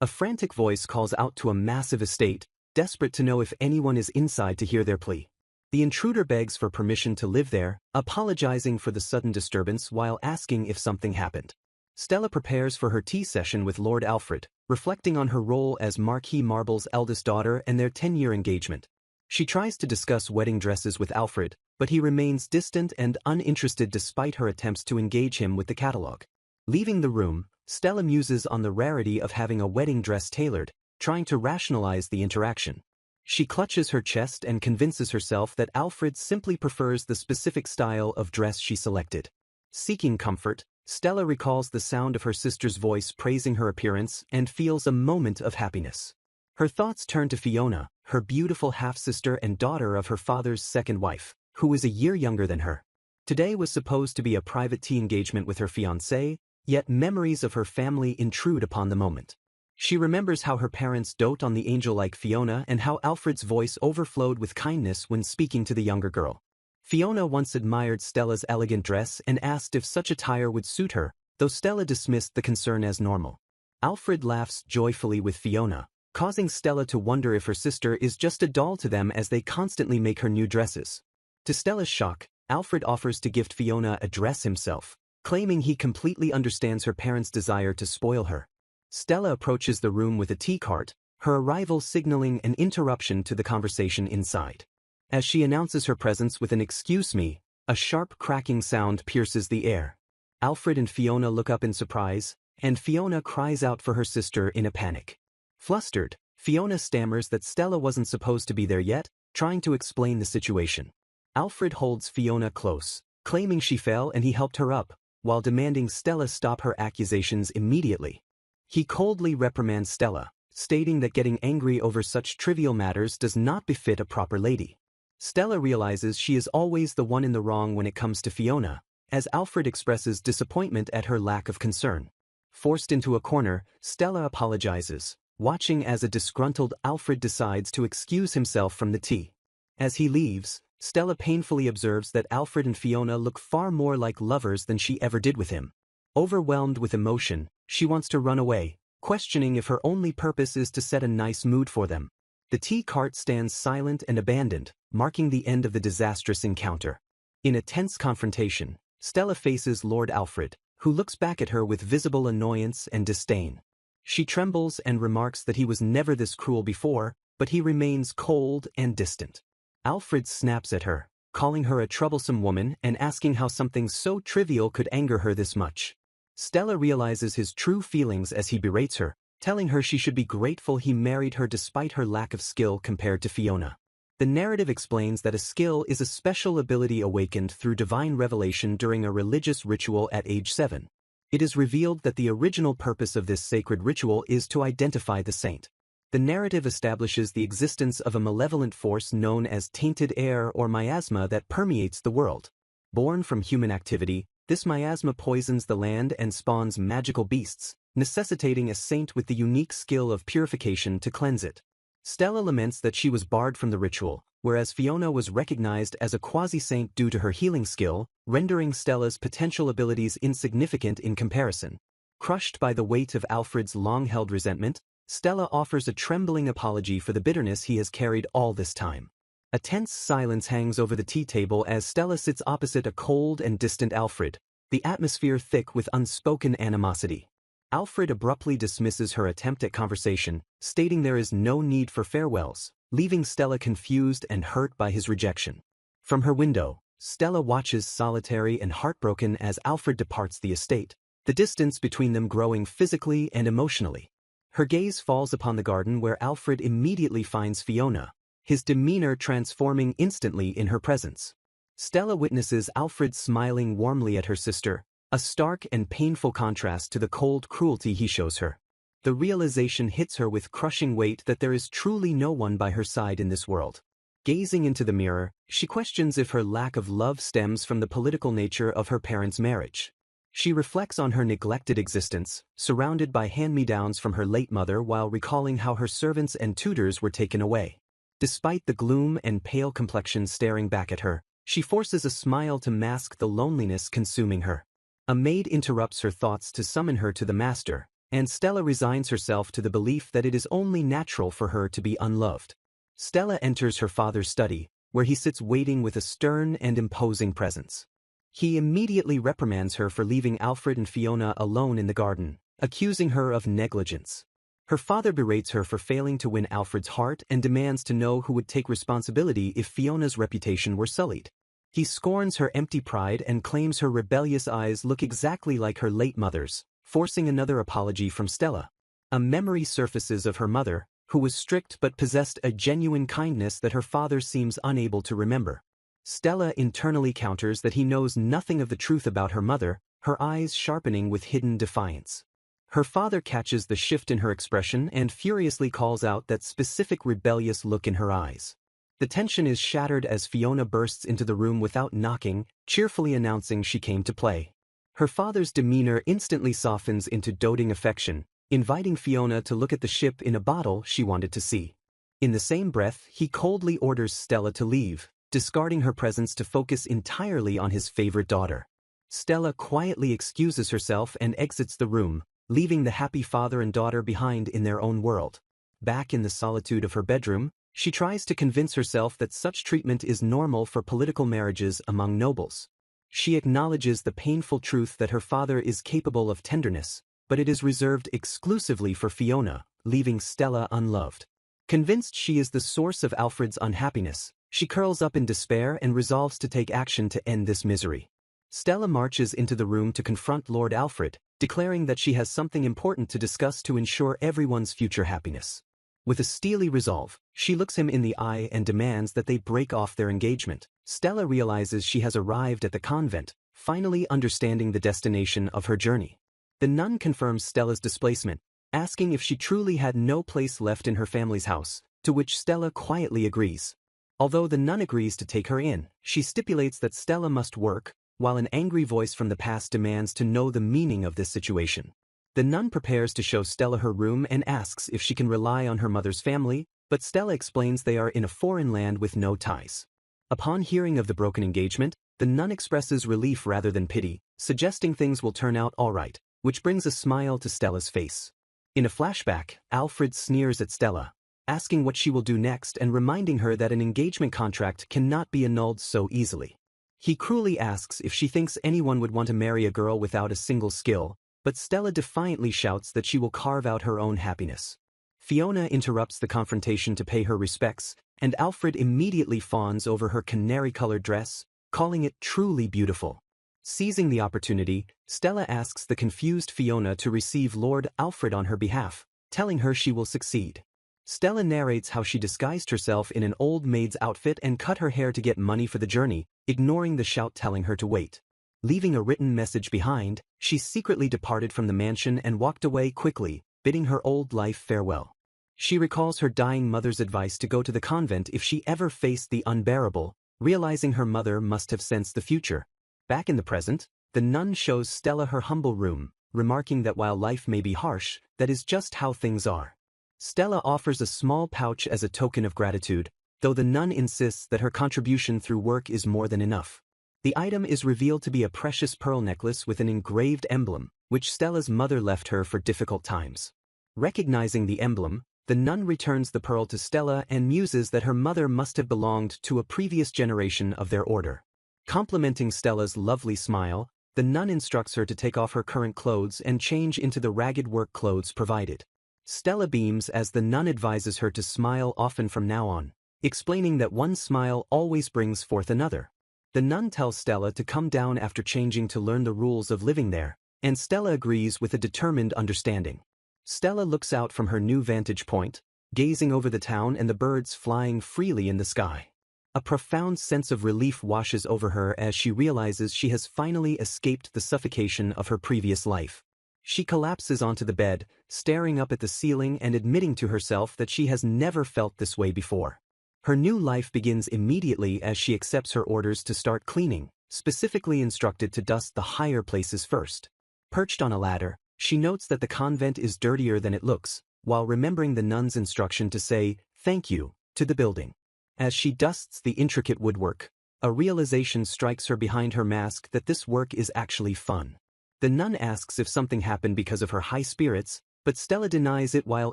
A frantic voice calls out to a massive estate, desperate to know if anyone is inside to hear their plea. The intruder begs for permission to live there, apologizing for the sudden disturbance while asking if something happened. Stella prepares for her tea session with Lord Alfred, reflecting on her role as Marquis Marble's eldest daughter and their 10-year engagement. She tries to discuss wedding dresses with Alfred, but he remains distant and uninterested despite her attempts to engage him with the catalogue. Leaving the room, Stella muses on the rarity of having a wedding dress tailored, trying to rationalize the interaction. She clutches her chest and convinces herself that Alfred simply prefers the specific style of dress she selected. Seeking comfort, Stella recalls the sound of her sister's voice praising her appearance and feels a moment of happiness. Her thoughts turn to Fiona, her beautiful half-sister and daughter of her father's second wife, who is a year younger than her. Today was supposed to be a private tea engagement with her fiancé, yet memories of her family intrude upon the moment. She remembers how her parents dote on the angel-like Fiona and how Alfred's voice overflowed with kindness when speaking to the younger girl. Fiona once admired Stella's elegant dress and asked if such attire would suit her, though Stella dismissed the concern as normal. Alfred laughs joyfully with Fiona, causing Stella to wonder if her sister is just a doll to them as they constantly make her new dresses. To Stella's shock, Alfred offers to gift Fiona a dress himself, claiming he completely understands her parents' desire to spoil her. Stella approaches the room with a tea cart, her arrival signaling an interruption to the conversation inside. As she announces her presence with an "excuse me," a sharp cracking sound pierces the air. Alfred and Fiona look up in surprise, and Fiona cries out for her sister in a panic. Flustered, Fiona stammers that Stella wasn't supposed to be there yet, trying to explain the situation. Alfred holds Fiona close, claiming she fell and he helped her up, while demanding Stella stop her accusations immediately. He coldly reprimands Stella, stating that getting angry over such trivial matters does not befit a proper lady. Stella realizes she is always the one in the wrong when it comes to Fiona, as Alfred expresses disappointment at her lack of concern. Forced into a corner, Stella apologizes, watching as a disgruntled Alfred decides to excuse himself from the tea. As he leaves, Stella painfully observes that Alfred and Fiona look far more like lovers than she ever did with him. Overwhelmed with emotion, she wants to run away, questioning if her only purpose is to set a nice mood for them. The tea cart stands silent and abandoned, marking the end of the disastrous encounter. In a tense confrontation, Stella faces Lord Alfred, who looks back at her with visible annoyance and disdain. She trembles and remarks that he was never this cruel before, but he remains cold and distant. Alfred snaps at her, calling her a troublesome woman and asking how something so trivial could anger her this much. Stella realizes his true feelings as he berates her, telling her she should be grateful he married her despite her lack of skill compared to Fiona. The narrative explains that a skill is a special ability awakened through divine revelation during a religious ritual at age 7. It is revealed that the original purpose of this sacred ritual is to identify the saint. The narrative establishes the existence of a malevolent force known as tainted air or miasma that permeates the world. Born from human activity, this miasma poisons the land and spawns magical beasts, necessitating a saint with the unique skill of purification to cleanse it. Stella laments that she was barred from the ritual, whereas Fiona was recognized as a quasi-saint due to her healing skill, rendering Stella's potential abilities insignificant in comparison. Crushed by the weight of Alfred's long-held resentment, Stella offers a trembling apology for the bitterness he has carried all this time. A tense silence hangs over the tea table as Stella sits opposite a cold and distant Alfred, the atmosphere thick with unspoken animosity. Alfred abruptly dismisses her attempt at conversation, stating there is no need for farewells, leaving Stella confused and hurt by his rejection. From her window, Stella watches solitary and heartbroken as Alfred departs the estate, the distance between them growing physically and emotionally. Her gaze falls upon the garden where Alfred immediately finds Fiona, his demeanor transforming instantly in her presence. Stella witnesses Alfred smiling warmly at her sister, a stark and painful contrast to the cold cruelty he shows her. The realization hits her with crushing weight that there is truly no one by her side in this world. Gazing into the mirror, she questions if her lack of love stems from the political nature of her parents' marriage. She reflects on her neglected existence, surrounded by hand-me-downs from her late mother while recalling how her servants and tutors were taken away. Despite the gloom and pale complexion staring back at her, she forces a smile to mask the loneliness consuming her. A maid interrupts her thoughts to summon her to the master, and Stella resigns herself to the belief that it is only natural for her to be unloved. Stella enters her father's study, where he sits waiting with a stern and imposing presence. He immediately reprimands her for leaving Alfred and Fiona alone in the garden, accusing her of negligence. Her father berates her for failing to win Alfred's heart and demands to know who would take responsibility if Fiona's reputation were sullied. He scorns her empty pride and claims her rebellious eyes look exactly like her late mother's, forcing another apology from Stella. A memory surfaces of her mother, who was strict but possessed a genuine kindness that her father seems unable to remember. Stella internally counters that he knows nothing of the truth about her mother, her eyes sharpening with hidden defiance. Her father catches the shift in her expression and furiously calls out that specific rebellious look in her eyes. The tension is shattered as Fiona bursts into the room without knocking, cheerfully announcing she came to play. Her father's demeanor instantly softens into doting affection, inviting Fiona to look at the ship in a bottle she wanted to see. In the same breath, he coldly orders Stella to leave, discarding her presence to focus entirely on his favorite daughter. Stella quietly excuses herself and exits the room, leaving the happy father and daughter behind in their own world. Back in the solitude of her bedroom, she tries to convince herself that such treatment is normal for political marriages among nobles. She acknowledges the painful truth that her father is capable of tenderness, but it is reserved exclusively for Fiona, leaving Stella unloved. Convinced she is the source of Alfred's unhappiness, she curls up in despair and resolves to take action to end this misery. Stella marches into the room to confront Lord Alfred, declaring that she has something important to discuss to ensure everyone's future happiness. With a steely resolve, she looks him in the eye and demands that they break off their engagement. Stella realizes she has arrived at the convent, finally understanding the destination of her journey. The nun confirms Stella's displacement, asking if she truly had no place left in her family's house, to which Stella quietly agrees. Although the nun agrees to take her in, she stipulates that Stella must work, while an angry voice from the past demands to know the meaning of this situation. The nun prepares to show Stella her room and asks if she can rely on her mother's family, but Stella explains they are in a foreign land with no ties. Upon hearing of the broken engagement, the nun expresses relief rather than pity, suggesting things will turn out all right, which brings a smile to Stella's face. In a flashback, Alfred sneers at Stella, asking what she will do next and reminding her that an engagement contract cannot be annulled so easily. He cruelly asks if she thinks anyone would want to marry a girl without a single skill, but Stella defiantly shouts that she will carve out her own happiness. Fiona interrupts the confrontation to pay her respects, and Alfred immediately fawns over her canary-colored dress, calling it truly beautiful. Seizing the opportunity, Stella asks the confused Fiona to receive Lord Alfred on her behalf, telling her she will succeed. Stella narrates how she disguised herself in an old maid's outfit and cut her hair to get money for the journey, ignoring the shout telling her to wait. Leaving a written message behind, she secretly departed from the mansion and walked away quickly, bidding her old life farewell. She recalls her dying mother's advice to go to the convent if she ever faced the unbearable, realizing her mother must have sensed the future. Back in the present, the nun shows Stella her humble room, remarking that while life may be harsh, that is just how things are. Stella offers a small pouch as a token of gratitude, though the nun insists that her contribution through work is more than enough. The item is revealed to be a precious pearl necklace with an engraved emblem, which Stella's mother left her for difficult times. Recognizing the emblem, the nun returns the pearl to Stella and muses that her mother must have belonged to a previous generation of their order. Complimenting Stella's lovely smile, the nun instructs her to take off her current clothes and change into the ragged work clothes provided. Stella beams as the nun advises her to smile often from now on, explaining that one smile always brings forth another. The nun tells Stella to come down after changing to learn the rules of living there, and Stella agrees with a determined understanding. Stella looks out from her new vantage point, gazing over the town and the birds flying freely in the sky. A profound sense of relief washes over her as she realizes she has finally escaped the suffocation of her previous life. She collapses onto the bed, staring up at the ceiling and admitting to herself that she has never felt this way before. Her new life begins immediately as she accepts her orders to start cleaning, specifically instructed to dust the higher places first. Perched on a ladder, she notes that the convent is dirtier than it looks, while remembering the nun's instruction to say, "Thank you," to the building. As she dusts the intricate woodwork, a realization strikes her behind her mask that this work is actually fun. The nun asks if something happened because of her high spirits, but Stella denies it while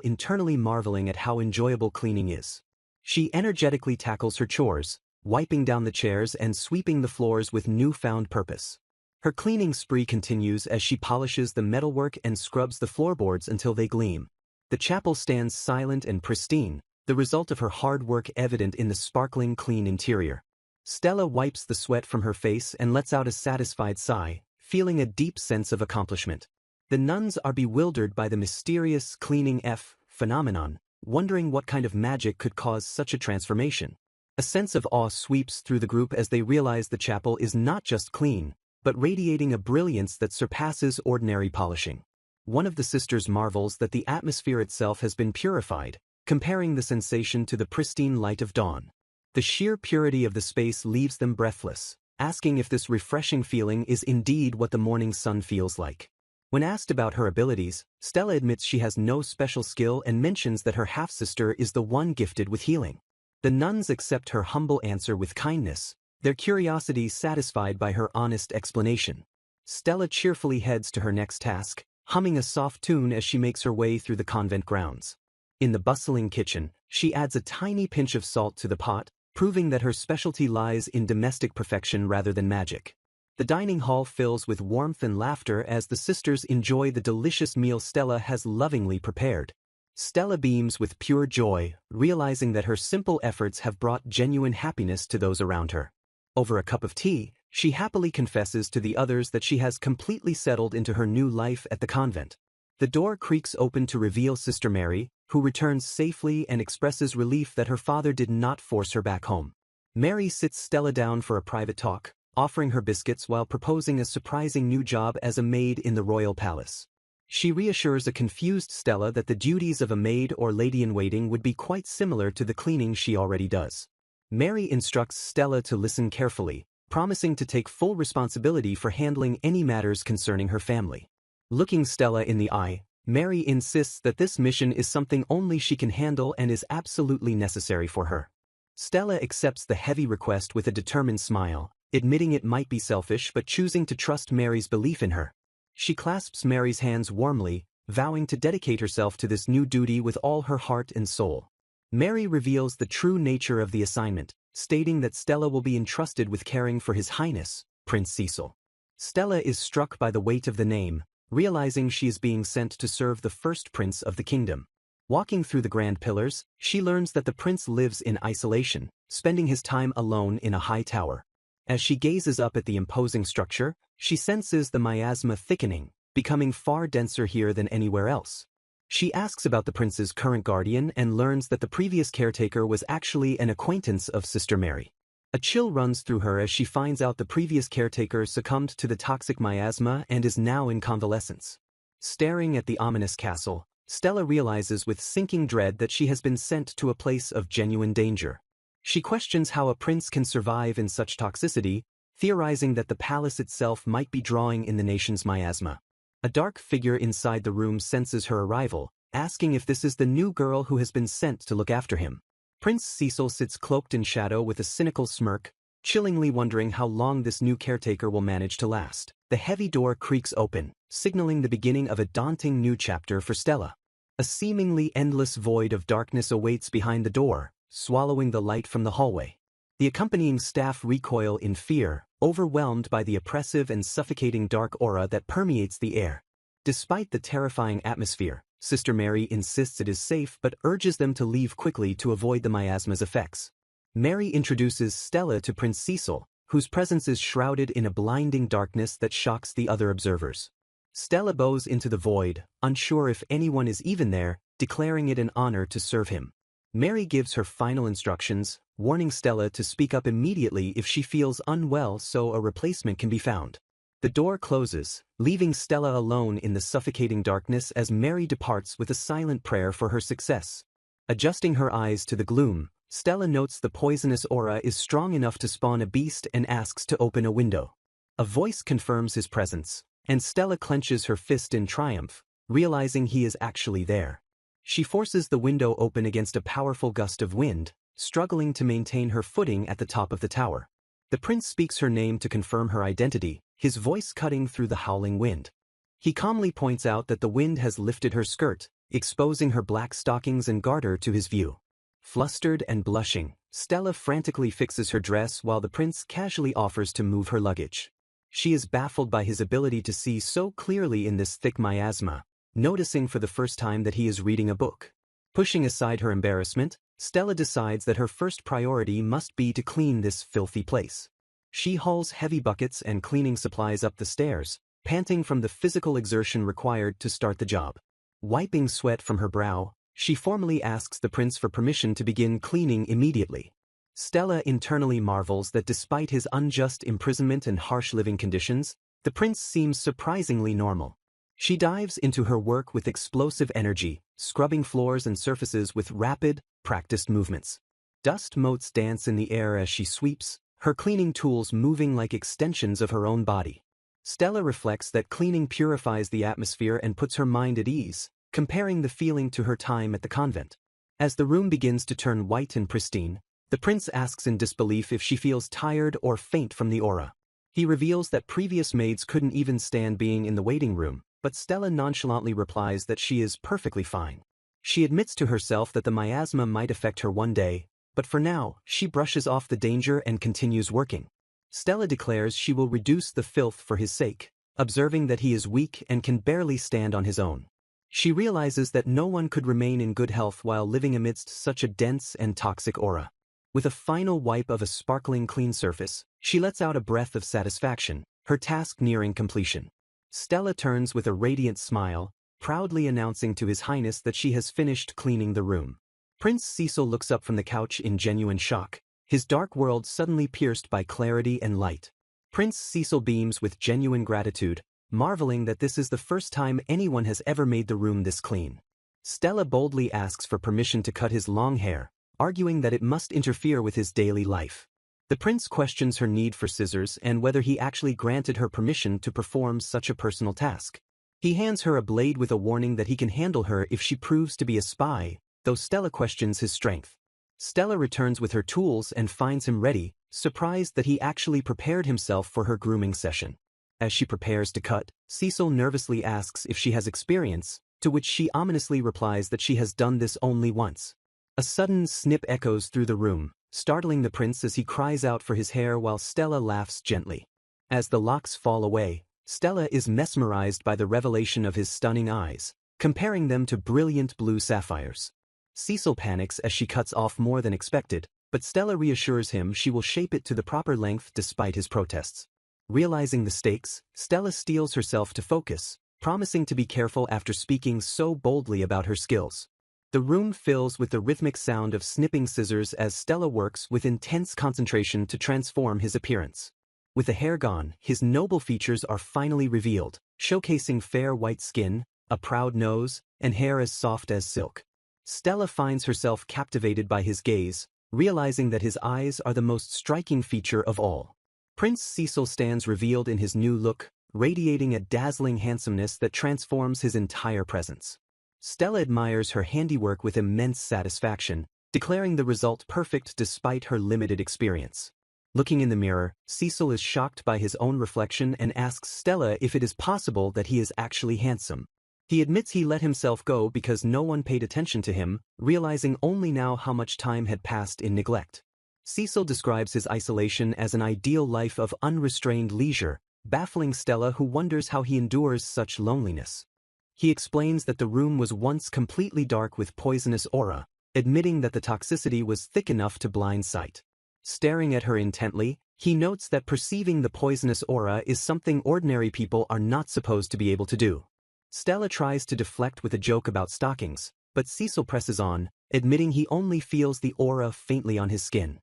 internally marveling at how enjoyable cleaning is. She energetically tackles her chores, wiping down the chairs and sweeping the floors with newfound purpose. Her cleaning spree continues as she polishes the metalwork and scrubs the floorboards until they gleam. The chapel stands silent and pristine, the result of her hard work evident in the sparkling clean interior. Stella wipes the sweat from her face and lets out a satisfied sigh, feeling a deep sense of accomplishment. The nuns are bewildered by the mysterious cleaning phenomenon, wondering what kind of magic could cause such a transformation. A sense of awe sweeps through the group as they realize the chapel is not just clean, but radiating a brilliance that surpasses ordinary polishing. One of the sisters marvels that the atmosphere itself has been purified, comparing the sensation to the pristine light of dawn. The sheer purity of the space leaves them breathless, asking if this refreshing feeling is indeed what the morning sun feels like. When asked about her abilities, Stella admits she has no special skill and mentions that her half-sister is the one gifted with healing. The nuns accept her humble answer with kindness, their curiosity satisfied by her honest explanation. Stella cheerfully heads to her next task, humming a soft tune as she makes her way through the convent grounds. In the bustling kitchen, she adds a tiny pinch of salt to the pot, proving that her specialty lies in domestic perfection rather than magic. The dining hall fills with warmth and laughter as the sisters enjoy the delicious meal Stella has lovingly prepared. Stella beams with pure joy, realizing that her simple efforts have brought genuine happiness to those around her. Over a cup of tea, she happily confesses to the others that she has completely settled into her new life at the convent. The door creaks open to reveal Sister Mary, who returns safely and expresses relief that her father did not force her back home. Mary sits Stella down for a private talk, offering her biscuits while proposing a surprising new job as a maid in the royal palace. She reassures a confused Stella that the duties of a maid or lady-in-waiting would be quite similar to the cleaning she already does. Mary instructs Stella to listen carefully, promising to take full responsibility for handling any matters concerning her family. Looking Stella in the eye, Mary insists that this mission is something only she can handle and is absolutely necessary for her. Stella accepts the heavy request with a determined smile, admitting it might be selfish but choosing to trust Mary's belief in her. She clasps Mary's hands warmly, vowing to dedicate herself to this new duty with all her heart and soul. Mary reveals the true nature of the assignment, stating that Stella will be entrusted with caring for His Highness, Prince Cecil. Stella is struck by the weight of the name, realizing she is being sent to serve the first prince of the kingdom. Walking through the grand pillars, she learns that the prince lives in isolation, spending his time alone in a high tower. As she gazes up at the imposing structure, she senses the miasma thickening, becoming far denser here than anywhere else. She asks about the prince's current guardian and learns that the previous caretaker was actually an acquaintance of Sister Mary. A chill runs through her as she finds out the previous caretaker succumbed to the toxic miasma and is now in convalescence. Staring at the ominous castle, Stella realizes with sinking dread that she has been sent to a place of genuine danger. She questions how a prince can survive in such toxicity, theorizing that the palace itself might be drawing in the nation's miasma. A dark figure inside the room senses her arrival, asking if this is the new girl who has been sent to look after him. Prince Cecil sits cloaked in shadow with a cynical smirk, chillingly wondering how long this new caretaker will manage to last. The heavy door creaks open, signaling the beginning of a daunting new chapter for Stella. A seemingly endless void of darkness awaits behind the door, swallowing the light from the hallway. The accompanying staff recoil in fear, overwhelmed by the oppressive and suffocating dark aura that permeates the air. Despite the terrifying atmosphere, Sister Mary insists it is safe but urges them to leave quickly to avoid the miasma's effects. Mary introduces Stella to Prince Cecil, whose presence is shrouded in a blinding darkness that shocks the other observers. Stella bows into the void, unsure if anyone is even there, declaring it an honor to serve him. Mary gives her final instructions, warning Stella to speak up immediately if she feels unwell so a replacement can be found. The door closes, leaving Stella alone in the suffocating darkness as Mary departs with a silent prayer for her success. Adjusting her eyes to the gloom, Stella notes the poisonous aura is strong enough to spawn a beast and asks to open a window. A voice confirms his presence, and Stella clenches her fist in triumph, realizing he is actually there. She forces the window open against a powerful gust of wind, struggling to maintain her footing at the top of the tower. The prince speaks her name to confirm her identity, his voice cutting through the howling wind. He calmly points out that the wind has lifted her skirt, exposing her black stockings and garter to his view. Flustered and blushing, Stella frantically fixes her dress while the prince casually offers to move her luggage. She is baffled by his ability to see so clearly in this thick miasma, noticing for the first time that he is reading a book. Pushing aside her embarrassment, Stella decides that her first priority must be to clean this filthy place. She hauls heavy buckets and cleaning supplies up the stairs, panting from the physical exertion required to start the job. Wiping sweat from her brow, she formally asks the prince for permission to begin cleaning immediately. Stella internally marvels that despite his unjust imprisonment and harsh living conditions, the prince seems surprisingly normal. She dives into her work with explosive energy, scrubbing floors and surfaces with rapid, practiced movements. Dust motes dance in the air as she sweeps, her cleaning tools moving like extensions of her own body. Stella reflects that cleaning purifies the atmosphere and puts her mind at ease, comparing the feeling to her time at the convent. As the room begins to turn white and pristine, the prince asks in disbelief if she feels tired or faint from the aura. He reveals that previous maids couldn't even stand being in the waiting room, but Stella nonchalantly replies that she is perfectly fine. She admits to herself that the miasma might affect her one day, but for now, she brushes off the danger and continues working. Stella declares she will reduce the filth for his sake, observing that he is weak and can barely stand on his own. She realizes that no one could remain in good health while living amidst such a dense and toxic aura. With a final wipe of a sparkling clean surface, she lets out a breath of satisfaction, her task nearing completion. Stella turns with a radiant smile, proudly announcing to His Highness that she has finished cleaning the room. Prince Cecil looks up from the couch in genuine shock, his dark world suddenly pierced by clarity and light. Prince Cecil beams with genuine gratitude, marveling that this is the first time anyone has ever made the room this clean. Stella boldly asks for permission to cut his long hair, arguing that it must interfere with his daily life. The prince questions her need for scissors and whether he actually granted her permission to perform such a personal task. He hands her a blade with a warning that he can handle her if she proves to be a spy, though Stella questions his strength. Stella returns with her tools and finds him ready, surprised that he actually prepared himself for her grooming session. As she prepares to cut, Cecil nervously asks if she has experience, to which she ominously replies that she has done this only once. A sudden snip echoes through the room, startling the prince as he cries out for his hair while Stella laughs gently. As the locks fall away, Stella is mesmerized by the revelation of his stunning eyes, comparing them to brilliant blue sapphires. Cecil panics as she cuts off more than expected, but Stella reassures him she will shape it to the proper length despite his protests. Realizing the stakes, Stella steels herself to focus, promising to be careful after speaking so boldly about her skills. The room fills with the rhythmic sound of snipping scissors as Stella works with intense concentration to transform his appearance. With the hair gone, his noble features are finally revealed, showcasing fair white skin, a proud nose, and hair as soft as silk. Stella finds herself captivated by his gaze, realizing that his eyes are the most striking feature of all. Prince Cecil stands revealed in his new look, radiating a dazzling handsomeness that transforms his entire presence. Stella admires her handiwork with immense satisfaction, declaring the result perfect despite her limited experience. Looking in the mirror, Cecil is shocked by his own reflection and asks Stella if it is possible that he is actually handsome. He admits he let himself go because no one paid attention to him, realizing only now how much time had passed in neglect. Cecil describes his isolation as an ideal life of unrestrained leisure, baffling Stella, who wonders how he endures such loneliness. He explains that the room was once completely dark with poisonous aura, admitting that the toxicity was thick enough to blind sight. Staring at her intently, he notes that perceiving the poisonous aura is something ordinary people are not supposed to be able to do. Stella tries to deflect with a joke about stockings, but Cecil presses on, admitting he only feels the aura faintly on his skin.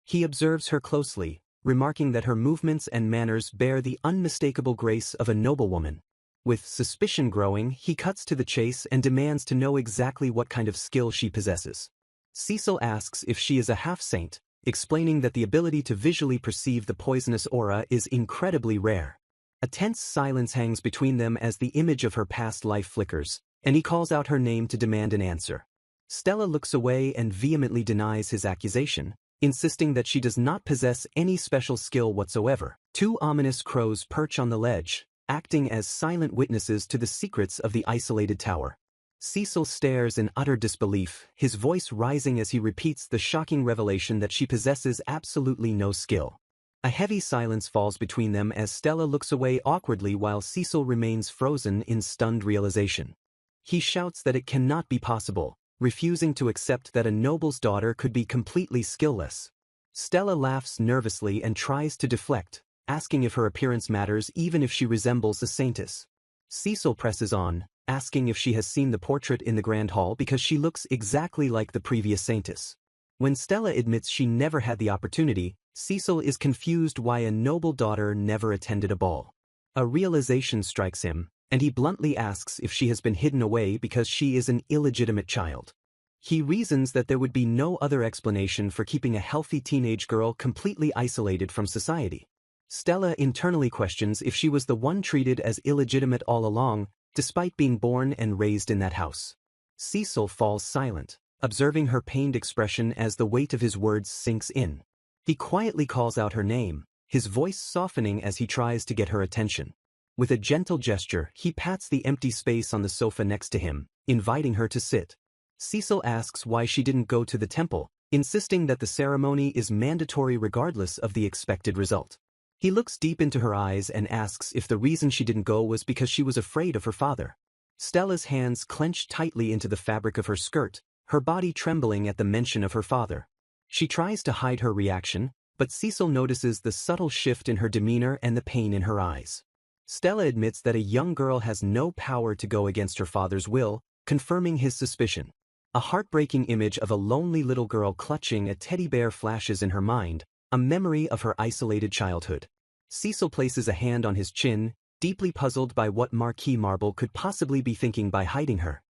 He observes her closely, remarking that her movements and manners bear the unmistakable grace of a noblewoman. With suspicion growing, he cuts to the chase and demands to know exactly what kind of skill she possesses. Cecil asks if she is a half-saint, explaining that the ability to visually perceive the poisonous aura is incredibly rare. A tense silence hangs between them as the image of her past life flickers, and he calls out her name to demand an answer. Stella looks away and vehemently denies his accusation, insisting that she does not possess any special skill whatsoever. Two ominous crows perch on the ledge, acting as silent witnesses to the secrets of the isolated tower. Cecil stares in utter disbelief, his voice rising as he repeats the shocking revelation that she possesses absolutely no skill. A heavy silence falls between them as Stella looks away awkwardly while Cecil remains frozen in stunned realization. He shouts that it cannot be possible, refusing to accept that a noble's daughter could be completely skillless. Stella laughs nervously and tries to deflect, asking if her appearance matters even if she resembles a saintess. Cecil presses on, asking if she has seen the portrait in the Grand Hall because she looks exactly like the previous saintess. When Stella admits she never had the opportunity, Cecil is confused why a noble daughter never attended a ball. A realization strikes him, and he bluntly asks if she has been hidden away because she is an illegitimate child. He reasons that there would be no other explanation for keeping a healthy teenage girl completely isolated from society. Stella internally questions if she was the one treated as illegitimate all along, despite being born and raised in that house. Cecil falls silent, observing her pained expression as the weight of his words sinks in. He quietly calls out her name, his voice softening as he tries to get her attention. With a gentle gesture, he pats the empty space on the sofa next to him, inviting her to sit. Cecil asks why she didn't go to the temple, insisting that the ceremony is mandatory regardless of the expected result. He looks deep into her eyes and asks if the reason she didn't go was because she was afraid of her father. Stella's hands clench tightly into the fabric of her skirt, her body trembling at the mention of her father. She tries to hide her reaction, but Cecil notices the subtle shift in her demeanor and the pain in her eyes. Stella admits that a young girl has no power to go against her father's will, confirming his suspicion. A heartbreaking image of a lonely little girl clutching a teddy bear flashes in her mind, a memory of her isolated childhood. Cecil places a hand on his chin, deeply puzzled by what Marquis Marble could possibly be thinking by hiding her.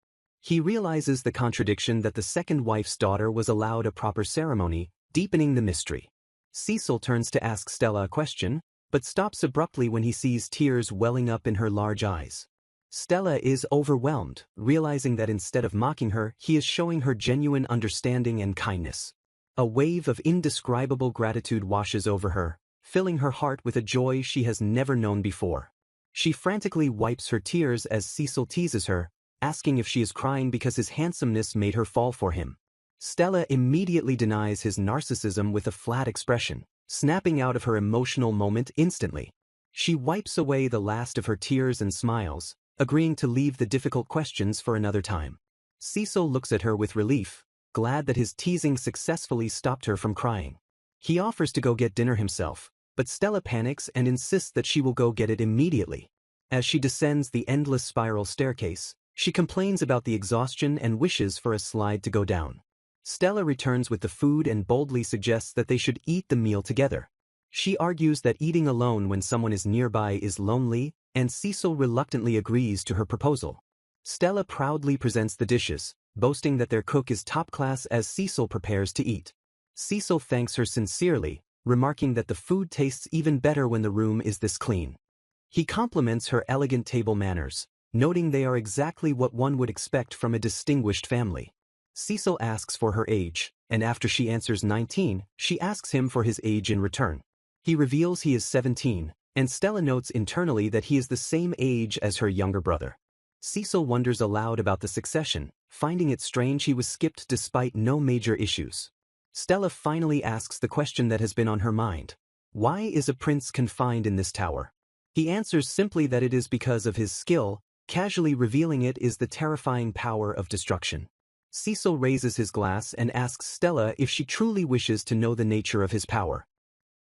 He realizes the contradiction that the second wife's daughter was allowed a proper ceremony, deepening the mystery. Cecil turns to ask Stella a question, but stops abruptly when he sees tears welling up in her large eyes. Stella is overwhelmed, realizing that instead of mocking her, he is showing her genuine understanding and kindness. A wave of indescribable gratitude washes over her, filling her heart with a joy she has never known before. She frantically wipes her tears as Cecil teases her, asking if she is crying because his handsomeness made her fall for him. Stella immediately denies his narcissism with a flat expression, snapping out of her emotional moment instantly. She wipes away the last of her tears and smiles, agreeing to leave the difficult questions for another time. Cecil looks at her with relief, glad that his teasing successfully stopped her from crying. He offers to go get dinner himself, but Stella panics and insists that she will go get it immediately. As she descends the endless spiral staircase, she complains about the exhaustion and wishes for a slide to go down. Stella returns with the food and boldly suggests that they should eat the meal together. She argues that eating alone when someone is nearby is lonely, and Cecil reluctantly agrees to her proposal. Stella proudly presents the dishes, boasting that their cook is top class as Cecil prepares to eat. Cecil thanks her sincerely, remarking that the food tastes even better when the room is this clean. He compliments her elegant table manners, noting they are exactly what one would expect from a distinguished family. Cecil asks for her age, and after she answers 19, she asks him for his age in return. He reveals he is 17, and Stella notes internally that he is the same age as her younger brother. Cecil wonders aloud about the succession, finding it strange he was skipped despite no major issues. Stella finally asks the question that has been on her mind. Why is a prince confined in this tower? He answers simply that it is because of his skill, casually revealing it is the terrifying power of destruction. Cecil raises his glass and asks Stella if she truly wishes to know the nature of his power.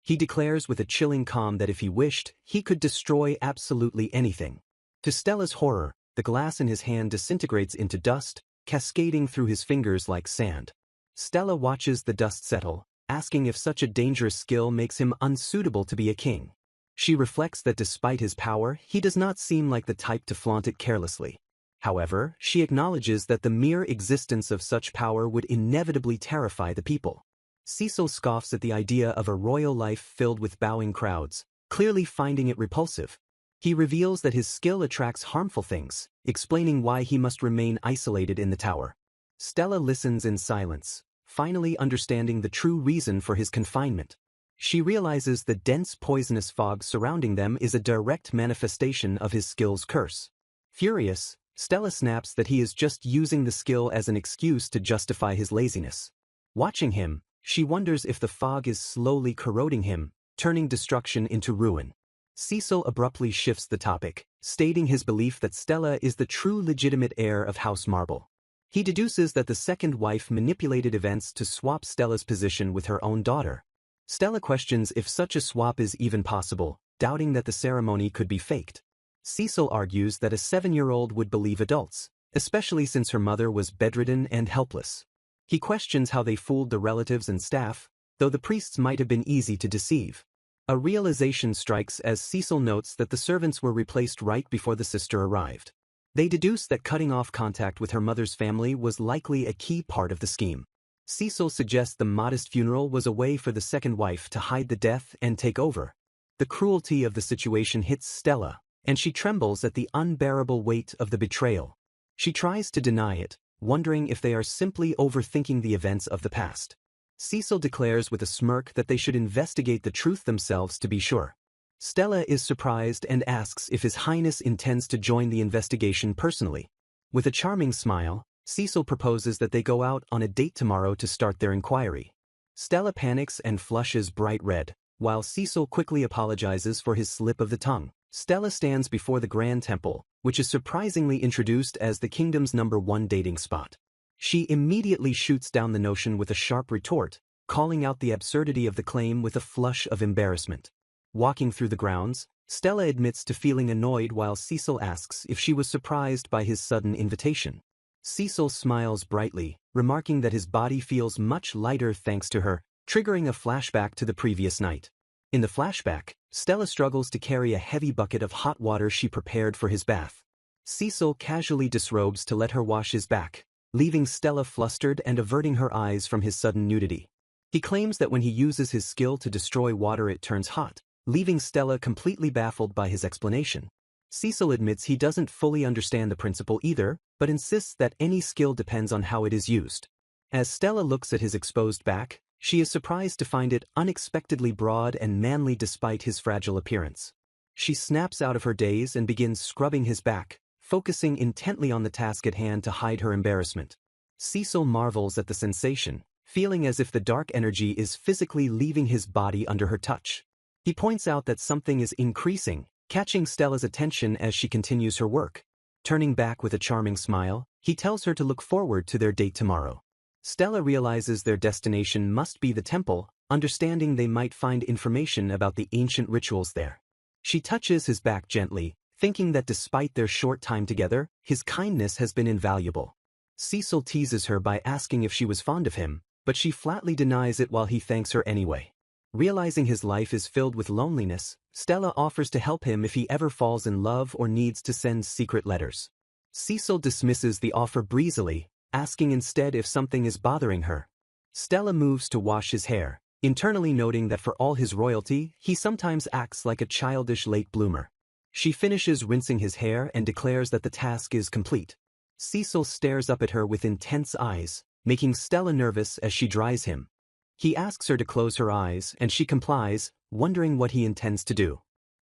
He declares with a chilling calm that if he wished, he could destroy absolutely anything. To Stella's horror, the glass in his hand disintegrates into dust, cascading through his fingers like sand. Stella watches the dust settle, asking if such a dangerous skill makes him unsuitable to be a king. She reflects that despite his power, he does not seem like the type to flaunt it carelessly. However, she acknowledges that the mere existence of such power would inevitably terrify the people. Cecil scoffs at the idea of a royal life filled with bowing crowds, clearly finding it repulsive. He reveals that his skill attracts harmful things, explaining why he must remain isolated in the tower. Stella listens in silence, finally understanding the true reason for his confinement. She realizes the dense poisonous fog surrounding them is a direct manifestation of his skill's curse. Furious, Stella snaps that he is just using the skill as an excuse to justify his laziness. Watching him, she wonders if the fog is slowly corroding him, turning destruction into ruin. Cecil abruptly shifts the topic, stating his belief that Stella is the true legitimate heir of House Marble. He deduces that the second wife manipulated events to swap Stella's position with her own daughter. Stella questions if such a swap is even possible, doubting that the ceremony could be faked. Cecil argues that a 7-year-old would believe adults, especially since her mother was bedridden and helpless. He questions how they fooled the relatives and staff, though the priests might have been easy to deceive. A realization strikes as Cecil notes that the servants were replaced right before the sister arrived. They deduce that cutting off contact with her mother's family was likely a key part of the scheme. Cecil suggests the modest funeral was a way for the second wife to hide the death and take over. The cruelty of the situation hits Stella, and she trembles at the unbearable weight of the betrayal. She tries to deny it, wondering if they are simply overthinking the events of the past. Cecil declares with a smirk that they should investigate the truth themselves to be sure. Stella is surprised and asks if His Highness intends to join the investigation personally. With a charming smile, Cecil proposes that they go out on a date tomorrow to start their inquiry. Stella panics and flushes bright red, while Cecil quickly apologizes for his slip of the tongue. Stella stands before the Grand Temple, which is surprisingly introduced as the kingdom's #1 dating spot. She immediately shoots down the notion with a sharp retort, calling out the absurdity of the claim with a flush of embarrassment. Walking through the grounds, Stella admits to feeling annoyed while Cecil asks if she was surprised by his sudden invitation. Cecil smiles brightly, remarking that his body feels much lighter thanks to her, triggering a flashback to the previous night. In the flashback, Stella struggles to carry a heavy bucket of hot water she prepared for his bath. Cecil casually disrobes to let her wash his back, leaving Stella flustered and averting her eyes from his sudden nudity. He claims that when he uses his skill to destroy water it turns hot, leaving Stella completely baffled by his explanation. Cecil admits he doesn't fully understand the principle either, but insists that any skill depends on how it is used. As Stella looks at his exposed back, she is surprised to find it unexpectedly broad and manly despite his fragile appearance. She snaps out of her daze and begins scrubbing his back, focusing intently on the task at hand to hide her embarrassment. Cecil marvels at the sensation, feeling as if the dark energy is physically leaving his body under her touch. He points out that something is increasing, catching Stella's attention as she continues her work. Turning back with a charming smile, he tells her to look forward to their date tomorrow. Stella realizes their destination must be the temple, understanding they might find information about the ancient rituals there. She touches his back gently, thinking that despite their short time together, his kindness has been invaluable. Cecil teases her by asking if she was fond of him, but she flatly denies it while he thanks her anyway. Realizing his life is filled with loneliness, Stella offers to help him if he ever falls in love or needs to send secret letters. Cecil dismisses the offer breezily, asking instead if something is bothering her. Stella moves to wash his hair, internally noting that for all his royalty, he sometimes acts like a childish late bloomer. She finishes rinsing his hair and declares that the task is complete. Cecil stares up at her with intense eyes, making Stella nervous as she dries him. He asks her to close her eyes and she complies, wondering what he intends to do.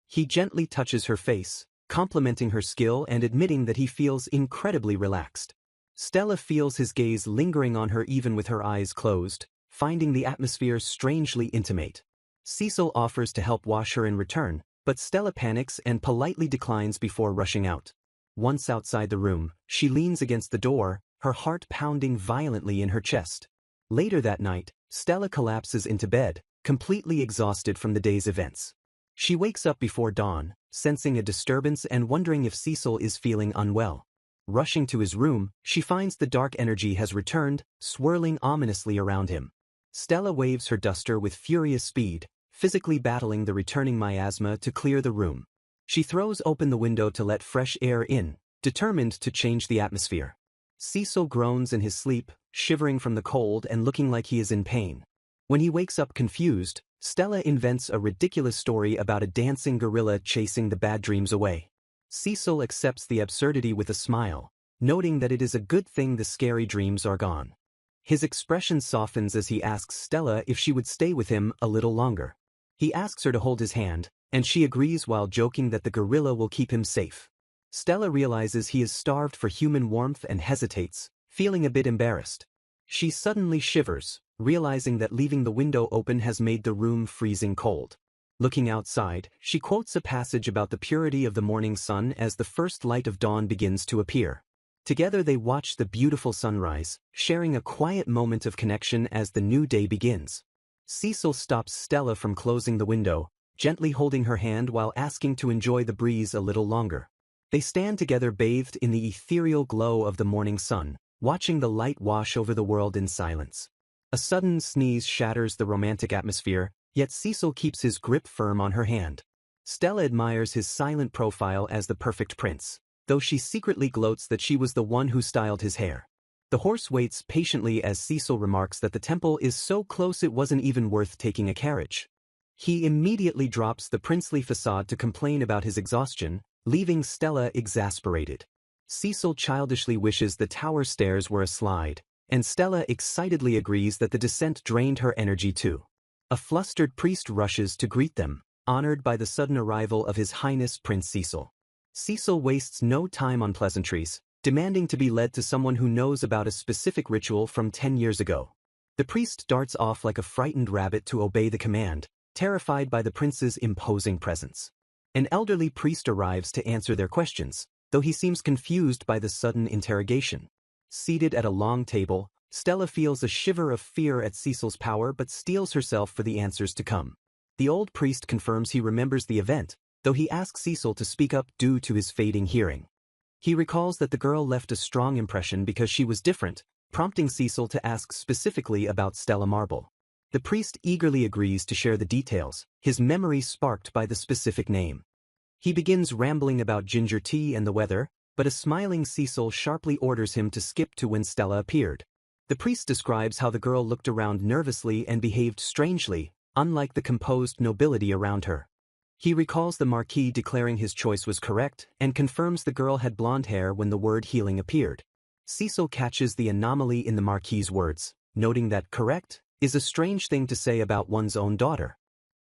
He gently touches her face, complimenting her skill and admitting that he feels incredibly relaxed. Stella feels his gaze lingering on her even with her eyes closed, finding the atmosphere strangely intimate. Cecil offers to help wash her in return, but Stella panics and politely declines before rushing out. Once outside the room, she leans against the door, her heart pounding violently in her chest. Later that night, Stella collapses into bed, completely exhausted from the day's events. She wakes up before dawn, sensing a disturbance and wondering if Cecil is feeling unwell. Rushing to his room, she finds the dark energy has returned, swirling ominously around him. Stella waves her duster with furious speed, physically battling the returning miasma to clear the room. She throws open the window to let fresh air in, determined to change the atmosphere. Cecil groans in his sleep, shivering from the cold and looking like he is in pain. When he wakes up confused, Stella invents a ridiculous story about a dancing gorilla chasing the bad dreams away. Cecil accepts the absurdity with a smile, noting that it is a good thing the scary dreams are gone. His expression softens as he asks Stella if she would stay with him a little longer. He asks her to hold his hand, and she agrees while joking that the gorilla will keep him safe. Stella realizes he is starved for human warmth and hesitates, feeling a bit embarrassed. She suddenly shivers, realizing that leaving the window open has made the room freezing cold. Looking outside, she quotes a passage about the purity of the morning sun as the first light of dawn begins to appear. Together they watch the beautiful sunrise, sharing a quiet moment of connection as the new day begins. Cecil stops Stella from closing the window, gently holding her hand while asking to enjoy the breeze a little longer. They stand together bathed in the ethereal glow of the morning sun, watching the light wash over the world in silence. A sudden sneeze shatters the romantic atmosphere, yet Cecil keeps his grip firm on her hand. Stella admires his silent profile as the perfect prince, though she secretly gloats that she was the one who styled his hair. The horse waits patiently as Cecil remarks that the temple is so close it wasn't even worth taking a carriage. He immediately drops the princely facade to complain about his exhaustion, leaving Stella exasperated. Cecil childishly wishes the tower stairs were a slide, and Stella excitedly agrees that the descent drained her energy too. A flustered priest rushes to greet them, honored by the sudden arrival of His Highness Prince Cecil. Cecil wastes no time on pleasantries, demanding to be led to someone who knows about a specific ritual from 10 years ago. The priest darts off like a frightened rabbit to obey the command, terrified by the prince's imposing presence. An elderly priest arrives to answer their questions, though he seems confused by the sudden interrogation. Seated at a long table, Stella feels a shiver of fear at Cecil's power but steels herself for the answers to come. The old priest confirms he remembers the event, though he asks Cecil to speak up due to his fading hearing. He recalls that the girl left a strong impression because she was different, prompting Cecil to ask specifically about Stella Marble. The priest eagerly agrees to share the details, his memory sparked by the specific name. He begins rambling about ginger tea and the weather, but a smiling Cecil sharply orders him to skip to when Stella appeared. The priest describes how the girl looked around nervously and behaved strangely, unlike the composed nobility around her. He recalls the Marquis declaring his choice was correct and confirms the girl had blonde hair when the word healing appeared. Cecil catches the anomaly in the Marquis's words, noting that correct is a strange thing to say about one's own daughter.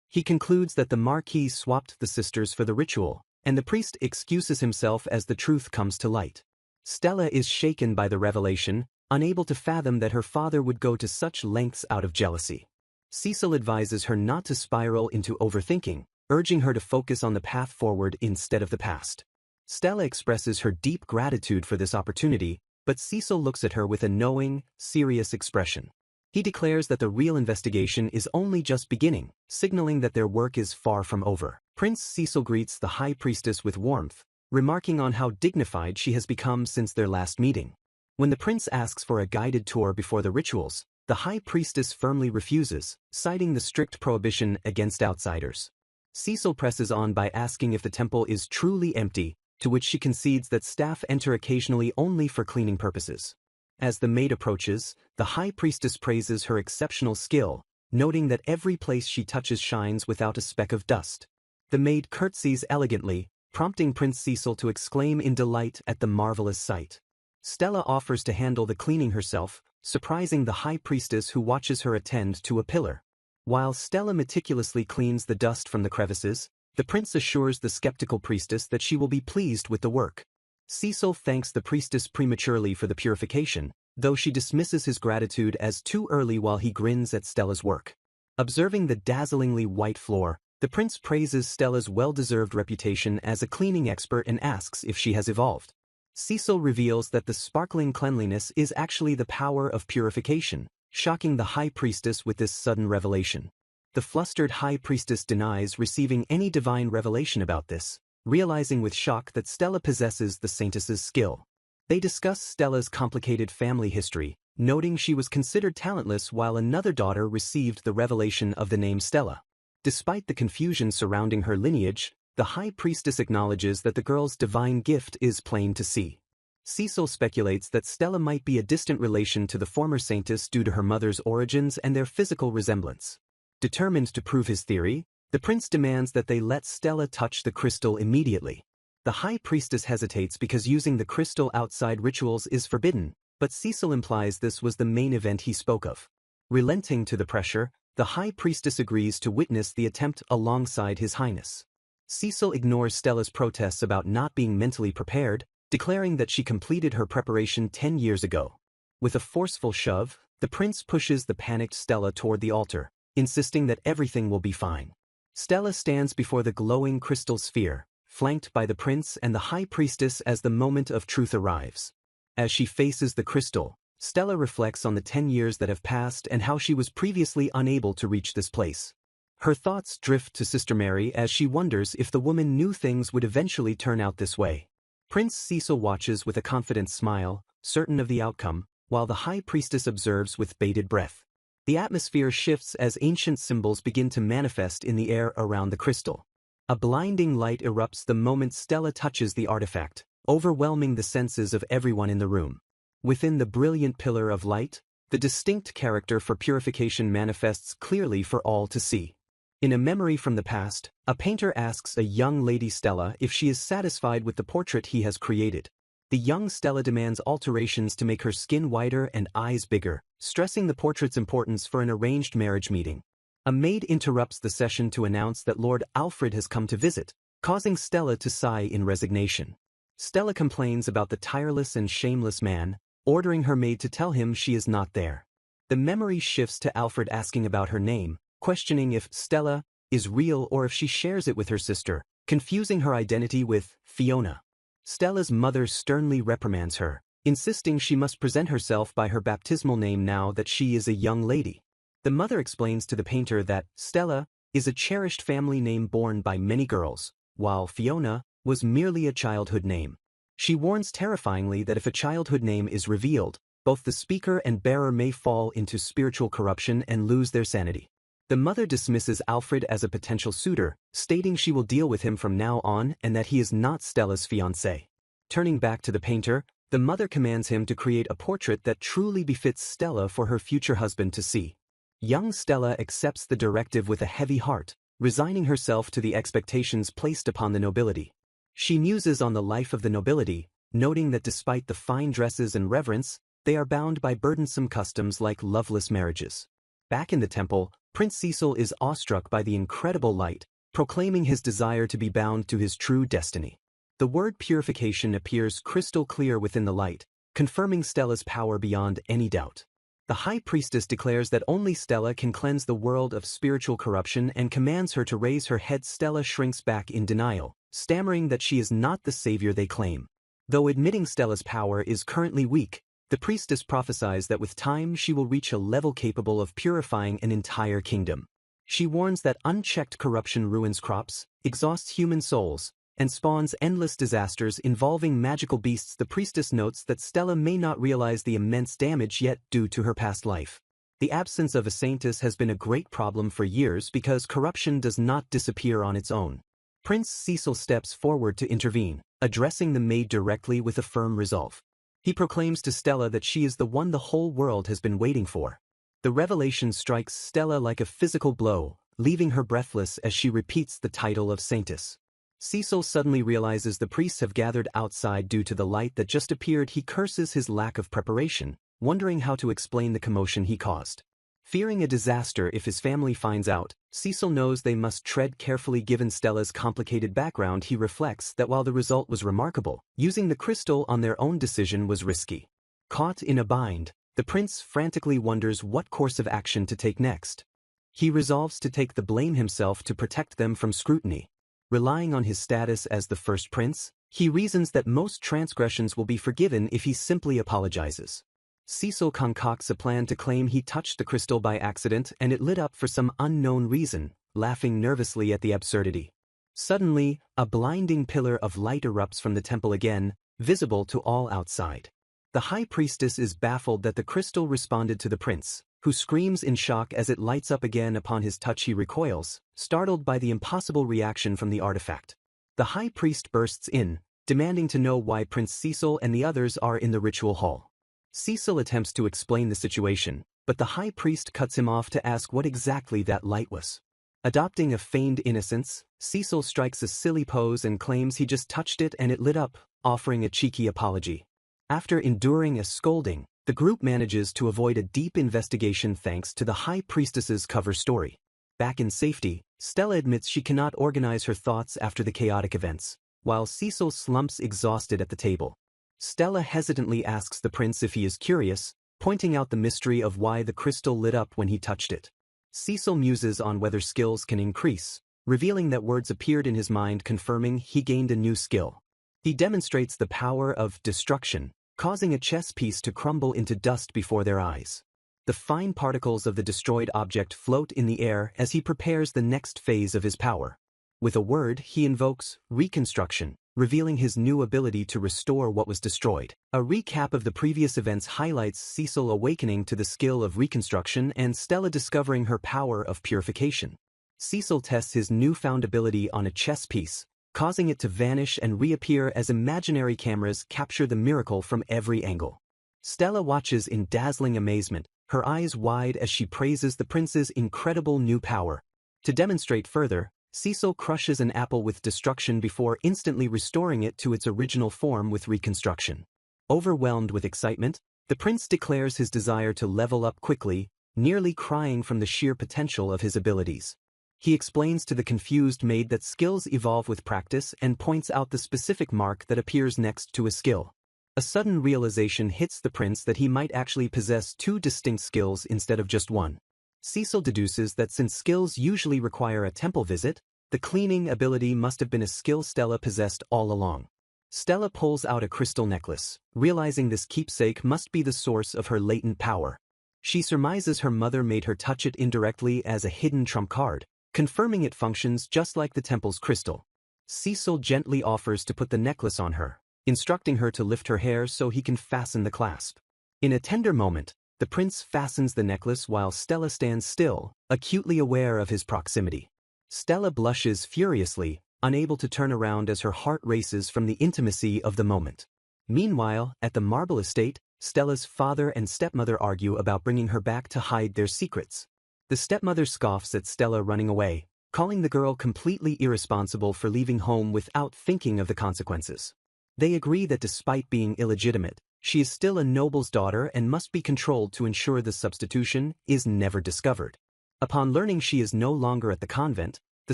He concludes that the Marquis swapped the sisters for the ritual, and the priest excuses himself as the truth comes to light. Stella is shaken by the revelation, unable to fathom that her father would go to such lengths out of jealousy. Cecil advises her not to spiral into overthinking, urging her to focus on the path forward instead of the past. Stella expresses her deep gratitude for this opportunity, but Cecil looks at her with a knowing, serious expression. He declares that the real investigation is only just beginning, signaling that their work is far from over. Prince Cecil greets the High Priestess with warmth, remarking on how dignified she has become since their last meeting. When the prince asks for a guided tour before the rituals, the High Priestess firmly refuses, citing the strict prohibition against outsiders. Cecil presses on by asking if the temple is truly empty, to which she concedes that staff enter occasionally only for cleaning purposes. As the maid approaches, the High Priestess praises her exceptional skill, noting that every place she touches shines without a speck of dust. The maid curtsies elegantly, prompting Prince Cecil to exclaim in delight at the marvelous sight. Stella offers to handle the cleaning herself, surprising the High Priestess who watches her attend to a pillar. While Stella meticulously cleans the dust from the crevices, the prince assures the skeptical priestess that she will be pleased with the work. Cecil thanks the priestess prematurely for the purification, though she dismisses his gratitude as too early while he grins at Stella's work. Observing the dazzlingly white floor, the prince praises Stella's well-deserved reputation as a cleaning expert and asks if she has evolved. Cecil reveals that the sparkling cleanliness is actually the power of purification, shocking the High Priestess with this sudden revelation. The flustered High Priestess denies receiving any divine revelation about this, realizing with shock that Stella possesses the saintess's skill. They discuss Stella's complicated family history, noting she was considered talentless while another daughter received the revelation of the name Stella. Despite the confusion surrounding her lineage, the High Priestess acknowledges that the girl's divine gift is plain to see. Cecil speculates that Stella might be a distant relation to the former saintess due to her mother's origins and their physical resemblance. Determined to prove his theory, the prince demands that they let Stella touch the crystal immediately. The High Priestess hesitates because using the crystal outside rituals is forbidden, but Cecil implies this was the main event he spoke of. Relenting to the pressure, The High Priestess agrees to witness the attempt alongside His Highness. Cecil ignores Stella's protests about not being mentally prepared, declaring that she completed her preparation 10 years ago. With a forceful shove, the prince pushes the panicked Stella toward the altar, insisting that everything will be fine. Stella stands before the glowing crystal sphere, flanked by the prince and the high priestess as the moment of truth arrives. As she faces the crystal, Stella reflects on the 10 years that have passed and how she was previously unable to reach this place. Her thoughts drift to Sister Mary as she wonders if the woman knew things would eventually turn out this way. Prince Cecil watches with a confident smile, certain of the outcome, while the high priestess observes with bated breath. The atmosphere shifts as ancient symbols begin to manifest in the air around the crystal. A blinding light erupts the moment Stella touches the artifact, overwhelming the senses of everyone in the room. Within the brilliant pillar of light, the distinct character for purification manifests clearly for all to see. In a memory from the past, a painter asks a young Lady Stella if she is satisfied with the portrait he has created. The young Stella demands alterations to make her skin whiter and eyes bigger, stressing the portrait's importance for an arranged marriage meeting. A maid interrupts the session to announce that Lord Alfred has come to visit, causing Stella to sigh in resignation. Stella complains about the tireless and shameless man, ordering her maid to tell him she is not there. The memory shifts to Alfred asking about her name, questioning if Stella is real or if she shares it with her sister, confusing her identity with Fiona. Stella's mother sternly reprimands her, insisting she must present herself by her baptismal name now that she is a young lady. The mother explains to the painter that Stella is a cherished family name borne by many girls, while Fiona was merely a childhood name. She warns terrifyingly that if a childhood name is revealed, both the speaker and bearer may fall into spiritual corruption and lose their sanity. The mother dismisses Alfred as a potential suitor, stating she will deal with him from now on and that he is not Stella's fiancé. Turning back to the painter, the mother commands him to create a portrait that truly befits Stella for her future husband to see. Young Stella accepts the directive with a heavy heart, resigning herself to the expectations placed upon the nobility. She muses on the life of the nobility, noting that despite the fine dresses and reverence, they are bound by burdensome customs like loveless marriages. Back in the temple, Prince Cecil is awestruck by the incredible light, proclaiming his desire to be bound to his true destiny. The word purification appears crystal clear within the light, confirming Stella's power beyond any doubt. The High Priestess declares that only Stella can cleanse the world of spiritual corruption and commands her to raise her head. Stella shrinks back in denial, stammering that she is not the savior they claim. Though admitting Stella's power is currently weak, the priestess prophesies that with time she will reach a level capable of purifying an entire kingdom. She warns that unchecked corruption ruins crops, exhausts human souls, and spawns endless disasters involving magical beasts. The priestess notes that Stella may not realize the immense damage yet due to her past life. The absence of a saintess has been a great problem for years because corruption does not disappear on its own. Prince Cecil steps forward to intervene, addressing the maid directly with a firm resolve. He proclaims to Stella that she is the one the whole world has been waiting for. The revelation strikes Stella like a physical blow, leaving her breathless as she repeats the title of saintess. Cecil suddenly realizes the priests have gathered outside due to the light that just appeared. He curses his lack of preparation, wondering how to explain the commotion he caused. Fearing a disaster if his family finds out, Cecil knows they must tread carefully given Stella's complicated background. He reflects that while the result was remarkable, using the crystal on their own decision was risky. Caught in a bind, the prince frantically wonders what course of action to take next. He resolves to take the blame himself to protect them from scrutiny. Relying on his status as the first prince, he reasons that most transgressions will be forgiven if he simply apologizes. Cecil concocts a plan to claim he touched the crystal by accident and it lit up for some unknown reason, laughing nervously at the absurdity. Suddenly, a blinding pillar of light erupts from the temple again, visible to all outside. The high priestess is baffled that the crystal responded to the prince, who screams in shock as it lights up again upon his touch. He recoils, startled by the impossible reaction from the artifact. The high priest bursts in, demanding to know why Prince Cecil and the others are in the ritual hall. Cecil attempts to explain the situation, but the high priest cuts him off to ask what exactly that light was. Adopting a feigned innocence, Cecil strikes a silly pose and claims he just touched it and it lit up, offering a cheeky apology. After enduring a scolding, The group manages to avoid a deep investigation thanks to the High Priestess's cover story. Back in safety, Stella admits she cannot organize her thoughts after the chaotic events, while Cecil slumps exhausted at the table. Stella hesitantly asks the prince if he is curious, pointing out the mystery of why the crystal lit up when he touched it. Cecil muses on whether skills can increase, revealing that words appeared in his mind confirming he gained a new skill. He demonstrates the power of destruction, causing a chess piece to crumble into dust before their eyes. The fine particles of the destroyed object float in the air as he prepares the next phase of his power. With a word, he invokes reconstruction, revealing his new ability to restore what was destroyed. A recap of the previous events highlights Cecil awakening to the skill of reconstruction and Stella discovering her power of purification. Cecil tests his newfound ability on a chess piece, causing it to vanish and reappear as imaginary cameras capture the miracle from every angle. Stella watches in dazzling amazement, her eyes wide as she praises the prince's incredible new power. To demonstrate further, Cecil crushes an apple with destruction before instantly restoring it to its original form with reconstruction. Overwhelmed with excitement, the prince declares his desire to level up quickly, nearly crying from the sheer potential of his abilities. He explains to the confused maid that skills evolve with practice and points out the specific mark that appears next to a skill. A sudden realization hits the prince that he might actually possess two distinct skills instead of just one. Cecil deduces that since skills usually require a temple visit, the cleaning ability must have been a skill Stella possessed all along. Stella pulls out a crystal necklace, realizing this keepsake must be the source of her latent power. She surmises her mother made her touch it indirectly as a hidden trump card, confirming it functions just like the temple's crystal. Cecil gently offers to put the necklace on her, instructing her to lift her hair so he can fasten the clasp. In a tender moment, the prince fastens the necklace while Stella stands still, acutely aware of his proximity. Stella blushes furiously, unable to turn around as her heart races from the intimacy of the moment. Meanwhile, at the marble estate, Stella's father and stepmother argue about bringing her back to hide their secrets. The stepmother scoffs at Stella running away, calling the girl completely irresponsible for leaving home without thinking of the consequences. They agree that despite being illegitimate, she is still a noble's daughter and must be controlled to ensure the substitution is never discovered. Upon learning she is no longer at the convent, the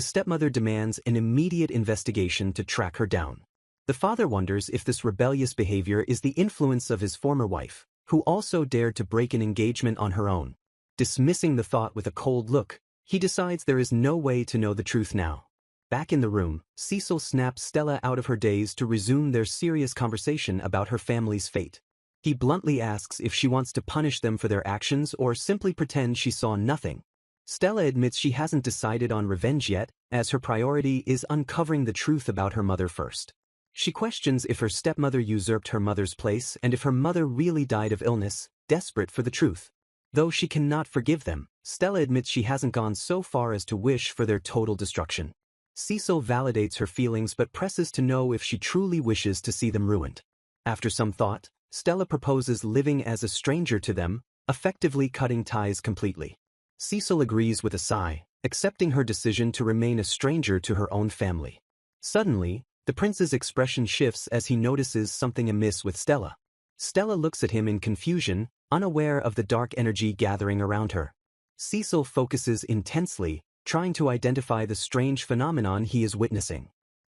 stepmother demands an immediate investigation to track her down. The father wonders if this rebellious behavior is the influence of his former wife, who also dared to break an engagement on her own. Dismissing the thought with a cold look, he decides there is no way to know the truth now. Back in the room, Cecil snaps Stella out of her daze to resume their serious conversation about her family's fate. He bluntly asks if she wants to punish them for their actions or simply pretend she saw nothing. Stella admits she hasn't decided on revenge yet, as her priority is uncovering the truth about her mother first. She questions if her stepmother usurped her mother's place and if her mother really died of illness, desperate for the truth. Though she cannot forgive them, Stella admits she hasn't gone so far as to wish for their total destruction. Cecil validates her feelings but presses to know if she truly wishes to see them ruined. After some thought, Stella proposes living as a stranger to them, effectively cutting ties completely. Cecil agrees with a sigh, accepting her decision to remain a stranger to her own family. Suddenly, the prince's expression shifts as he notices something amiss with Stella. Stella looks at him in confusion, unaware of the dark energy gathering around her. Cecil focuses intensely, trying to identify the strange phenomenon he is witnessing.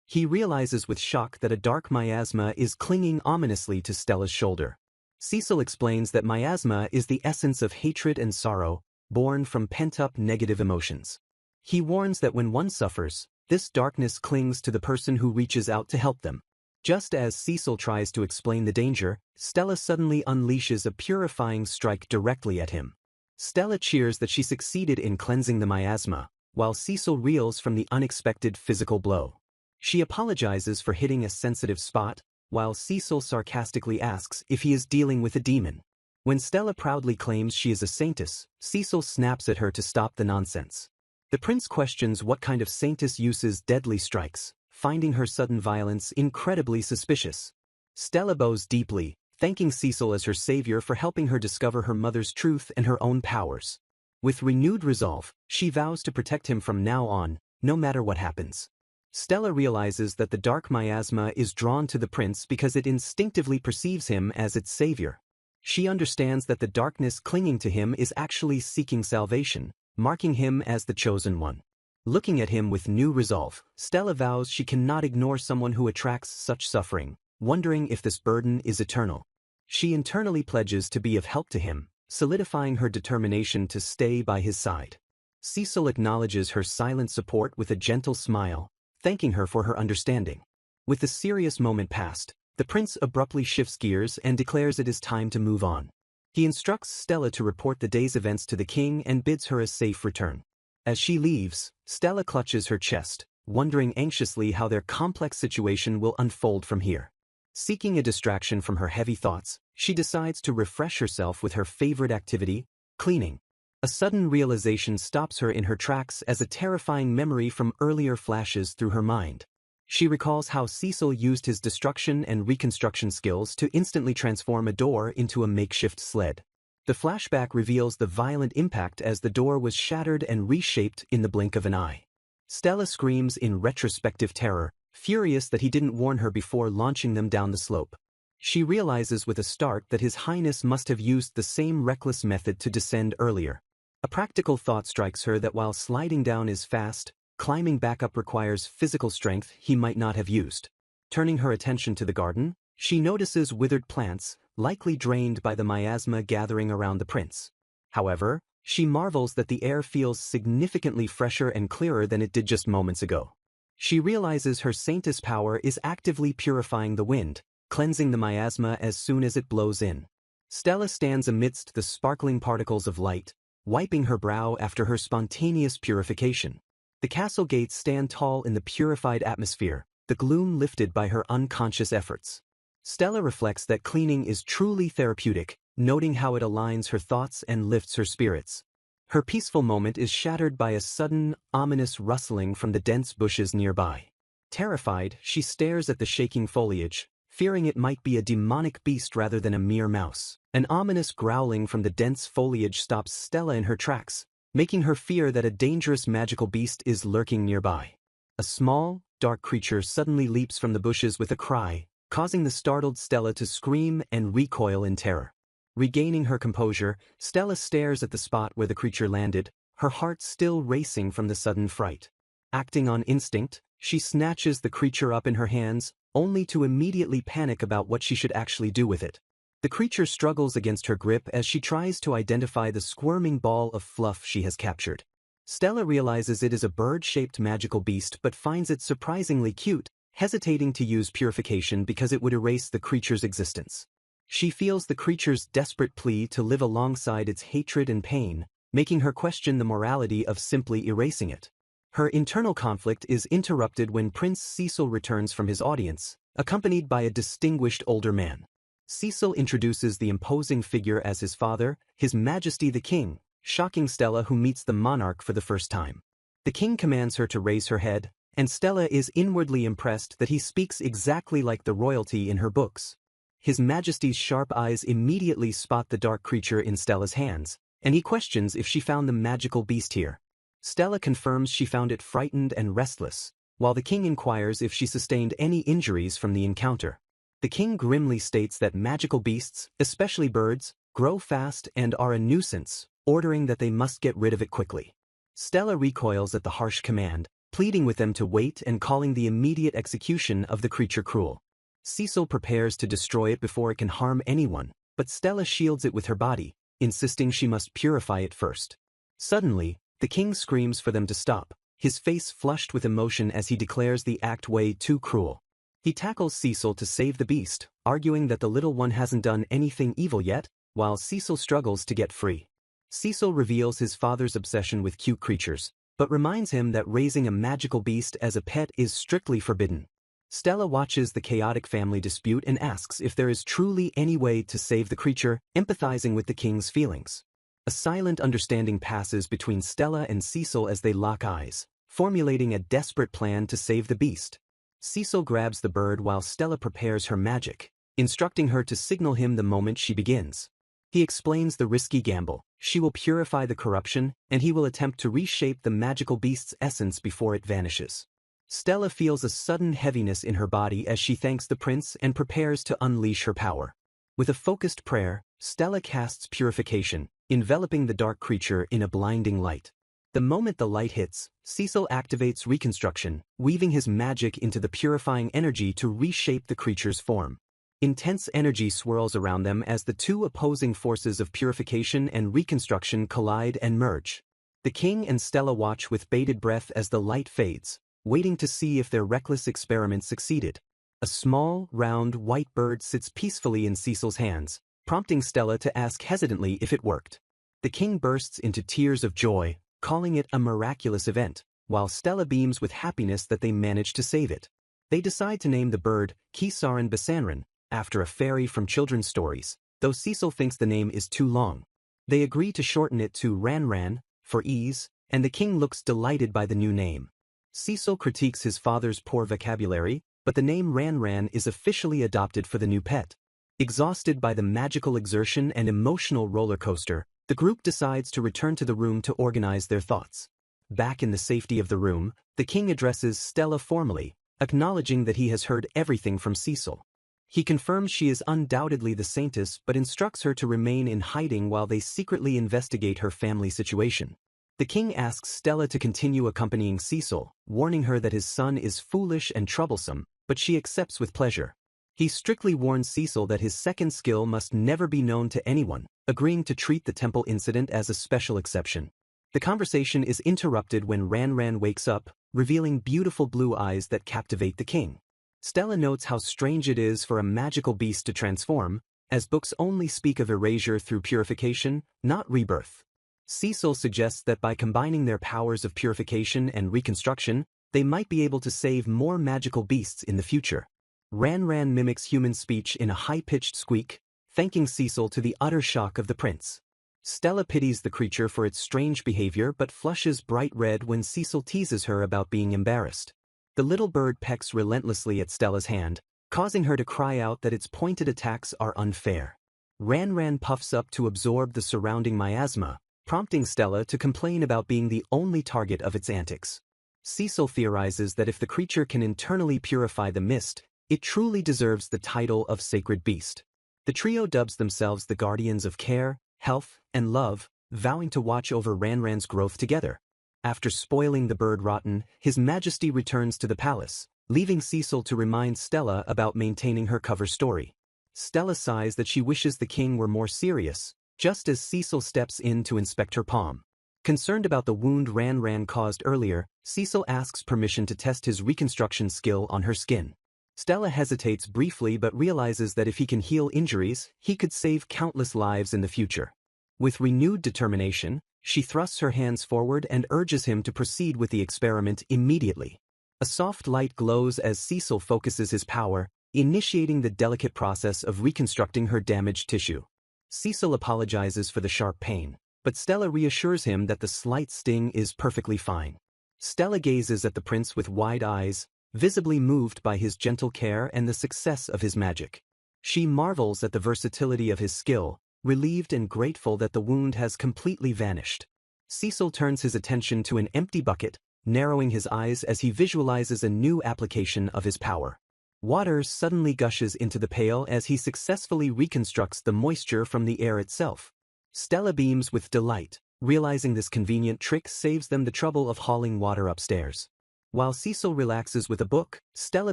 He realizes with shock that a dark miasma is clinging ominously to Stella's shoulder. Cecil explains that miasma is the essence of hatred and sorrow, born from pent-up negative emotions. He warns that when one suffers, this darkness clings to the person who reaches out to help them. Just as Cecil tries to explain the danger, Stella suddenly unleashes a purifying strike directly at him. Stella cheers that she succeeded in cleansing the miasma, while Cecil reels from the unexpected physical blow. She apologizes for hitting a sensitive spot, while Cecil sarcastically asks if he is dealing with a demon. When Stella proudly claims she is a saintess, Cecil snaps at her to stop the nonsense. The prince questions what kind of saintess uses deadly strikes, finding her sudden violence incredibly suspicious. Stella bows deeply, thanking Cecil as her savior for helping her discover her mother's truth and her own powers. With renewed resolve, she vows to protect him from now on, no matter what happens. Stella realizes that the dark miasma is drawn to the prince because it instinctively perceives him as its savior. She understands that the darkness clinging to him is actually seeking salvation, marking him as the chosen one. Looking at him with new resolve, Stella vows she cannot ignore someone who attracts such suffering, wondering if this burden is eternal. She internally pledges to be of help to him, solidifying her determination to stay by his side. Cecil acknowledges her silent support with a gentle smile, thanking her for her understanding. With the serious moment past, the prince abruptly shifts gears and declares it is time to move on. He instructs Stella to report the day's events to the king and bids her a safe return. As she leaves, Stella clutches her chest, wondering anxiously how their complex situation will unfold from here. Seeking a distraction from her heavy thoughts, she decides to refresh herself with her favorite activity, cleaning. A sudden realization stops her in her tracks as a terrifying memory from earlier flashes through her mind. She recalls how Cecil used his destruction and reconstruction skills to instantly transform a door into a makeshift sled. The flashback reveals the violent impact as the door was shattered and reshaped in the blink of an eye. Stella screams in retrospective terror, furious that he didn't warn her before launching them down the slope. She realizes with a start that His Highness must have used the same reckless method to descend earlier. A practical thought strikes her that while sliding down is fast, climbing back up requires physical strength he might not have used. Turning her attention to the garden, she notices withered plants, likely drained by the miasma gathering around the prince. However, she marvels that the air feels significantly fresher and clearer than it did just moments ago. She realizes her saintess power is actively purifying the wind, cleansing the miasma as soon as it blows in. Stella stands amidst the sparkling particles of light, wiping her brow after her spontaneous purification. The castle gates stand tall in the purified atmosphere, the gloom lifted by her unconscious efforts. Stella reflects that cleaning is truly therapeutic, noting how it aligns her thoughts and lifts her spirits. Her peaceful moment is shattered by a sudden, ominous rustling from the dense bushes nearby. Terrified, she stares at the shaking foliage, fearing it might be a demonic beast rather than a mere mouse. An ominous growling from the dense foliage stops Stella in her tracks, making her fear that a dangerous magical beast is lurking nearby. A small, dark creature suddenly leaps from the bushes with a cry, causing the startled Stella to scream and recoil in terror. Regaining her composure, Stella stares at the spot where the creature landed, her heart still racing from the sudden fright. Acting on instinct, she snatches the creature up in her hands, only to immediately panic about what she should actually do with it. The creature struggles against her grip as she tries to identify the squirming ball of fluff she has captured. Stella realizes it is a bird-shaped magical beast but finds it surprisingly cute, hesitating to use purification because it would erase the creature's existence. She feels the creature's desperate plea to live alongside its hatred and pain, making her question the morality of simply erasing it. Her internal conflict is interrupted when Prince Cecil returns from his audience, accompanied by a distinguished older man. Cecil introduces the imposing figure as his father, His Majesty the King, shocking Stella, who meets the monarch for the first time. The king commands her to raise her head, and Stella is inwardly impressed that he speaks exactly like the royalty in her books. His Majesty's sharp eyes immediately spot the dark creature in Stella's hands, and he questions if she found the magical beast here. Stella confirms she found it frightened and restless, while the king inquires if she sustained any injuries from the encounter. The king grimly states that magical beasts, especially birds, grow fast and are a nuisance, ordering that they must get rid of it quickly. Stella recoils at the harsh command, pleading with them to wait and calling the immediate execution of the creature cruel. Cecil prepares to destroy it before it can harm anyone, but Stella shields it with her body, insisting she must purify it first. Suddenly, the king screams for them to stop, his face flushed with emotion as he declares the act way too cruel. He tackles Cecil to save the beast, arguing that the little one hasn't done anything evil yet, while Cecil struggles to get free. Cecil reveals his father's obsession with cute creatures, but reminds him that raising a magical beast as a pet is strictly forbidden. Stella watches the chaotic family dispute and asks if there is truly any way to save the creature, empathizing with the king's feelings. A silent understanding passes between Stella and Cecil as they lock eyes, formulating a desperate plan to save the beast. Cecil grabs the bird while Stella prepares her magic, instructing her to signal him the moment she begins. He explains the risky gamble: she will purify the corruption, and he will attempt to reshape the magical beast's essence before it vanishes. Stella feels a sudden heaviness in her body as she thanks the prince and prepares to unleash her power. With a focused prayer, Stella casts purification, enveloping the dark creature in a blinding light. The moment the light hits, Cecil activates reconstruction, weaving his magic into the purifying energy to reshape the creature's form. Intense energy swirls around them as the two opposing forces of purification and reconstruction collide and merge. The king and Stella watch with bated breath as the light fades, waiting to see if their reckless experiment succeeded. A small, round, white bird sits peacefully in Cecil's hands, prompting Stella to ask hesitantly if it worked. The king bursts into tears of joy, calling it a miraculous event, while Stella beams with happiness that they managed to save it. They decide to name the bird Kisaran Basanran, after a fairy from children's stories, though Cecil thinks the name is too long. They agree to shorten it to Ranran, for ease, and the king looks delighted by the new name. Cecil critiques his father's poor vocabulary, but the name Ranran is officially adopted for the new pet. Exhausted by the magical exertion and emotional roller coaster, the group decides to return to the room to organize their thoughts. Back in the safety of the room, the king addresses Stella formally, acknowledging that he has heard everything from Cecil. He confirms she is undoubtedly the saintess but instructs her to remain in hiding while they secretly investigate her family situation. The king asks Stella to continue accompanying Cecil, warning her that his son is foolish and troublesome, but she accepts with pleasure. He strictly warns Cecil that his second skill must never be known to anyone, agreeing to treat the temple incident as a special exception. The conversation is interrupted when Ranran wakes up, revealing beautiful blue eyes that captivate the king. Stella notes how strange it is for a magical beast to transform, as books only speak of erasure through purification, not rebirth. Cecil suggests that by combining their powers of purification and reconstruction, they might be able to save more magical beasts in the future. Ranran mimics human speech in a high-pitched squeak, thanking Cecil to the utter shock of the prince. Stella pities the creature for its strange behavior but flushes bright red when Cecil teases her about being embarrassed. The little bird pecks relentlessly at Stella's hand, causing her to cry out that its pointed attacks are unfair. Ranran puffs up to absorb the surrounding miasma, prompting Stella to complain about being the only target of its antics. Cecil theorizes that if the creature can internally purify the mist, it truly deserves the title of sacred beast. The trio dubs themselves the guardians of care, health, and love, vowing to watch over Ranran's growth together. After spoiling the bird rotten, His Majesty returns to the palace, leaving Cecil to remind Stella about maintaining her cover story. Stella sighs that she wishes the king were more serious, just as Cecil steps in to inspect her palm. Concerned about the wound Ranran caused earlier, Cecil asks permission to test his reconstruction skill on her skin. Stella hesitates briefly but realizes that if he can heal injuries, he could save countless lives in the future. With renewed determination, she thrusts her hands forward and urges him to proceed with the experiment immediately. A soft light glows as Cecil focuses his power, initiating the delicate process of reconstructing her damaged tissue. Cecil apologizes for the sharp pain, but Stella reassures him that the slight sting is perfectly fine. Stella gazes at the prince with wide eyes, visibly moved by his gentle care and the success of his magic. She marvels at the versatility of his skill, relieved and grateful that the wound has completely vanished. Cecil turns his attention to an empty bucket, narrowing his eyes as he visualizes a new application of his power. Water suddenly gushes into the pail as he successfully reconstructs the moisture from the air itself. Stella beams with delight, realizing this convenient trick saves them the trouble of hauling water upstairs. While Cecil relaxes with a book, Stella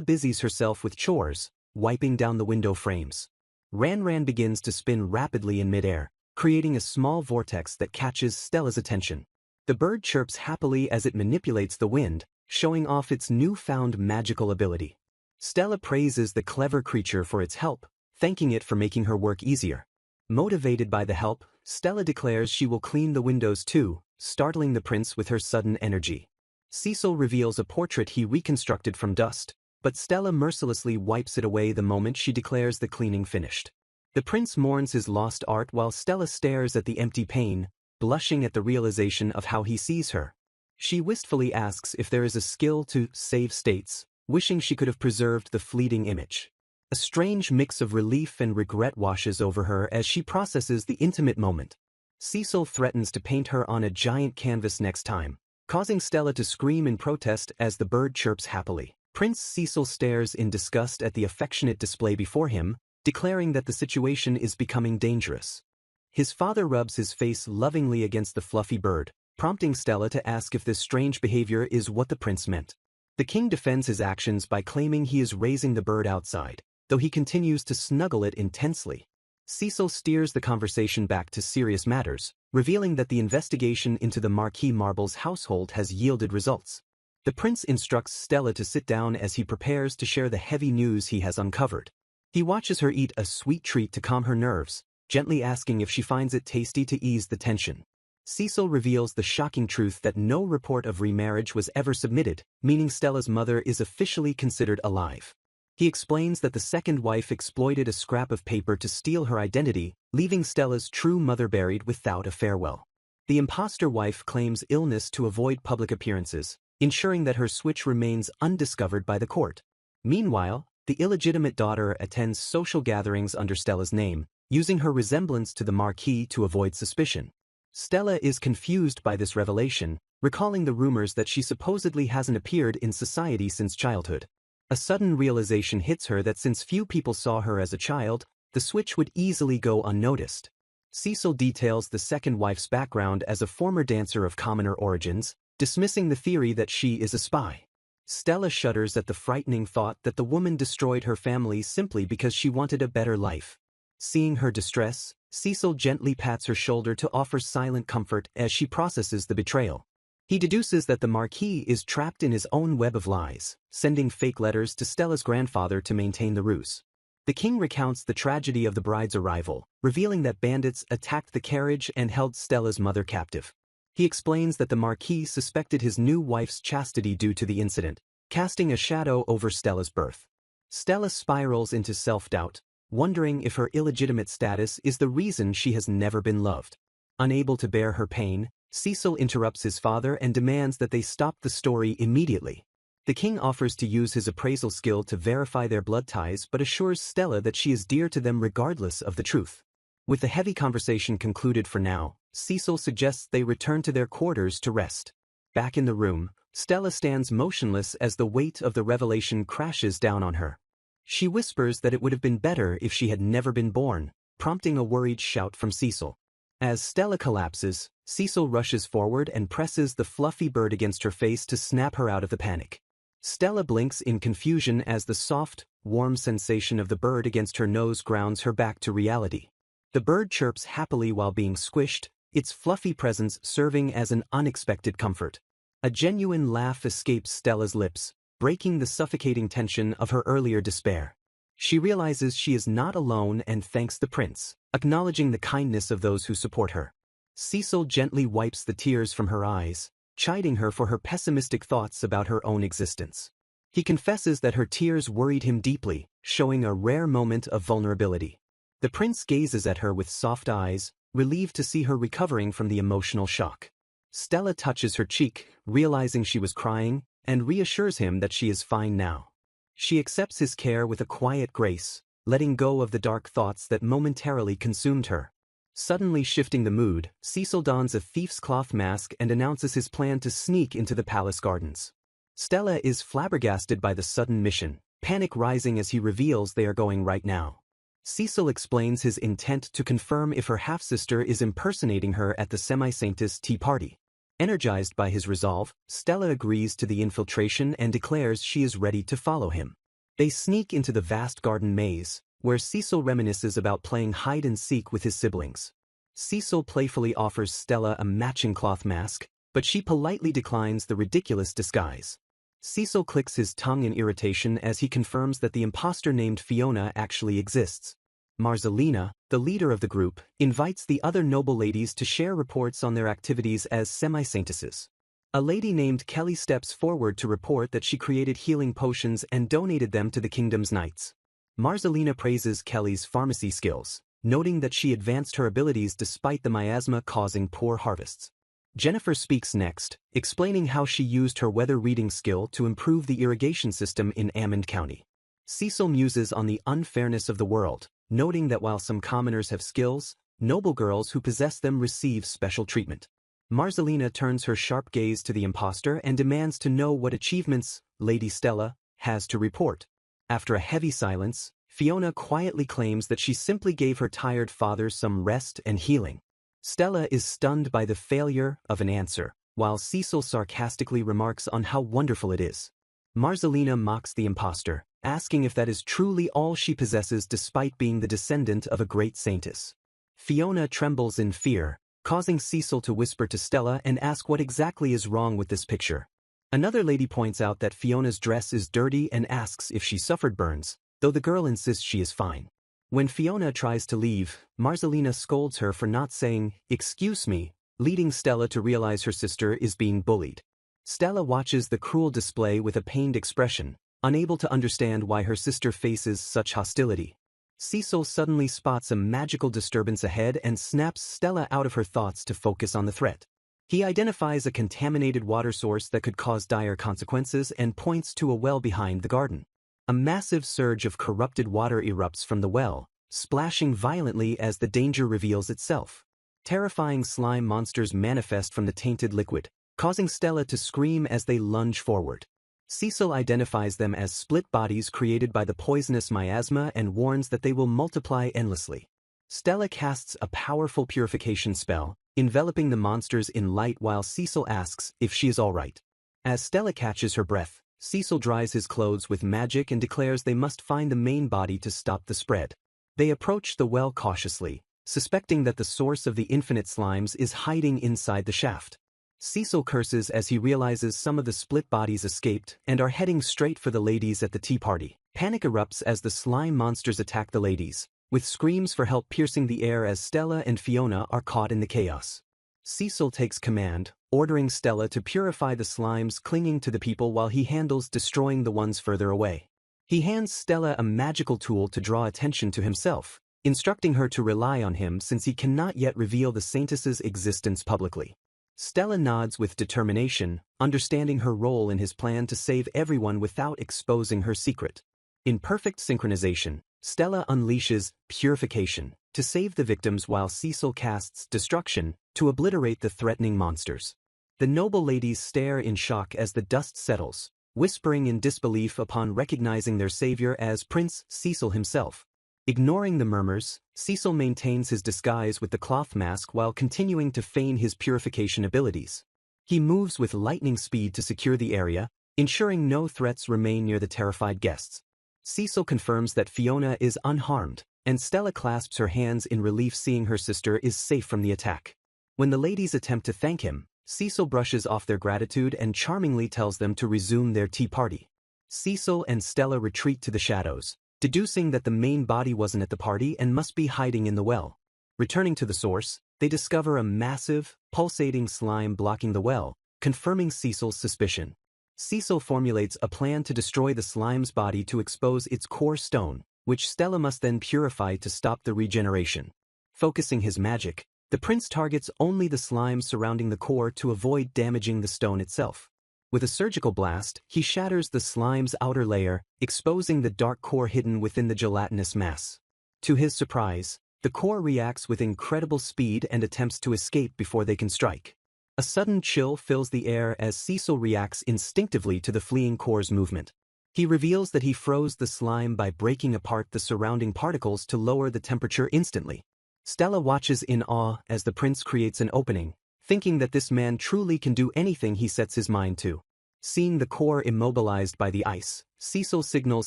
busies herself with chores, wiping down the window frames. Ranran begins to spin rapidly in midair, creating a small vortex that catches Stella's attention. The bird chirps happily as it manipulates the wind, showing off its newfound magical ability. Stella praises the clever creature for its help, thanking it for making her work easier. Motivated by the help, Stella declares she will clean the windows too, startling the prince with her sudden energy. Cecil reveals a portrait he reconstructed from dust, but Stella mercilessly wipes it away the moment she declares the cleaning finished. The prince mourns his lost art while Stella stares at the empty pane, blushing at the realization of how he sees her. She wistfully asks if there is a skill to save states, wishing she could have preserved the fleeting image. A strange mix of relief and regret washes over her as she processes the intimate moment. Cecil threatens to paint her on a giant canvas next time, causing Stella to scream in protest as the bird chirps happily. Prince Cecil stares in disgust at the affectionate display before him, declaring that the situation is becoming dangerous. His father rubs his face lovingly against the fluffy bird, prompting Stella to ask if this strange behavior is what the prince meant. The king defends his actions by claiming he is raising the bird outside, though he continues to snuggle it intensely. Cecil steers the conversation back to serious matters, revealing that the investigation into the Marquis Marble's household has yielded results. The prince instructs Stella to sit down as he prepares to share the heavy news he has uncovered. He watches her eat a sweet treat to calm her nerves, gently asking if she finds it tasty to ease the tension. Cecil reveals the shocking truth that no report of remarriage was ever submitted, meaning Stella's mother is officially considered alive. He explains that the second wife exploited a scrap of paper to steal her identity, leaving Stella's true mother buried without a farewell. The imposter wife claims illness to avoid public appearances, ensuring that her switch remains undiscovered by the court. Meanwhile, the illegitimate daughter attends social gatherings under Stella's name, using her resemblance to the Marquis to avoid suspicion. Stella is confused by this revelation, recalling the rumors that she supposedly hasn't appeared in society since childhood. A sudden realization hits her that since few people saw her as a child, the switch would easily go unnoticed. Cecil details the second wife's background as a former dancer of commoner origins, dismissing the theory that she is a spy. Stella shudders at the frightening thought that the woman destroyed her family simply because she wanted a better life. Seeing her distress, Cecil gently pats her shoulder to offer silent comfort as she processes the betrayal. He deduces that the Marquis is trapped in his own web of lies, sending fake letters to Stella's grandfather to maintain the ruse. The king recounts the tragedy of the bride's arrival, revealing that bandits attacked the carriage and held Stella's mother captive. He explains that the Marquis suspected his new wife's chastity due to the incident, casting a shadow over Stella's birth. Stella spirals into self-doubt, wondering if her illegitimate status is the reason she has never been loved. Unable to bear her pain, Cecil interrupts his father and demands that they stop the story immediately. The king offers to use his appraisal skill to verify their blood ties but assures Stella that she is dear to them regardless of the truth. With the heavy conversation concluded for now, Cecil suggests they return to their quarters to rest. Back in the room, Stella stands motionless as the weight of the revelation crashes down on her. She whispers that it would have been better if she had never been born, prompting a worried shout from Cecil. As Stella collapses, Cecil rushes forward and presses the fluffy bird against her face to snap her out of the panic. Stella blinks in confusion as the soft, warm sensation of the bird against her nose grounds her back to reality. The bird chirps happily while being squished, its fluffy presence serving as an unexpected comfort. A genuine laugh escapes Stella's lips, breaking the suffocating tension of her earlier despair. She realizes she is not alone and thanks the prince, acknowledging the kindness of those who support her. Cecil gently wipes the tears from her eyes, chiding her for her pessimistic thoughts about her own existence. He confesses that her tears worried him deeply, showing a rare moment of vulnerability. The prince gazes at her with soft eyes, relieved to see her recovering from the emotional shock. Stella touches her cheek, realizing she was crying, and reassures him that she is fine now. She accepts his care with a quiet grace, letting go of the dark thoughts that momentarily consumed her. Suddenly shifting the mood, Cecil dons a thief's cloth mask and announces his plan to sneak into the palace gardens. Stella is flabbergasted by the sudden mission, panic rising as he reveals they are going right now. Cecil explains his intent to confirm if her half-sister is impersonating her at the Semi-Saintess tea party. Energized by his resolve, Stella agrees to the infiltration and declares she is ready to follow him. They sneak into the vast garden maze, where Cecil reminisces about playing hide-and-seek with his siblings. Cecil playfully offers Stella a matching cloth mask, but she politely declines the ridiculous disguise. Cecil clicks his tongue in irritation as he confirms that the imposter named Fiona actually exists. Marcelina, the leader of the group, invites the other noble ladies to share reports on their activities as semi-saintesses. A lady named Kelly steps forward to report that she created healing potions and donated them to the kingdom's knights. Marcelina praises Kelly's pharmacy skills, noting that she advanced her abilities despite the miasma causing poor harvests. Jennifer speaks next, explaining how she used her weather reading skill to improve the irrigation system in Ammon County. Cecil muses on the unfairness of the world, noting that while some commoners have skills, noble girls who possess them receive special treatment. Marcelina turns her sharp gaze to the imposter and demands to know what achievements Lady Stella has to report. After a heavy silence, Fiona quietly claims that she simply gave her tired father some rest and healing. Stella is stunned by the failure of an answer, while Cecil sarcastically remarks on how wonderful it is. Marcelina mocks the impostor, asking if that is truly all she possesses despite being the descendant of a great saintess. Fiona trembles in fear, causing Cecil to whisper to Stella and ask what exactly is wrong with this picture. Another lady points out that Fiona's dress is dirty and asks if she suffered burns, though the girl insists she is fine. When Fiona tries to leave, Marcelina scolds her for not saying, "Excuse me," leading Stella to realize her sister is being bullied. Stella watches the cruel display with a pained expression, unable to understand why her sister faces such hostility. Cecil suddenly spots a magical disturbance ahead and snaps Stella out of her thoughts to focus on the threat. He identifies a contaminated water source that could cause dire consequences and points to a well behind the garden. A massive surge of corrupted water erupts from the well, splashing violently as the danger reveals itself. Terrifying slime monsters manifest from the tainted liquid, causing Stella to scream as they lunge forward. Cecil identifies them as split bodies created by the poisonous miasma and warns that they will multiply endlessly. Stella casts a powerful purification spell, enveloping the monsters in light while Cecil asks if she is alright. As Stella catches her breath, Cecil dries his clothes with magic and declares they must find the main body to stop the spread. They approach the well cautiously, suspecting that the source of the infinite slimes is hiding inside the shaft. Cecil curses as he realizes some of the split bodies escaped and are heading straight for the ladies at the tea party. Panic erupts as the slime monsters attack the ladies, with screams for help piercing the air as Stella and Fiona are caught in the chaos. Cecil takes command, ordering Stella to purify the slimes clinging to the people while he handles destroying the ones further away. He hands Stella a magical tool to draw attention to himself, instructing her to rely on him since he cannot yet reveal the saintess's existence publicly. Stella nods with determination, understanding her role in his plan to save everyone without exposing her secret. In perfect synchronization, Stella unleashes purification to save the victims while Cecil casts destruction to obliterate the threatening monsters. The noble ladies stare in shock as the dust settles, whispering in disbelief upon recognizing their savior as Prince Cecil himself. Ignoring the murmurs, Cecil maintains his disguise with the cloth mask while continuing to feign his purification abilities. He moves with lightning speed to secure the area, ensuring no threats remain near the terrified guests. Cecil confirms that Fiona is unharmed, and Stella clasps her hands in relief seeing her sister is safe from the attack. When the ladies attempt to thank him, Cecil brushes off their gratitude and charmingly tells them to resume their tea party. Cecil and Stella retreat to the shadows, deducing that the main body wasn't at the party and must be hiding in the well. Returning to the source, they discover a massive, pulsating slime blocking the well, confirming Cecil's suspicion. Cecil formulates a plan to destroy the slime's body to expose its core stone, which Stella must then purify to stop the regeneration. Focusing his magic, the prince targets only the slimes surrounding the core to avoid damaging the stone itself. With a surgical blast, he shatters the slime's outer layer, exposing the dark core hidden within the gelatinous mass. To his surprise, the core reacts with incredible speed and attempts to escape before they can strike. A sudden chill fills the air as Cecil reacts instinctively to the fleeing core's movement. He reveals that he froze the slime by breaking apart the surrounding particles to lower the temperature instantly. Stella watches in awe as the prince creates an opening, thinking that this man truly can do anything he sets his mind to. Seeing the core immobilized by the ice, Cecil signals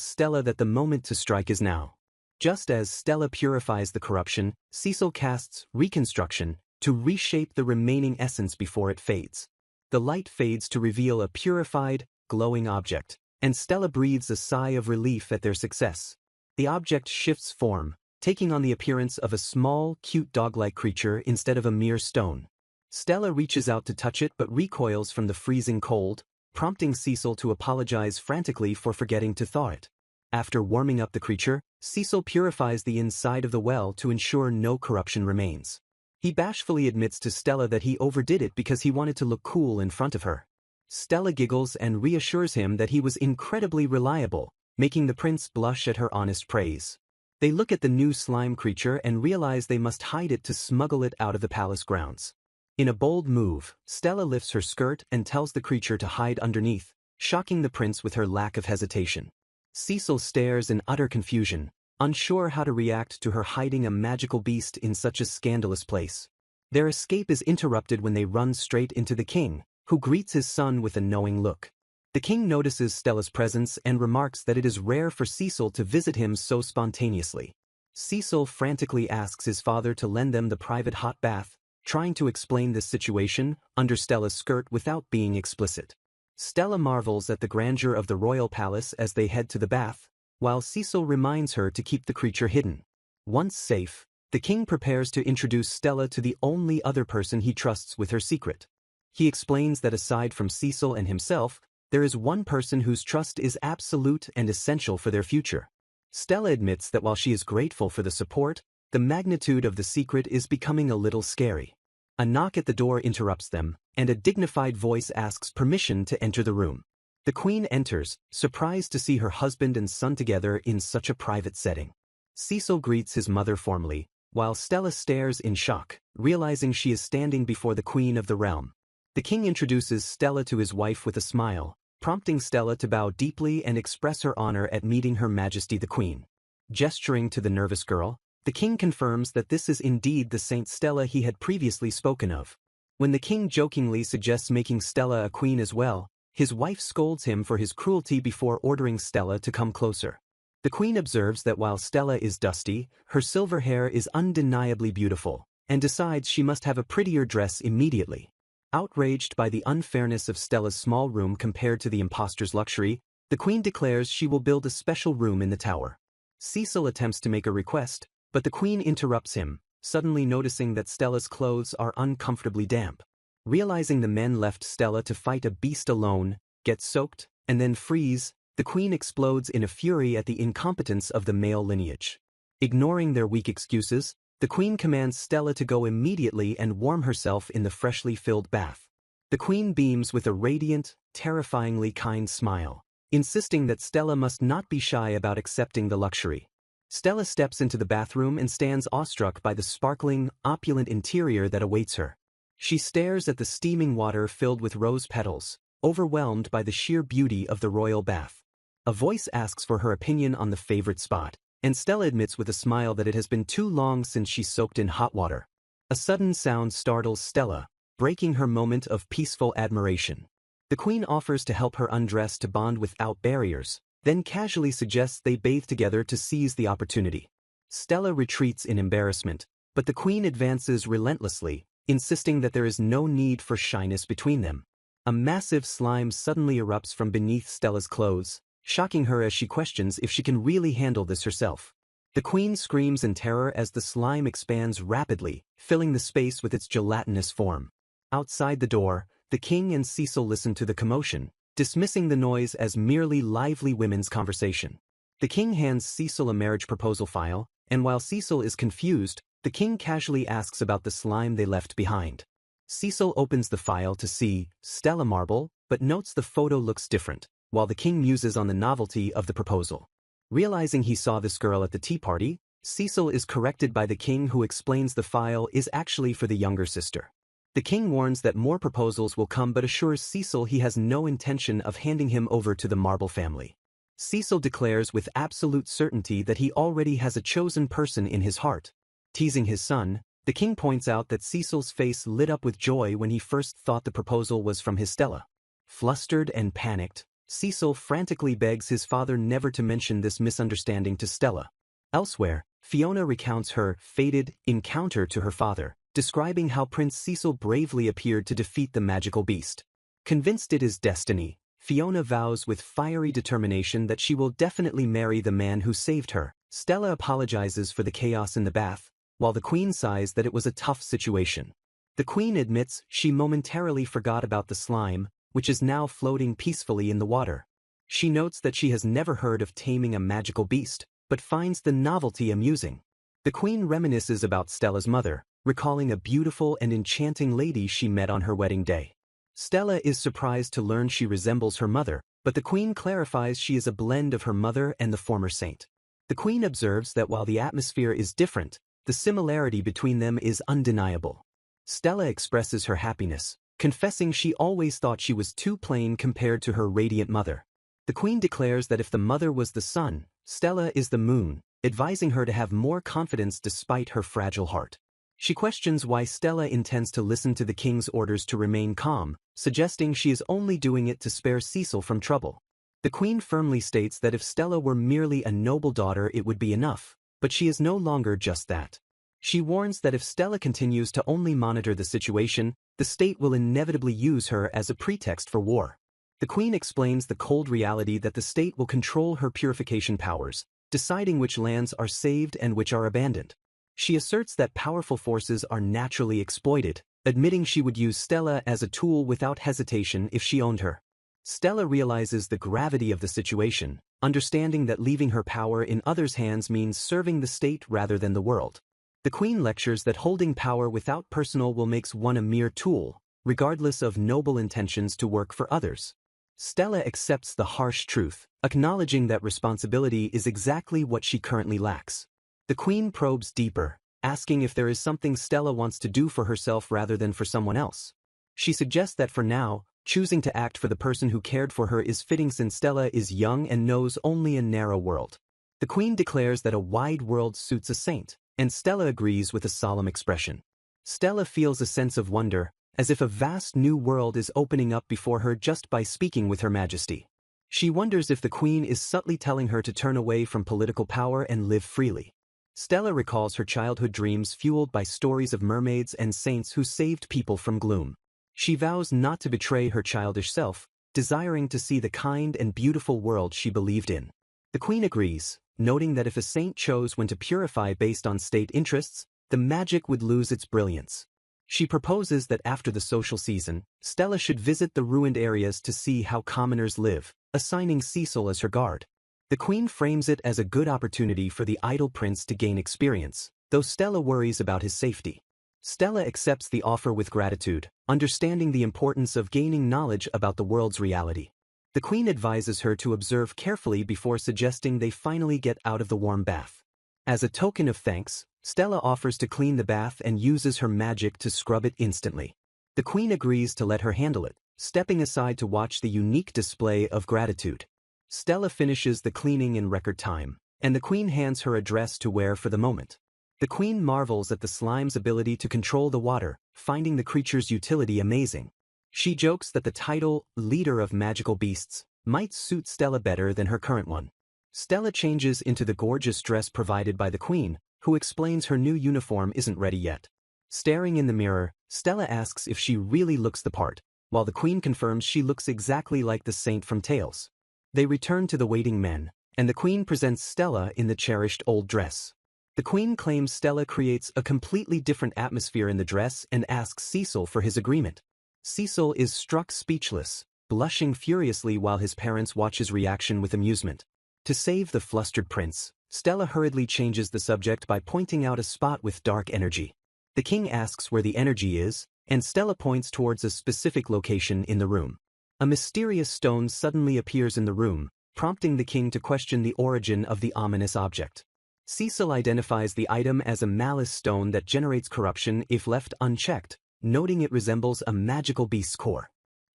Stella that the moment to strike is now. Just as Stella purifies the corruption, Cecil casts Reconstruction to reshape the remaining essence before it fades. The light fades to reveal a purified, glowing object, and Stella breathes a sigh of relief at their success. The object shifts form, taking on the appearance of a small, cute dog-like creature instead of a mere stone. Stella reaches out to touch it but recoils from the freezing cold, prompting Cecil to apologize frantically for forgetting to thaw it. After warming up the creature, Cecil purifies the inside of the well to ensure no corruption remains. He bashfully admits to Stella that he overdid it because he wanted to look cool in front of her. Stella giggles and reassures him that he was incredibly reliable, making the prince blush at her honest praise. They look at the new slime creature and realize they must hide it to smuggle it out of the palace grounds. In a bold move, Stella lifts her skirt and tells the creature to hide underneath, shocking the prince with her lack of hesitation. Cecil stares in utter confusion, unsure how to react to her hiding a magical beast in such a scandalous place. Their escape is interrupted when they run straight into the king, who greets his son with a knowing look. The king notices Stella's presence and remarks that it is rare for Cecil to visit him so spontaneously. Cecil frantically asks his father to lend them the private hot bath, trying to explain this situation under Stella's skirt without being explicit. Stella marvels at the grandeur of the royal palace as they head to the bath, while Cecil reminds her to keep the creature hidden. Once safe, the king prepares to introduce Stella to the only other person he trusts with her secret. He explains that aside from Cecil and himself, there is one person whose trust is absolute and essential for their future. Stella admits that while she is grateful for the support, the magnitude of the secret is becoming a little scary. A knock at the door interrupts them, and a dignified voice asks permission to enter the room. The queen enters, surprised to see her husband and son together in such a private setting. Cecil greets his mother formally, while Stella stares in shock, realizing she is standing before the queen of the realm. The king introduces Stella to his wife with a smile, prompting Stella to bow deeply and express her honor at meeting Her Majesty the Queen. Gesturing to the nervous girl, the king confirms that this is indeed the Saint Stella he had previously spoken of. When the king jokingly suggests making Stella a queen as well, his wife scolds him for his cruelty before ordering Stella to come closer. The queen observes that while Stella is dusty, her silver hair is undeniably beautiful, and decides she must have a prettier dress immediately. Outraged by the unfairness of Stella's small room compared to the impostor's luxury, the queen declares she will build a special room in the tower. Cecil attempts to make a request, but the queen interrupts him, suddenly noticing that Stella's clothes are uncomfortably damp. Realizing the men left Stella to fight a beast alone, get soaked, and then freeze, the queen explodes in a fury at the incompetence of the male lineage. Ignoring their weak excuses, the queen commands Stella to go immediately and warm herself in the freshly filled bath. The queen beams with a radiant, terrifyingly kind smile, insisting that Stella must not be shy about accepting the luxury. Stella steps into the bathroom and stands awestruck by the sparkling, opulent interior that awaits her. She stares at the steaming water filled with rose petals, overwhelmed by the sheer beauty of the royal bath. A voice asks for her opinion on the favorite spot, and Stella admits with a smile that it has been too long since she soaked in hot water. A sudden sound startles Stella, breaking her moment of peaceful admiration. The queen offers to help her undress to bond without barriers, then casually suggests they bathe together to seize the opportunity. Stella retreats in embarrassment, but the queen advances relentlessly, insisting that there is no need for shyness between them. A massive slime suddenly erupts from beneath Stella's clothes, shocking her as she questions if she can really handle this herself. The queen screams in terror as the slime expands rapidly, filling the space with its gelatinous form. Outside the door, the king and Cecil listen to the commotion, dismissing the noise as merely lively women's conversation. The king hands Cecil a marriage proposal file, and while Cecil is confused, the king casually asks about the slime they left behind. Cecil opens the file to see Stella Marble, but notes the photo looks different, while the king muses on the novelty of the proposal. Realizing he saw this girl at the tea party, Cecil is corrected by the king, who explains the file is actually for the younger sister. The king warns that more proposals will come but assures Cecil he has no intention of handing him over to the Marble family. Cecil declares with absolute certainty that he already has a chosen person in his heart. Teasing his son, the king points out that Cecil's face lit up with joy when he first thought the proposal was from his Stella. Flustered and panicked, Cecil frantically begs his father never to mention this misunderstanding to Stella. Elsewhere, Fiona recounts her fated encounter to her father, describing how Prince Cecil bravely appeared to defeat the magical beast. Convinced it is destiny, Fiona vows with fiery determination that she will definitely marry the man who saved her. Stella apologizes for the chaos in the bath, while the queen sighs that it was a tough situation. The queen admits she momentarily forgot about the slime, which is now floating peacefully in the water. She notes that she has never heard of taming a magical beast, but finds the novelty amusing. The queen reminisces about Stella's mother, recalling a beautiful and enchanting lady she met on her wedding day. Stella is surprised to learn she resembles her mother, but the queen clarifies she is a blend of her mother and the former saint. The queen observes that while the atmosphere is different, the similarity between them is undeniable. Stella expresses her happiness, confessing she always thought she was too plain compared to her radiant mother. The queen declares that if the mother was the sun, Stella is the moon, advising her to have more confidence despite her fragile heart. She questions why Stella intends to listen to the king's orders to remain calm, suggesting she is only doing it to spare Cecil from trouble. The queen firmly states that if Stella were merely a noble daughter it would be enough, but she is no longer just that. She warns that if Stella continues to only monitor the situation, the state will inevitably use her as a pretext for war. The queen explains the cold reality that the state will control her purification powers, deciding which lands are saved and which are abandoned. She asserts that powerful forces are naturally exploited, admitting she would use Stella as a tool without hesitation if she owned her. Stella realizes the gravity of the situation, understanding that leaving her power in others' hands means serving the state rather than the world. The queen lectures that holding power without personal will makes one a mere tool, regardless of noble intentions to work for others. Stella accepts the harsh truth, acknowledging that responsibility is exactly what she currently lacks. The queen probes deeper, asking if there is something Stella wants to do for herself rather than for someone else. She suggests that for now, choosing to act for the person who cared for her is fitting since Stella is young and knows only a narrow world. The queen declares that a wide world suits a saint, and Stella agrees with a solemn expression. Stella feels a sense of wonder, as if a vast new world is opening up before her just by speaking with Her Majesty. She wonders if the queen is subtly telling her to turn away from political power and live freely. Stella recalls her childhood dreams fueled by stories of mermaids and saints who saved people from gloom. She vows not to betray her childish self, desiring to see the kind and beautiful world she believed in. The queen agrees, noting that if a saint chose when to purify based on state interests, the magic would lose its brilliance. She proposes that after the social season, Stella should visit the ruined areas to see how commoners live, assigning Cecil as her guard. The queen frames it as a good opportunity for the idle prince to gain experience, though Stella worries about his safety. Stella accepts the offer with gratitude, understanding the importance of gaining knowledge about the world's reality. The queen advises her to observe carefully before suggesting they finally get out of the warm bath. As a token of thanks, Stella offers to clean the bath and uses her magic to scrub it instantly. The queen agrees to let her handle it, stepping aside to watch the unique display of gratitude. Stella finishes the cleaning in record time, and the queen hands her a dress to wear for the moment. The queen marvels at the slime's ability to control the water, finding the creature's utility amazing. She jokes that the title, Leader of Magical Beasts, might suit Stella better than her current one. Stella changes into the gorgeous dress provided by the queen, who explains her new uniform isn't ready yet. Staring in the mirror, Stella asks if she really looks the part, while the queen confirms she looks exactly like the saint from Tales. They return to the waiting men, and the queen presents Stella in the cherished old dress. The queen claims Stella creates a completely different atmosphere in the dress and asks Cecil for his agreement. Cecil is struck speechless, blushing furiously while his parents watch his reaction with amusement. To save the flustered prince, Stella hurriedly changes the subject by pointing out a spot with dark energy. The king asks where the energy is, and Stella points towards a specific location in the room. A mysterious stone suddenly appears in the room, prompting the king to question the origin of the ominous object. Cecil identifies the item as a malice stone that generates corruption if left unchecked, noting it resembles a magical beast's core.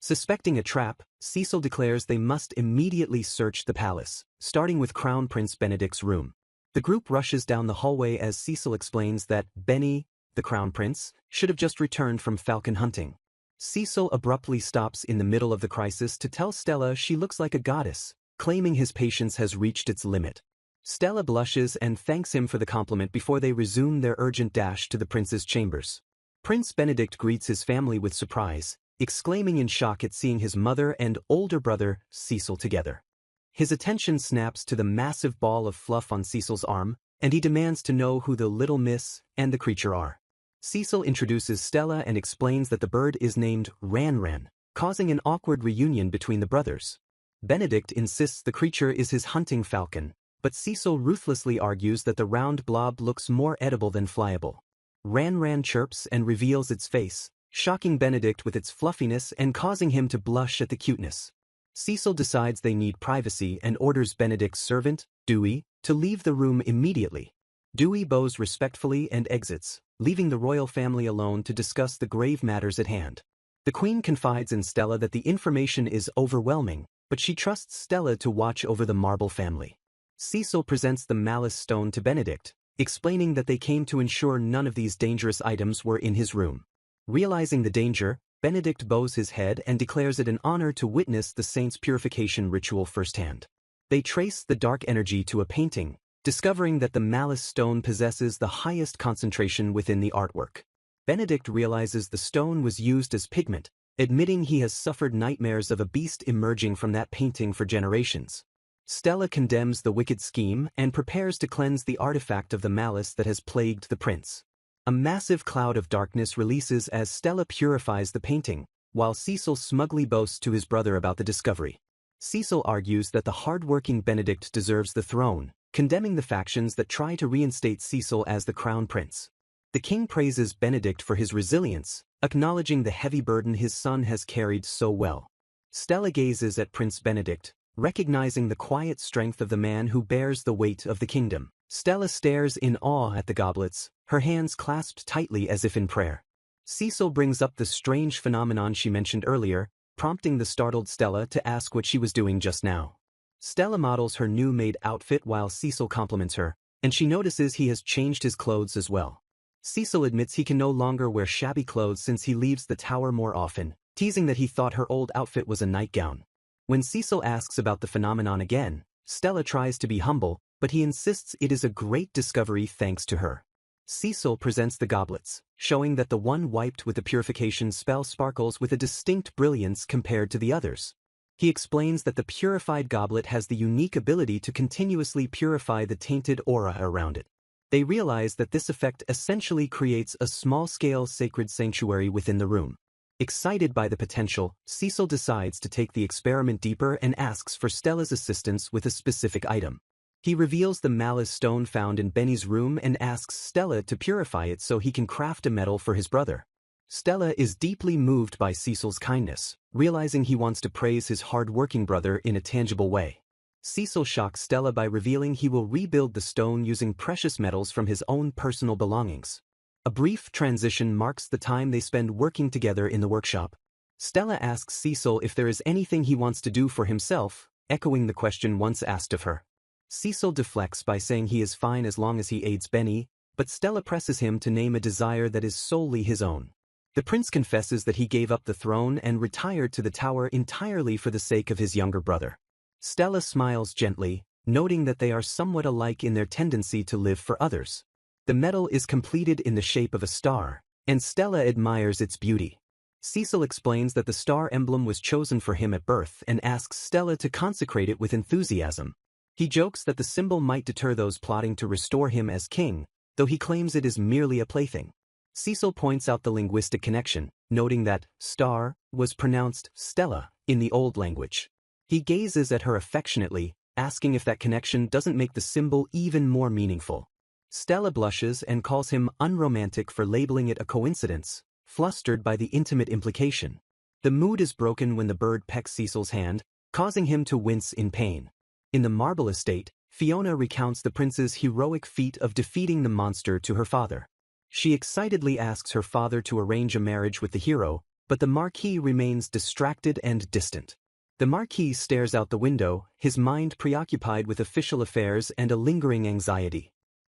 Suspecting a trap, Cecil declares they must immediately search the palace, starting with Crown Prince Benedict's room. The group rushes down the hallway as Cecil explains that Benny, the Crown Prince, should have just returned from falcon hunting. Cecil abruptly stops in the middle of the crisis to tell Stella she looks like a goddess, claiming his patience has reached its limit. Stella blushes and thanks him for the compliment before they resume their urgent dash to the prince's chambers. Prince Benedict greets his family with surprise, exclaiming in shock at seeing his mother and older brother, Cecil, together. His attention snaps to the massive ball of fluff on Cecil's arm, and he demands to know who the little miss and the creature are. Cecil introduces Stella and explains that the bird is named Ran, causing an awkward reunion between the brothers. Benedict insists the creature is his hunting falcon, but Cecil ruthlessly argues that the round blob looks more edible than flyable. Ran chirps and reveals its face, shocking Benedict with its fluffiness and causing him to blush at the cuteness. Cecil decides they need privacy and orders Benedict's servant, Dewey, to leave the room immediately. Dewey bows respectfully and exits, leaving the royal family alone to discuss the grave matters at hand. The queen confides in Stella that the information is overwhelming, but she trusts Stella to watch over the Marble family. Cecil presents the malice stone to Benedict, explaining that they came to ensure none of these dangerous items were in his room. Realizing the danger, Benedict bows his head and declares it an honor to witness the saint's purification ritual firsthand. They trace the dark energy to a painting, discovering that the malice stone possesses the highest concentration within the artwork. Benedict realizes the stone was used as pigment, admitting he has suffered nightmares of a beast emerging from that painting for generations. Stella condemns the wicked scheme and prepares to cleanse the artifact of the malice that has plagued the prince. A massive cloud of darkness releases as Stella purifies the painting, while Cecil smugly boasts to his brother about the discovery. Cecil argues that the hard-working Benedict deserves the throne, condemning the factions that try to reinstate Cecil as the crown prince. The king praises Benedict for his resilience, acknowledging the heavy burden his son has carried so well. Stella gazes at Prince Benedict, recognizing the quiet strength of the man who bears the weight of the kingdom. Stella stares in awe at the goblets, her hands clasped tightly as if in prayer. Cecil brings up the strange phenomenon she mentioned earlier, prompting the startled Stella to ask what she was doing just now. Stella models her new maid outfit while Cecil compliments her, and she notices he has changed his clothes as well. Cecil admits he can no longer wear shabby clothes since he leaves the tower more often, teasing that he thought her old outfit was a nightgown. When Cecil asks about the phenomenon again, Stella tries to be humble, but he insists it is a great discovery thanks to her. Cecil presents the goblets, showing that the one wiped with the purification spell sparkles with a distinct brilliance compared to the others. He explains that the purified goblet has the unique ability to continuously purify the tainted aura around it. They realize that this effect essentially creates a small-scale sacred sanctuary within the room. Excited by the potential, Cecil decides to take the experiment deeper and asks for Stella's assistance with a specific item. He reveals the malice stone found in Benny's room and asks Stella to purify it so he can craft a medal for his brother. Stella is deeply moved by Cecil's kindness, realizing he wants to praise his hard-working brother in a tangible way. Cecil shocks Stella by revealing he will rebuild the stone using precious metals from his own personal belongings. A brief transition marks the time they spend working together in the workshop. Stella asks Cecil if there is anything he wants to do for himself, echoing the question once asked of her. Cecil deflects by saying he is fine as long as he aids Benny, but Stella presses him to name a desire that is solely his own. The prince confesses that he gave up the throne and retired to the tower entirely for the sake of his younger brother. Stella smiles gently, noting that they are somewhat alike in their tendency to live for others. The medal is completed in the shape of a star, and Stella admires its beauty. Cecil explains that the star emblem was chosen for him at birth and asks Stella to consecrate it with enthusiasm. He jokes that the symbol might deter those plotting to restore him as king, though he claims it is merely a plaything. Cecil points out the linguistic connection, noting that star was pronounced Stella in the old language. He gazes at her affectionately, asking if that connection doesn't make the symbol even more meaningful. Stella blushes and calls him unromantic for labeling it a coincidence, flustered by the intimate implication. The mood is broken when the bird pecks Cecil's hand, causing him to wince in pain. In the marble estate, Fiona recounts the prince's heroic feat of defeating the monster to her father. She excitedly asks her father to arrange a marriage with the hero, but the Marquis remains distracted and distant. The Marquis stares out the window, his mind preoccupied with official affairs and a lingering anxiety.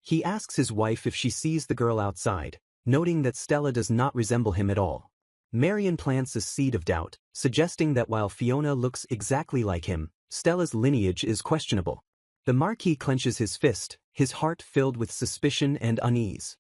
He asks his wife if she sees the girl outside, noting that Stella does not resemble him at all. Marion plants a seed of doubt, suggesting that while Fiona looks exactly like him, Stella's lineage is questionable. The Marquis clenches his fist, his heart filled with suspicion and unease.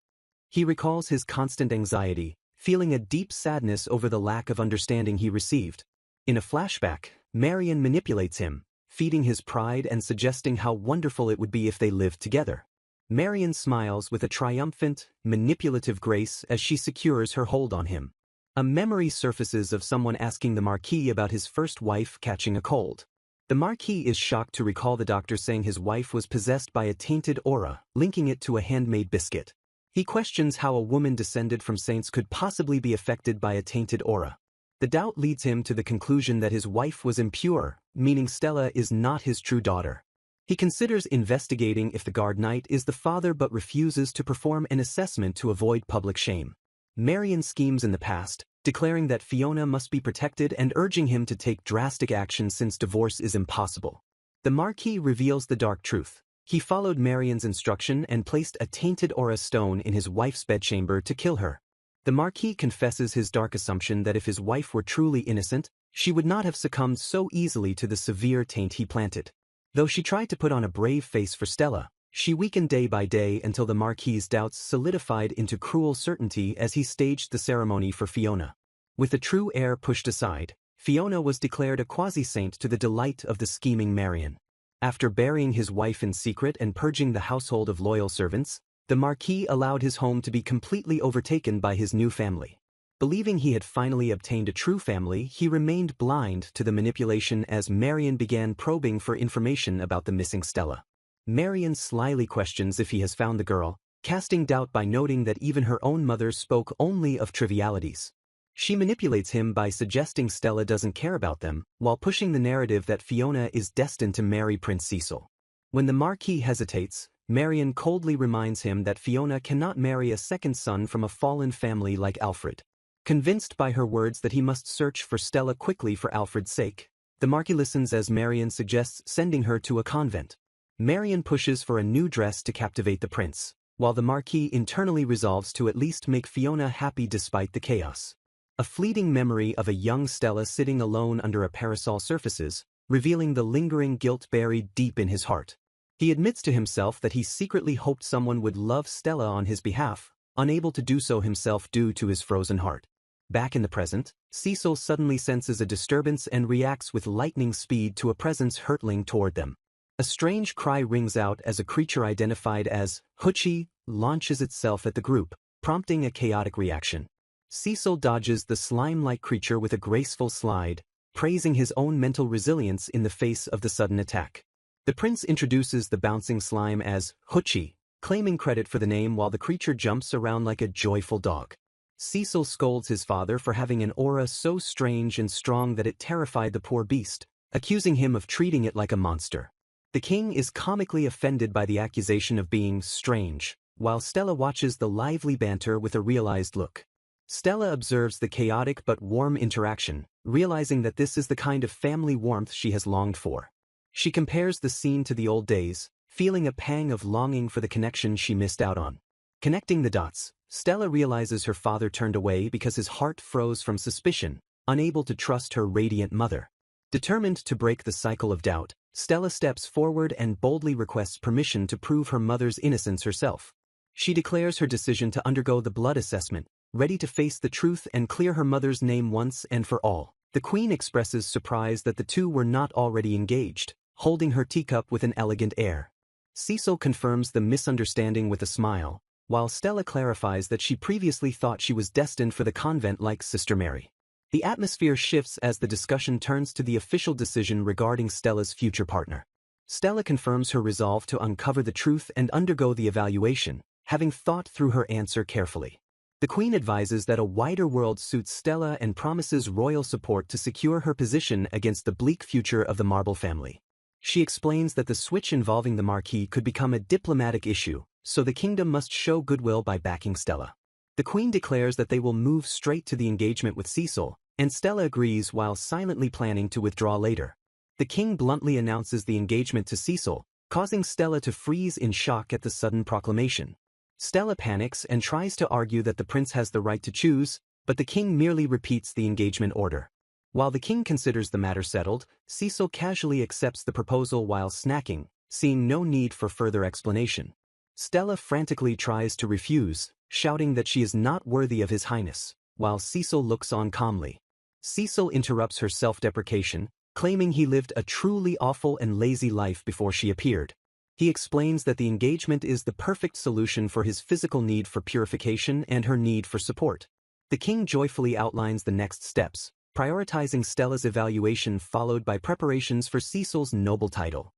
He recalls his constant anxiety, feeling a deep sadness over the lack of understanding he received. In a flashback, Marion manipulates him, feeding his pride and suggesting how wonderful it would be if they lived together. Marion smiles with a triumphant, manipulative grace as she secures her hold on him. A memory surfaces of someone asking the Marquis about his first wife catching a cold. The Marquis is shocked to recall the doctor saying his wife was possessed by a tainted aura, linking it to a handmade biscuit. He questions how a woman descended from saints could possibly be affected by a tainted aura. The doubt leads him to the conclusion that his wife was impure, meaning Stella is not his true daughter. He considers investigating if the guard knight is the father but refuses to perform an assessment to avoid public shame. Marion schemes in the past, declaring that Fiona must be protected and urging him to take drastic action since divorce is impossible. The Marquis reveals the dark truth. He followed Marian's instruction and placed a tainted aura stone in his wife's bedchamber to kill her. The Marquis confesses his dark assumption that if his wife were truly innocent, she would not have succumbed so easily to the severe taint he planted. Though she tried to put on a brave face for Stella, she weakened day by day until the Marquis's doubts solidified into cruel certainty as he staged the ceremony for Fiona. With the true heir pushed aside, Fiona was declared a quasi-saint to the delight of the scheming Marian. After burying his wife in secret and purging the household of loyal servants, the Marquis allowed his home to be completely overtaken by his new family. Believing he had finally obtained a true family, he remained blind to the manipulation as Marian began probing for information about the missing Stella. Marian slyly questions if he has found the girl, casting doubt by noting that even her own mother spoke only of trivialities. She manipulates him by suggesting Stella doesn't care about them, while pushing the narrative that Fiona is destined to marry Prince Cecil. When the Marquis hesitates, Marian coldly reminds him that Fiona cannot marry a second son from a fallen family like Alfred. Convinced by her words that he must search for Stella quickly for Alfred's sake, the Marquis listens as Marian suggests sending her to a convent. Marian pushes for a new dress to captivate the prince, while the Marquis internally resolves to at least make Fiona happy despite the chaos. A fleeting memory of a young Stella sitting alone under a parasol surfaces, revealing the lingering guilt buried deep in his heart. He admits to himself that he secretly hoped someone would love Stella on his behalf, unable to do so himself due to his frozen heart. Back in the present, Cecil suddenly senses a disturbance and reacts with lightning speed to a presence hurtling toward them. A strange cry rings out as a creature identified as Hoochie launches itself at the group, prompting a chaotic reaction. Cecil dodges the slime-like creature with a graceful slide, praising his own mental resilience in the face of the sudden attack. The prince introduces the bouncing slime as Hoochie, claiming credit for the name while the creature jumps around like a joyful dog. Cecil scolds his father for having an aura so strange and strong that it terrified the poor beast, accusing him of treating it like a monster. The king is comically offended by the accusation of being strange, while Stella watches the lively banter with a realized look. Stella observes the chaotic but warm interaction, realizing that this is the kind of family warmth she has longed for. She compares the scene to the old days, feeling a pang of longing for the connection she missed out on. Connecting the dots, Stella realizes her father turned away because his heart froze from suspicion, unable to trust her radiant mother. Determined to break the cycle of doubt, Stella steps forward and boldly requests permission to prove her mother's innocence herself. She declares her decision to undergo the blood assessment, ready to face the truth and clear her mother's name once and for all. The Queen expresses surprise that the two were not already engaged, holding her teacup with an elegant air. Cecil confirms the misunderstanding with a smile, while Stella clarifies that she previously thought she was destined for the convent like Sister Mary. The atmosphere shifts as the discussion turns to the official decision regarding Stella's future partner. Stella confirms her resolve to uncover the truth and undergo the evaluation, having thought through her answer carefully. The Queen advises that a wider world suits Stella and promises royal support to secure her position against the bleak future of the Marble family. She explains that the switch involving the Marquis could become a diplomatic issue, so the kingdom must show goodwill by backing Stella. The Queen declares that they will move straight to the engagement with Cecil, and Stella agrees while silently planning to withdraw later. The king bluntly announces the engagement to Cecil, causing Stella to freeze in shock at the sudden proclamation. Stella panics and tries to argue that the prince has the right to choose, but the king merely repeats the engagement order. While the king considers the matter settled, Cecil casually accepts the proposal while snacking, seeing no need for further explanation. Stella frantically tries to refuse, shouting that she is not worthy of His Highness, while Cecil looks on calmly. Cecil interrupts her self-deprecation, claiming he lived a truly awful and lazy life before she appeared. He explains that the engagement is the perfect solution for his physical need for purification and her need for support. The king joyfully outlines the next steps, prioritizing Stella's evaluation followed by preparations for Cecil's noble title.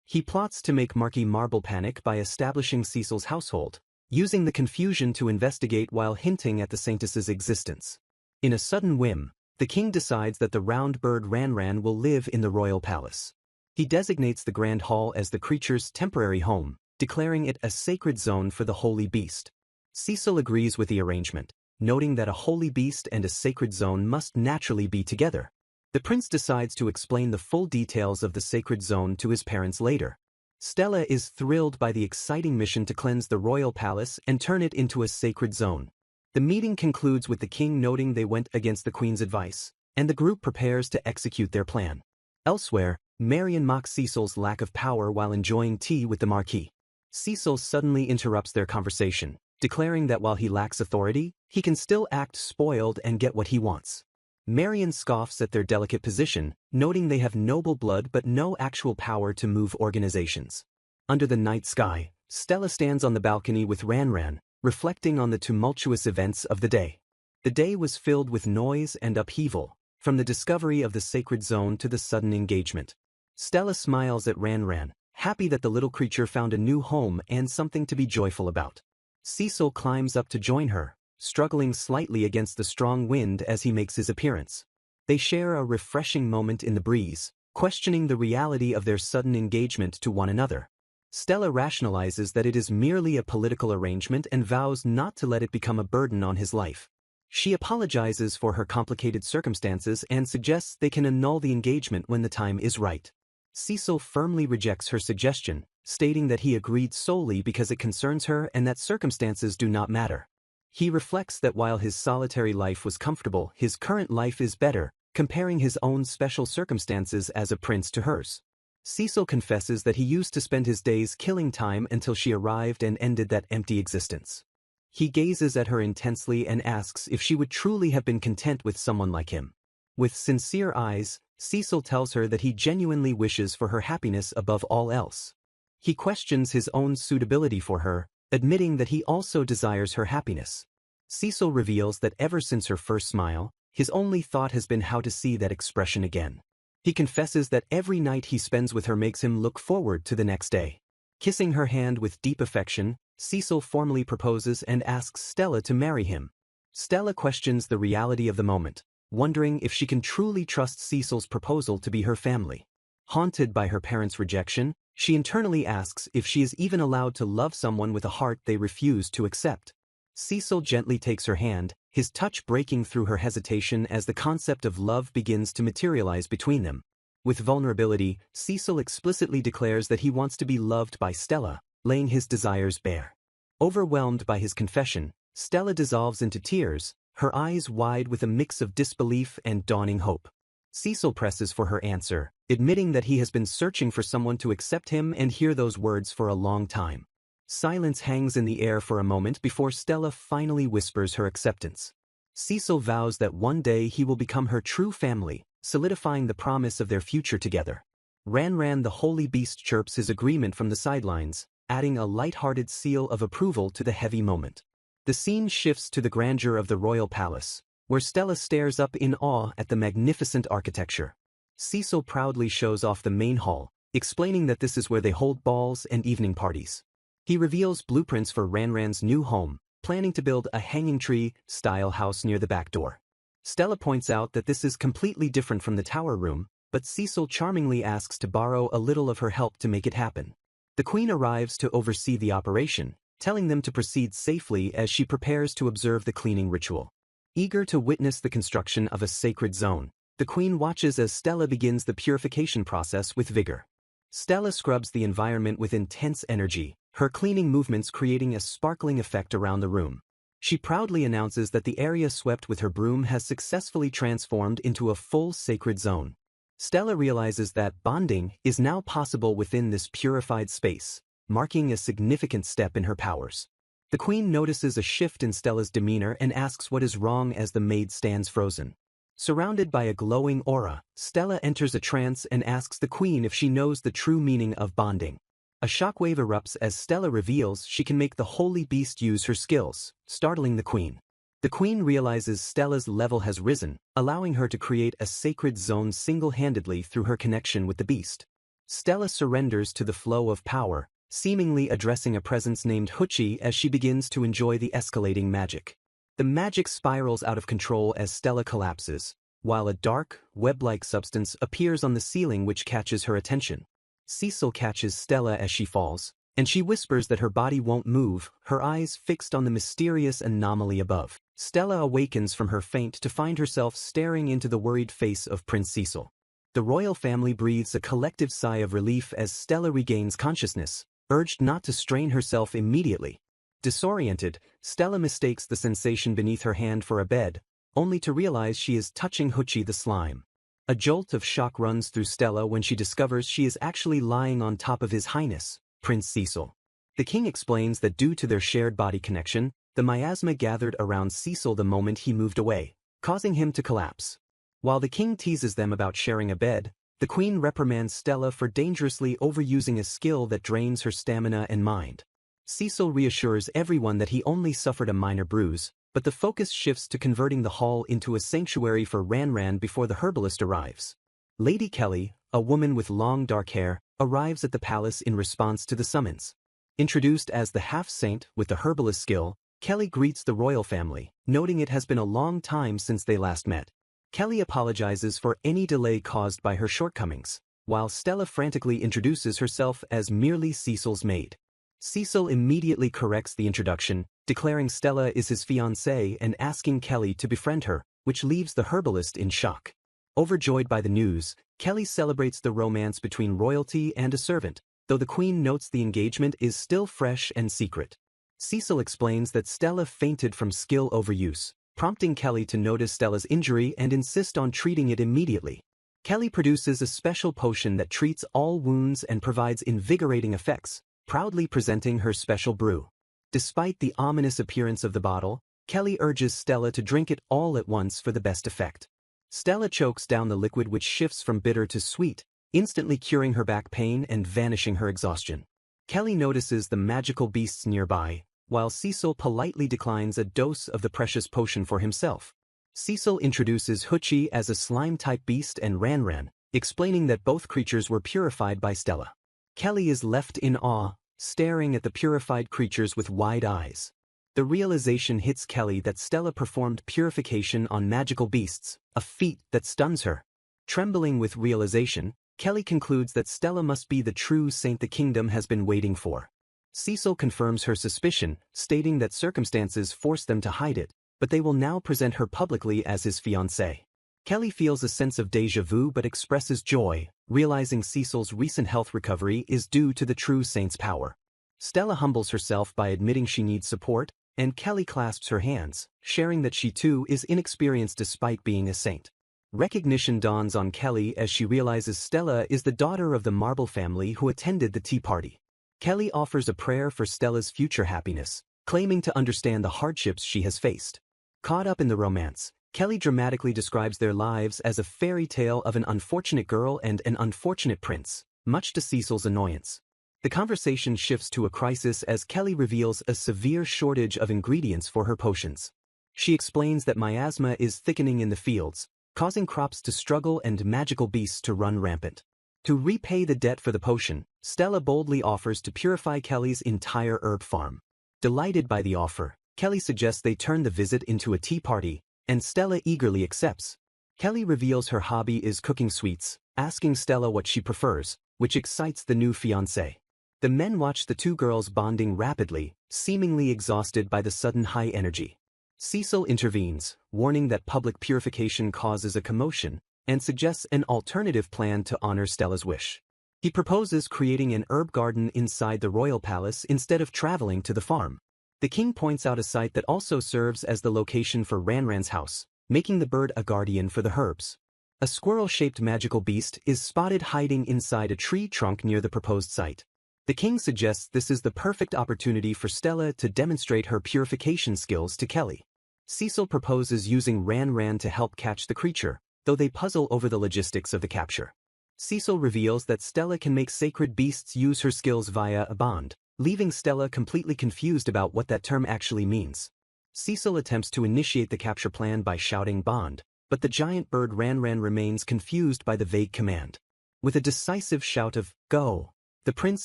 He plots to make Marquis Marble panic by establishing Cecil's household, using the confusion to investigate while hinting at the Saintess's existence. In a sudden whim, the king decides that the round bird Ranran will live in the royal palace. He designates the Grand Hall as the creature's temporary home, declaring it a sacred zone for the holy beast. Cecil agrees with the arrangement, noting that a holy beast and a sacred zone must naturally be together. The prince decides to explain the full details of the sacred zone to his parents later. Stella is thrilled by the exciting mission to cleanse the royal palace and turn it into a sacred zone. The meeting concludes with the king noting they went against the queen's advice, and the group prepares to execute their plan. Elsewhere, Marion mocks Cecil's lack of power while enjoying tea with the Marquis. Cecil suddenly interrupts their conversation, declaring that while he lacks authority, he can still act spoiled and get what he wants. Marion scoffs at their delicate position, noting they have noble blood but no actual power to move organizations. Under the night sky, Stella stands on the balcony with Ran, reflecting on the tumultuous events of the day. The day was filled with noise and upheaval, from the discovery of the sacred zone to the sudden engagement. Stella smiles at Ran, happy that the little creature found a new home and something to be joyful about. Cecil climbs up to join her, struggling slightly against the strong wind as he makes his appearance. They share a refreshing moment in the breeze, questioning the reality of their sudden engagement to one another. Stella rationalizes that it is merely a political arrangement and vows not to let it become a burden on his life. She apologizes for her complicated circumstances and suggests they can annul the engagement when the time is right. Cecil firmly rejects her suggestion, stating that he agreed solely because it concerns her and that circumstances do not matter. He reflects that while his solitary life was comfortable, his current life is better, comparing his own special circumstances as a prince to hers. Cecil confesses that he used to spend his days killing time until she arrived and ended that empty existence. He gazes at her intensely and asks if she would truly have been content with someone like him. With sincere eyes, Cecil tells her that he genuinely wishes for her happiness above all else. He questions his own suitability for her, admitting that he also desires her happiness. Cecil reveals that ever since her first smile, his only thought has been how to see that expression again. He confesses that every night he spends with her makes him look forward to the next day. Kissing her hand with deep affection, Cecil formally proposes and asks Stella to marry him. Stella questions the reality of the moment, wondering if she can truly trust Cecil's proposal to be her family. Haunted by her parents' rejection, she internally asks if she is even allowed to love someone with a heart they refuse to accept. Cecil gently takes her hand, his touch breaking through her hesitation as the concept of love begins to materialize between them. With vulnerability, Cecil explicitly declares that he wants to be loved by Stella, laying his desires bare. Overwhelmed by his confession, Stella dissolves into tears, her eyes wide with a mix of disbelief and dawning hope. Cecil presses for her answer, admitting that he has been searching for someone to accept him and hear those words for a long time. Silence hangs in the air for a moment before Stella finally whispers her acceptance. Cecil vows that one day he will become her true family, solidifying the promise of their future together. Ran the holy beast chirps his agreement from the sidelines, adding a light-hearted seal of approval to the heavy moment. The scene shifts to the grandeur of the royal palace, where Stella stares up in awe at the magnificent architecture. Cecil proudly shows off the main hall, explaining that this is where they hold balls and evening parties. He reveals blueprints for Ran's new home, planning to build a hanging tree-style house near the back door. Stella points out that this is completely different from the tower room, but Cecil charmingly asks to borrow a little of her help to make it happen. The Queen arrives to oversee the operation, telling them to proceed safely as she prepares to observe the cleaning ritual. Eager to witness the construction of a sacred zone, the Queen watches as Stella begins the purification process with vigor. Stella scrubs the environment with intense energy, her cleaning movements creating a sparkling effect around the room. She proudly announces that the area swept with her broom has successfully transformed into a full sacred zone. Stella realizes that bonding is now possible within this purified space, marking a significant step in her powers. The Queen notices a shift in Stella's demeanor and asks what is wrong as the maid stands frozen. Surrounded by a glowing aura, Stella enters a trance and asks the Queen if she knows the true meaning of bonding. A shockwave erupts as Stella reveals she can make the holy beast use her skills, startling the Queen. The Queen realizes Stella's level has risen, allowing her to create a sacred zone single-handedly through her connection with the beast. Stella surrenders to the flow of power, seemingly addressing a presence named Huchi as she begins to enjoy the escalating magic. The magic spirals out of control as Stella collapses, while a dark, web-like substance appears on the ceiling which catches her attention. Cecil catches Stella as she falls, and she whispers that her body won't move, her eyes fixed on the mysterious anomaly above. Stella awakens from her faint to find herself staring into the worried face of Prince Cecil. The royal family breathes a collective sigh of relief as Stella regains consciousness, urged not to strain herself immediately. Disoriented, Stella mistakes the sensation beneath her hand for a bed, only to realize she is touching Huchi the slime. A jolt of shock runs through Stella when she discovers she is actually lying on top of His Highness, Prince Cecil. The king explains that due to their shared body connection, the miasma gathered around Cecil the moment he moved away, causing him to collapse. While the king teases them about sharing a bed, the queen reprimands Stella for dangerously overusing a skill that drains her stamina and mind. Cecil reassures everyone that he only suffered a minor bruise, but the focus shifts to converting the hall into a sanctuary for Ranran before the herbalist arrives. Lady Kelly, a woman with long dark hair, arrives at the palace in response to the summons. Introduced as the half-saint with the herbalist skill, Kelly greets the royal family, noting it has been a long time since they last met. Kelly apologizes for any delay caused by her shortcomings, while Stella frantically introduces herself as merely Cecil's maid. Cecil immediately corrects the introduction, declaring Stella is his fiancée and asking Kelly to befriend her, which leaves the herbalist in shock. Overjoyed by the news, Kelly celebrates the romance between royalty and a servant, though the queen notes the engagement is still fresh and secret. Cecil explains that Stella fainted from skill overuse, prompting Kelly to notice Stella's injury and insist on treating it immediately. Kelly produces a special potion that treats all wounds and provides invigorating effects, proudly presenting her special brew. Despite the ominous appearance of the bottle, Kelly urges Stella to drink it all at once for the best effect. Stella chokes down the liquid, which shifts from bitter to sweet, instantly curing her back pain and vanishing her exhaustion. Kelly notices the magical beasts nearby, while Cecil politely declines a dose of the precious potion for himself. Cecil introduces Huchi as a slime-type beast and Ranran, explaining that both creatures were purified by Stella. Kelly is left in awe, staring at the purified creatures with wide eyes. The realization hits Kelly that Stella performed purification on magical beasts, a feat that stuns her. Trembling with realization, Kelly concludes that Stella must be the true saint the kingdom has been waiting for. Cecil confirms her suspicion, stating that circumstances forced them to hide it, but they will now present her publicly as his fiancée. Kelly feels a sense of déjà vu but expresses joy, realizing Cecil's recent health recovery is due to the true saint's power. Stella humbles herself by admitting she needs support, and Kelly clasps her hands, sharing that she too is inexperienced despite being a saint. Recognition dawns on Kelly as she realizes Stella is the daughter of the Marble family who attended the tea party. Kelly offers a prayer for Stella's future happiness, claiming to understand the hardships she has faced. Caught up in the romance, Kelly dramatically describes their lives as a fairy tale of an unfortunate girl and an unfortunate prince, much to Cecil's annoyance. The conversation shifts to a crisis as Kelly reveals a severe shortage of ingredients for her potions. She explains that miasma is thickening in the fields, causing crops to struggle and magical beasts to run rampant. To repay the debt for the potion, Stella boldly offers to purify Kelly's entire herb farm. Delighted by the offer, Kelly suggests they turn the visit into a tea party, and Stella eagerly accepts. Kelly reveals her hobby is cooking sweets, asking Stella what she prefers, which excites the new fiancé. The men watch the two girls bonding rapidly, seemingly exhausted by the sudden high energy. Cecil intervenes, warning that public purification causes a commotion, and suggests an alternative plan to honor Stella's wish. He proposes creating an herb garden inside the royal palace instead of traveling to the farm. The king points out a site that also serves as the location for Ranran's house, making the bird a guardian for the herbs. A squirrel-shaped magical beast is spotted hiding inside a tree trunk near the proposed site. The king suggests this is the perfect opportunity for Stella to demonstrate her purification skills to Kelly. Cecil proposes using Ranran to help catch the creature, though they puzzle over the logistics of the capture. Cecil reveals that Stella can make sacred beasts use her skills via a bond, leaving Stella completely confused about what that term actually means. Cecil attempts to initiate the capture plan by shouting bond, but the giant bird Ranran remains confused by the vague command. With a decisive shout of go, the prince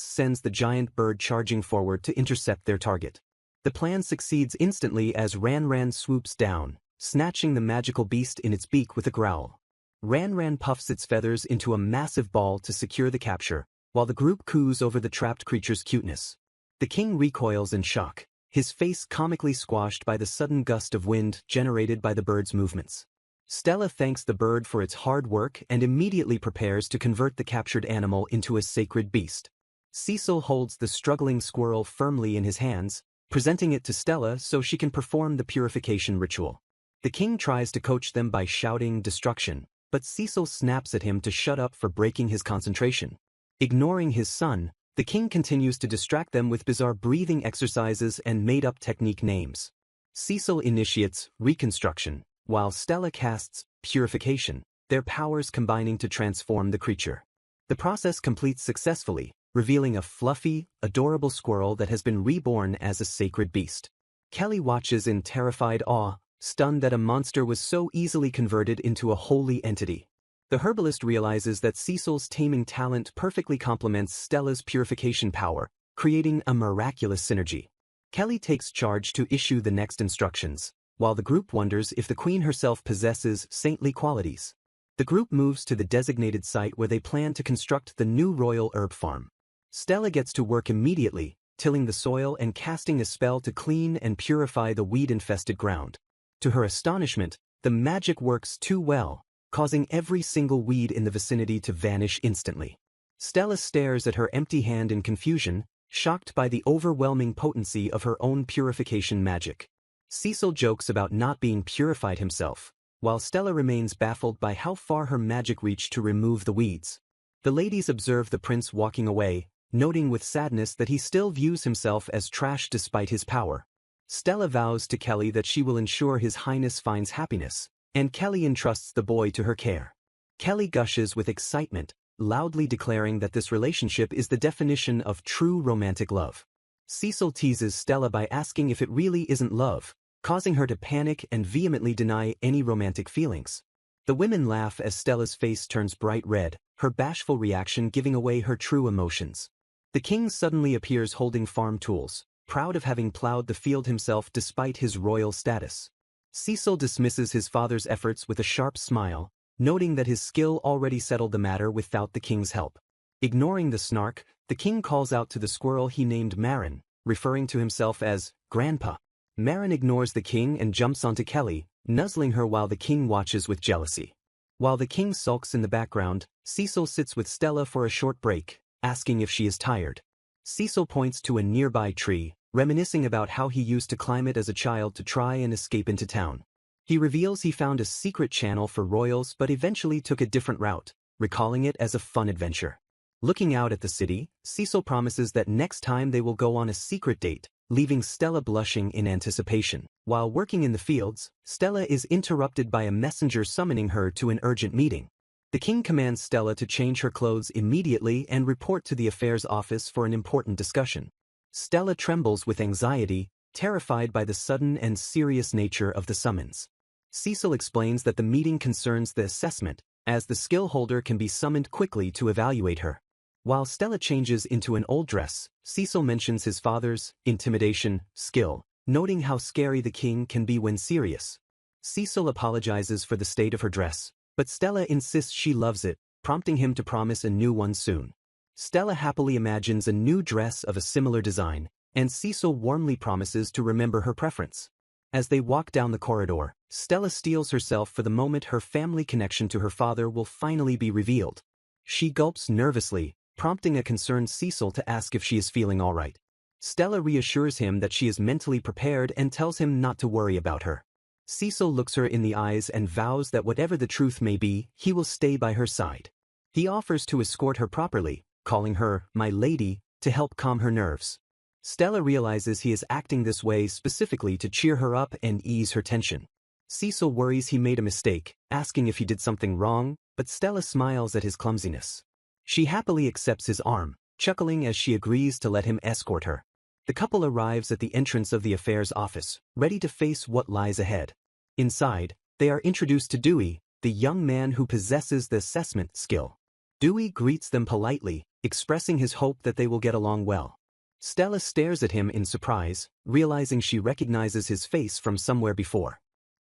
sends the giant bird charging forward to intercept their target. The plan succeeds instantly as Ranran swoops down, snatching the magical beast in its beak with a growl. Ranran puffs its feathers into a massive ball to secure the capture, while the group coos over the trapped creature's cuteness. The king recoils in shock, his face comically squashed by the sudden gust of wind generated by the bird's movements. Stella thanks the bird for its hard work and immediately prepares to convert the captured animal into a sacred beast. Cecil holds the struggling squirrel firmly in his hands, presenting it to Stella so she can perform the purification ritual. The king tries to coach them by shouting destruction, but Cecil snaps at him to shut up for breaking his concentration. Ignoring his son, the king continues to distract them with bizarre breathing exercises and made-up technique names. Cecil initiates reconstruction, while Stella casts purification, their powers combining to transform the creature. The process completes successfully, revealing a fluffy, adorable squirrel that has been reborn as a sacred beast. Kelly watches in terrified awe, stunned that a monster was so easily converted into a holy entity. The herbalist realizes that Cecil's taming talent perfectly complements Stella's purification power, creating a miraculous synergy. Kelly takes charge to issue the next instructions, while the group wonders if the queen herself possesses saintly qualities. The group moves to the designated site where they plan to construct the new royal herb farm. Stella gets to work immediately, tilling the soil and casting a spell to clean and purify the weed-infested ground. To her astonishment, the magic works too well, causing every single weed in the vicinity to vanish instantly. Stella stares at her empty hand in confusion, shocked by the overwhelming potency of her own purification magic. Cecil jokes about not being purified himself, while Stella remains baffled by how far her magic reached to remove the weeds. The ladies observe the prince walking away, noting with sadness that he still views himself as trash despite his power. Stella vows to Kelly that she will ensure His Highness finds happiness, and Kelly entrusts the boy to her care. Kelly gushes with excitement, loudly declaring that this relationship is the definition of true romantic love. Cecil teases Stella by asking if it really isn't love, causing her to panic and vehemently deny any romantic feelings. The women laugh as Stella's face turns bright red, her bashful reaction giving away her true emotions. The king suddenly appears holding farm tools, proud of having plowed the field himself despite his royal status. Cecil dismisses his father's efforts with a sharp smile, noting that his skill already settled the matter without the king's help. Ignoring the snark, the king calls out to the squirrel he named Marin, referring to himself as Grandpa. Marin ignores the king and jumps onto Kelly, nuzzling her while the king watches with jealousy. While the king sulks in the background, Cecil sits with Stella for a short break, asking if she is tired. Cecil points to a nearby tree, reminiscing about how he used to climb it as a child to try and escape into town. He reveals he found a secret channel for royals but eventually took a different route, recalling it as a fun adventure. Looking out at the city, Cecil promises that next time they will go on a secret date, leaving Stella blushing in anticipation. While working in the fields, Stella is interrupted by a messenger summoning her to an urgent meeting. The king commands Stella to change her clothes immediately and report to the affairs office for an important discussion. Stella trembles with anxiety, terrified by the sudden and serious nature of the summons. Cecil explains that the meeting concerns the assessment, as the skill holder can be summoned quickly to evaluate her. While Stella changes into an old dress, Cecil mentions his father's intimidation skill, noting how scary the king can be when serious. Cecil apologizes for the state of her dress, but Stella insists she loves it, prompting him to promise a new one soon. Stella happily imagines a new dress of a similar design, and Cecil warmly promises to remember her preference. As they walk down the corridor, Stella steels herself for the moment her family connection to her father will finally be revealed. She gulps nervously, prompting a concerned Cecil to ask if she is feeling all right. Stella reassures him that she is mentally prepared and tells him not to worry about her. Cecil looks her in the eyes and vows that whatever the truth may be, he will stay by her side. He offers to escort her properly, calling her "my lady," to help calm her nerves. Stella realizes he is acting this way specifically to cheer her up and ease her tension. Cecil worries he made a mistake, asking if he did something wrong, but Stella smiles at his clumsiness. She happily accepts his arm, chuckling as she agrees to let him escort her. The couple arrives at the entrance of the affairs office, ready to face what lies ahead. Inside, they are introduced to Dewey, the young man who possesses the assessment skill. Dewey greets them politely, expressing his hope that they will get along well. Stella stares at him in surprise, realizing she recognizes his face from somewhere before.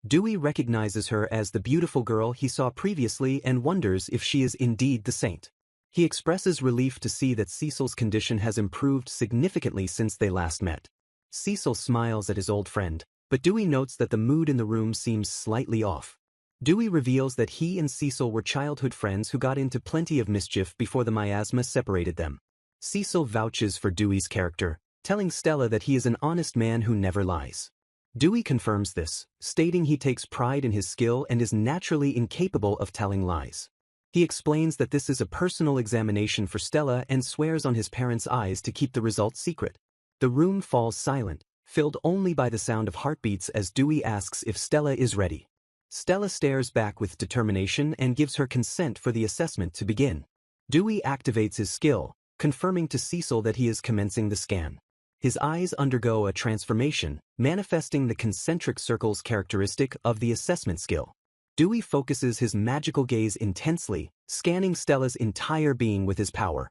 Dewey recognizes her as the beautiful girl he saw previously and wonders if she is indeed the saint. He expresses relief to see that Cecil's condition has improved significantly since they last met. Cecil smiles at his old friend, but Dewey notes that the mood in the room seems slightly off. Dewey reveals that he and Cecil were childhood friends who got into plenty of mischief before the miasma separated them. Cecil vouches for Dewey's character, telling Stella that he is an honest man who never lies. Dewey confirms this, stating he takes pride in his skill and is naturally incapable of telling lies. He explains that this is a personal examination for Stella and swears on his parents' eyes to keep the results secret. The room falls silent, filled only by the sound of heartbeats as Dewey asks if Stella is ready. Stella stares back with determination and gives her consent for the assessment to begin. Dewey activates his skill, confirming to Cecil that he is commencing the scan. His eyes undergo a transformation, manifesting the concentric circles characteristic of the assessment skill. Dewey focuses his magical gaze intensely, scanning Stella's entire being with his power.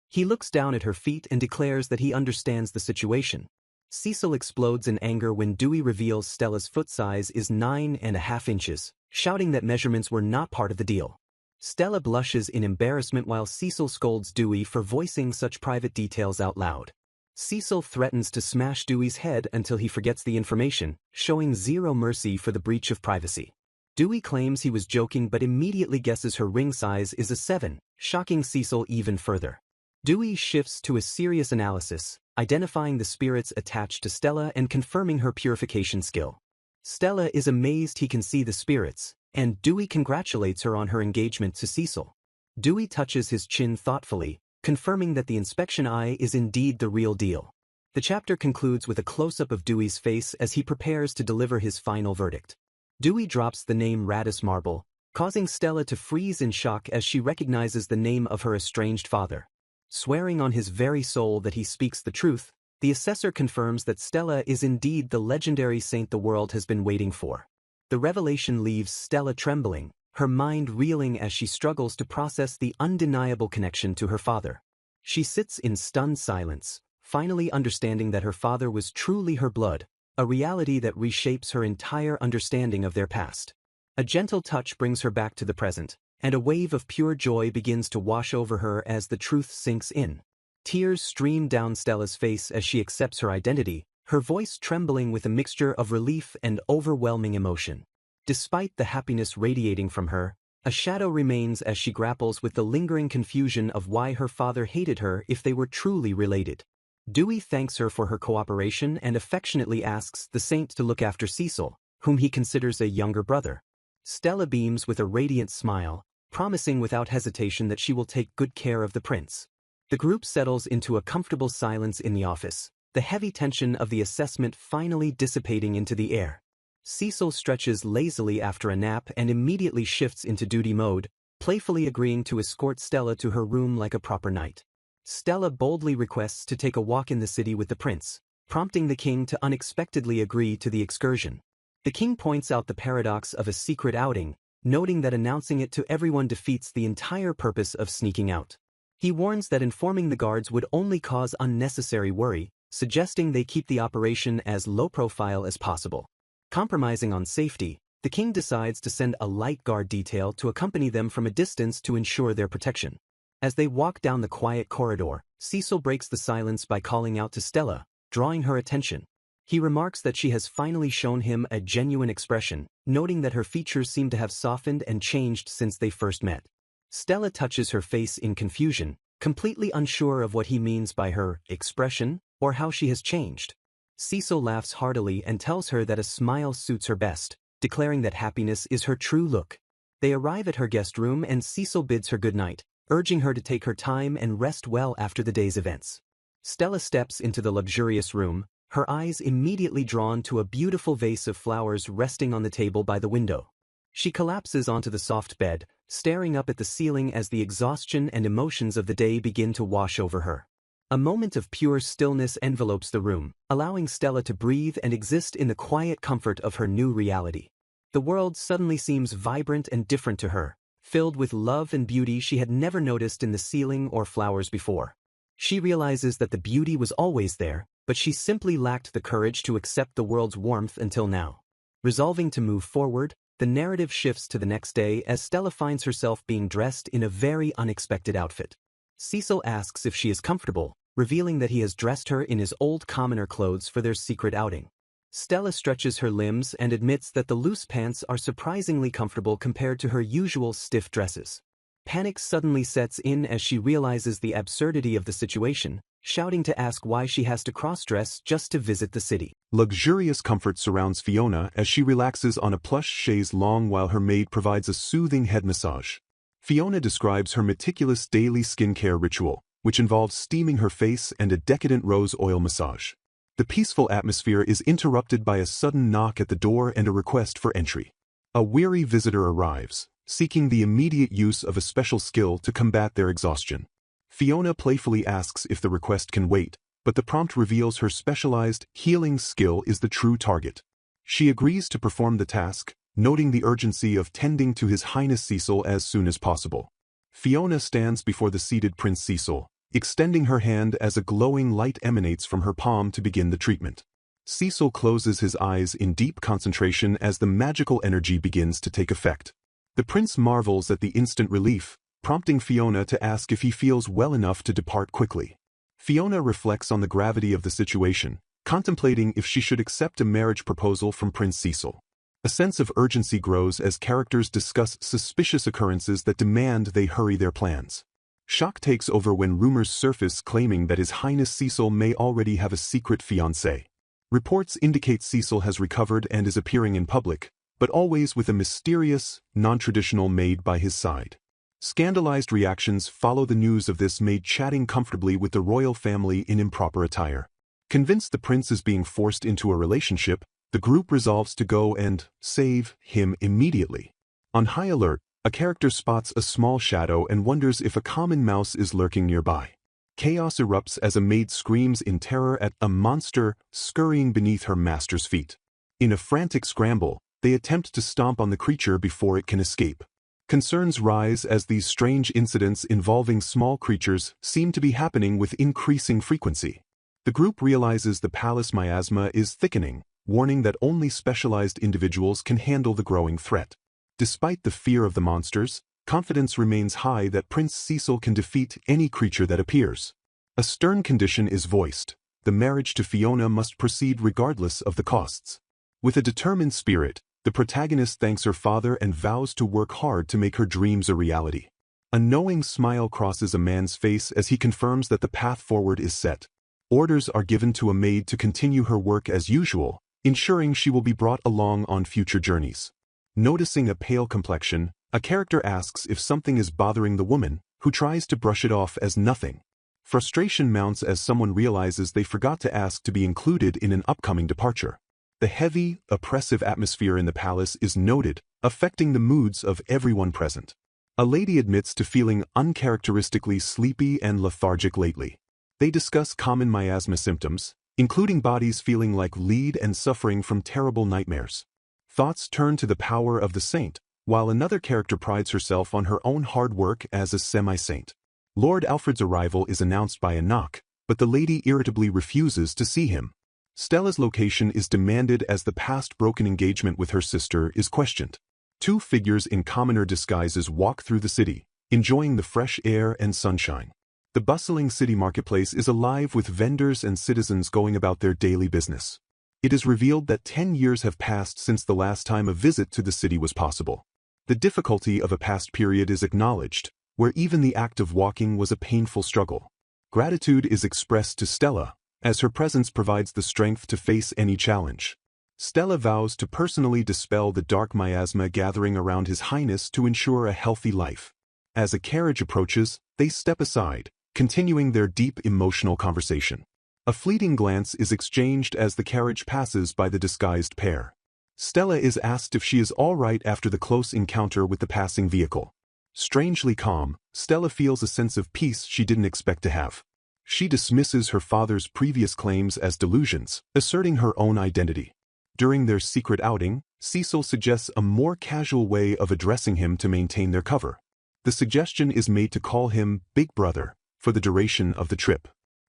He looks down at her feet and declares that he understands the situation. Cecil explodes in anger when Dewey reveals Stella's foot size is 9.5 inches, shouting that measurements were not part of the deal. Stella blushes in embarrassment while Cecil scolds Dewey for voicing such private details out loud. Cecil threatens to smash Dewey's head until he forgets the information, showing zero mercy for the breach of privacy. Dewey claims he was joking but immediately guesses her ring size is a 7, shocking Cecil even further. Dewey shifts to a serious analysis, identifying the spirits attached to Stella and confirming her purification skill. Stella is amazed he can see the spirits, and Dewey congratulates her on her engagement to Cecil. Dewey touches his chin thoughtfully, confirming that the inspection eye is indeed the real deal. The chapter concludes with a close-up of Dewey's face as he prepares to deliver his final verdict. Dewey drops the name Radis Marble, causing Stella to freeze in shock as she recognizes the name of her estranged father. Swearing on his very soul that he speaks the truth, the assessor confirms that Stella is indeed the legendary saint the world has been waiting for. The revelation leaves Stella trembling, her mind reeling as she struggles to process the undeniable connection to her father. She sits in stunned silence, finally understanding that her father was truly her blood, a reality that reshapes her entire understanding of their past. A gentle touch brings her back to the present, and a wave of pure joy begins to wash over her as the truth sinks in. Tears stream down Stella's face as she accepts her identity, her voice trembling with a mixture of relief and overwhelming emotion. Despite the happiness radiating from her, a shadow remains as she grapples with the lingering confusion of why her father hated her if they were truly related. Dewey thanks her for her cooperation and affectionately asks the saint to look after Cecil, whom he considers a younger brother. Stella beams with a radiant smile, promising without hesitation that she will take good care of the prince. The group settles into a comfortable silence in the office, the heavy tension of the assessment finally dissipating into the air. Cecil stretches lazily after a nap and immediately shifts into duty mode, playfully agreeing to escort Stella to her room like a proper knight. Stella boldly requests to take a walk in the city with the prince, prompting the king to unexpectedly agree to the excursion. The king points out the paradox of a secret outing, noting that announcing it to everyone defeats the entire purpose of sneaking out. He warns that informing the guards would only cause unnecessary worry, suggesting they keep the operation as low profile as possible. Compromising on safety, the king decides to send a light guard detail to accompany them from a distance to ensure their protection. As they walk down the quiet corridor, Cecil breaks the silence by calling out to Stella, drawing her attention. He remarks that she has finally shown him a genuine expression, noting that her features seem to have softened and changed since they first met. Stella touches her face in confusion, completely unsure of what he means by her expression or how she has changed. Cecil laughs heartily and tells her that a smile suits her best, declaring that happiness is her true look. They arrive at her guest room and Cecil bids her good night, urging her to take her time and rest well after the day's events. Stella steps into the luxurious room, her eyes immediately drawn to a beautiful vase of flowers resting on the table by the window. She collapses onto the soft bed, staring up at the ceiling as the exhaustion and emotions of the day begin to wash over her. A moment of pure stillness envelopes the room, allowing Stella to breathe and exist in the quiet comfort of her new reality. The world suddenly seems vibrant and different to her, filled with love and beauty she had never noticed in the ceiling or flowers before. She realizes that the beauty was always there, but she simply lacked the courage to accept the world's warmth until now. Resolving to move forward, the narrative shifts to the next day as Stella finds herself being dressed in a very unexpected outfit. Cecil asks if she is comfortable, revealing that he has dressed her in his old commoner clothes for their secret outing. Stella stretches her limbs and admits that the loose pants are surprisingly comfortable compared to her usual stiff dresses. Panic suddenly sets in as she realizes the absurdity of the situation, shouting to ask why she has to cross-dress just to visit the city. Luxurious comfort surrounds Fiona as she relaxes on a plush chaise longue while her maid provides a soothing head massage. Fiona describes her meticulous daily skincare ritual, which involves steaming her face and a decadent rose oil massage. The peaceful atmosphere is interrupted by a sudden knock at the door and a request for entry. A weary visitor arrives, seeking the immediate use of a special skill to combat their exhaustion. Fiona playfully asks if the request can wait, but the prompt reveals her specialized healing skill is the true target. She agrees to perform the task, noting the urgency of tending to His Highness Cecil as soon as possible. Fiona stands before the seated Prince Cecil, extending her hand as a glowing light emanates from her palm to begin the treatment. Cecil closes his eyes in deep concentration as the magical energy begins to take effect. The prince marvels at the instant relief, prompting Fiona to ask if he feels well enough to depart quickly. Fiona reflects on the gravity of the situation, contemplating if she should accept a marriage proposal from Prince Cecil. A sense of urgency grows as characters discuss suspicious occurrences that demand they hurry their plans. Shock takes over when rumors surface claiming that His Highness Cecil may already have a secret fiancée. Reports indicate Cecil has recovered and is appearing in public, but always with a mysterious, non-traditional maid by his side. Scandalized reactions follow the news of this maid chatting comfortably with the royal family in improper attire. Convinced the prince is being forced into a relationship, the group resolves to go and save him immediately. On high alert, a character spots a small shadow and wonders if a common mouse is lurking nearby. Chaos erupts as a maid screams in terror at a monster scurrying beneath her master's feet. In a frantic scramble, they attempt to stomp on the creature before it can escape. Concerns rise as these strange incidents involving small creatures seem to be happening with increasing frequency. The group realizes the palace miasma is thickening, warning that only specialized individuals can handle the growing threat. Despite the fear of the monsters, confidence remains high that Prince Cecil can defeat any creature that appears. A stern condition is voiced: the marriage to Fiona must proceed regardless of the costs. With a determined spirit, the protagonist thanks her father and vows to work hard to make her dreams a reality. A knowing smile crosses a man's face as he confirms that the path forward is set. Orders are given to a maid to continue her work as usual, ensuring she will be brought along on future journeys. Noticing a pale complexion, a character asks if something is bothering the woman, who tries to brush it off as nothing. Frustration mounts as someone realizes they forgot to ask to be included in an upcoming departure. The heavy, oppressive atmosphere in the palace is noted, affecting the moods of everyone present. A lady admits to feeling uncharacteristically sleepy and lethargic lately. They discuss common miasma symptoms, including bodies feeling like lead and suffering from terrible nightmares. Thoughts turn to the power of the saint, while another character prides herself on her own hard work as a semi-saint. Lord Alfred's arrival is announced by a knock, but the lady irritably refuses to see him. Stella's location is demanded as the past broken engagement with her sister is questioned. Two figures in commoner disguises walk through the city, enjoying the fresh air and sunshine. The bustling city marketplace is alive with vendors and citizens going about their daily business. It is revealed that 10 years have passed since the last time a visit to the city was possible. The difficulty of a past period is acknowledged, where even the act of walking was a painful struggle. Gratitude is expressed to Stella, as her presence provides the strength to face any challenge. Stella vows to personally dispel the dark miasma gathering around His Highness to ensure a healthy life. As a carriage approaches, they step aside, continuing their deep emotional conversation. A fleeting glance is exchanged as the carriage passes by the disguised pair. Stella is asked if she is all right after the close encounter with the passing vehicle. Strangely calm, Stella feels a sense of peace she didn't expect to have. She dismisses her father's previous claims as delusions, asserting her own identity. During their secret outing, Cecil suggests a more casual way of addressing him to maintain their cover. The suggestion is made to call him Big Brother for the duration of the trip.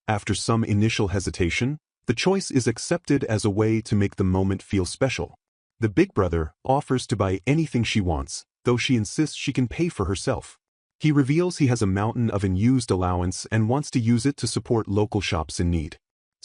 After some initial hesitation, the choice is accepted as a way to make the moment feel special. The Big Brother offers to buy anything she wants, though she insists she can pay for herself. He reveals he has a mountain of unused allowance and wants to use it to support local shops in need.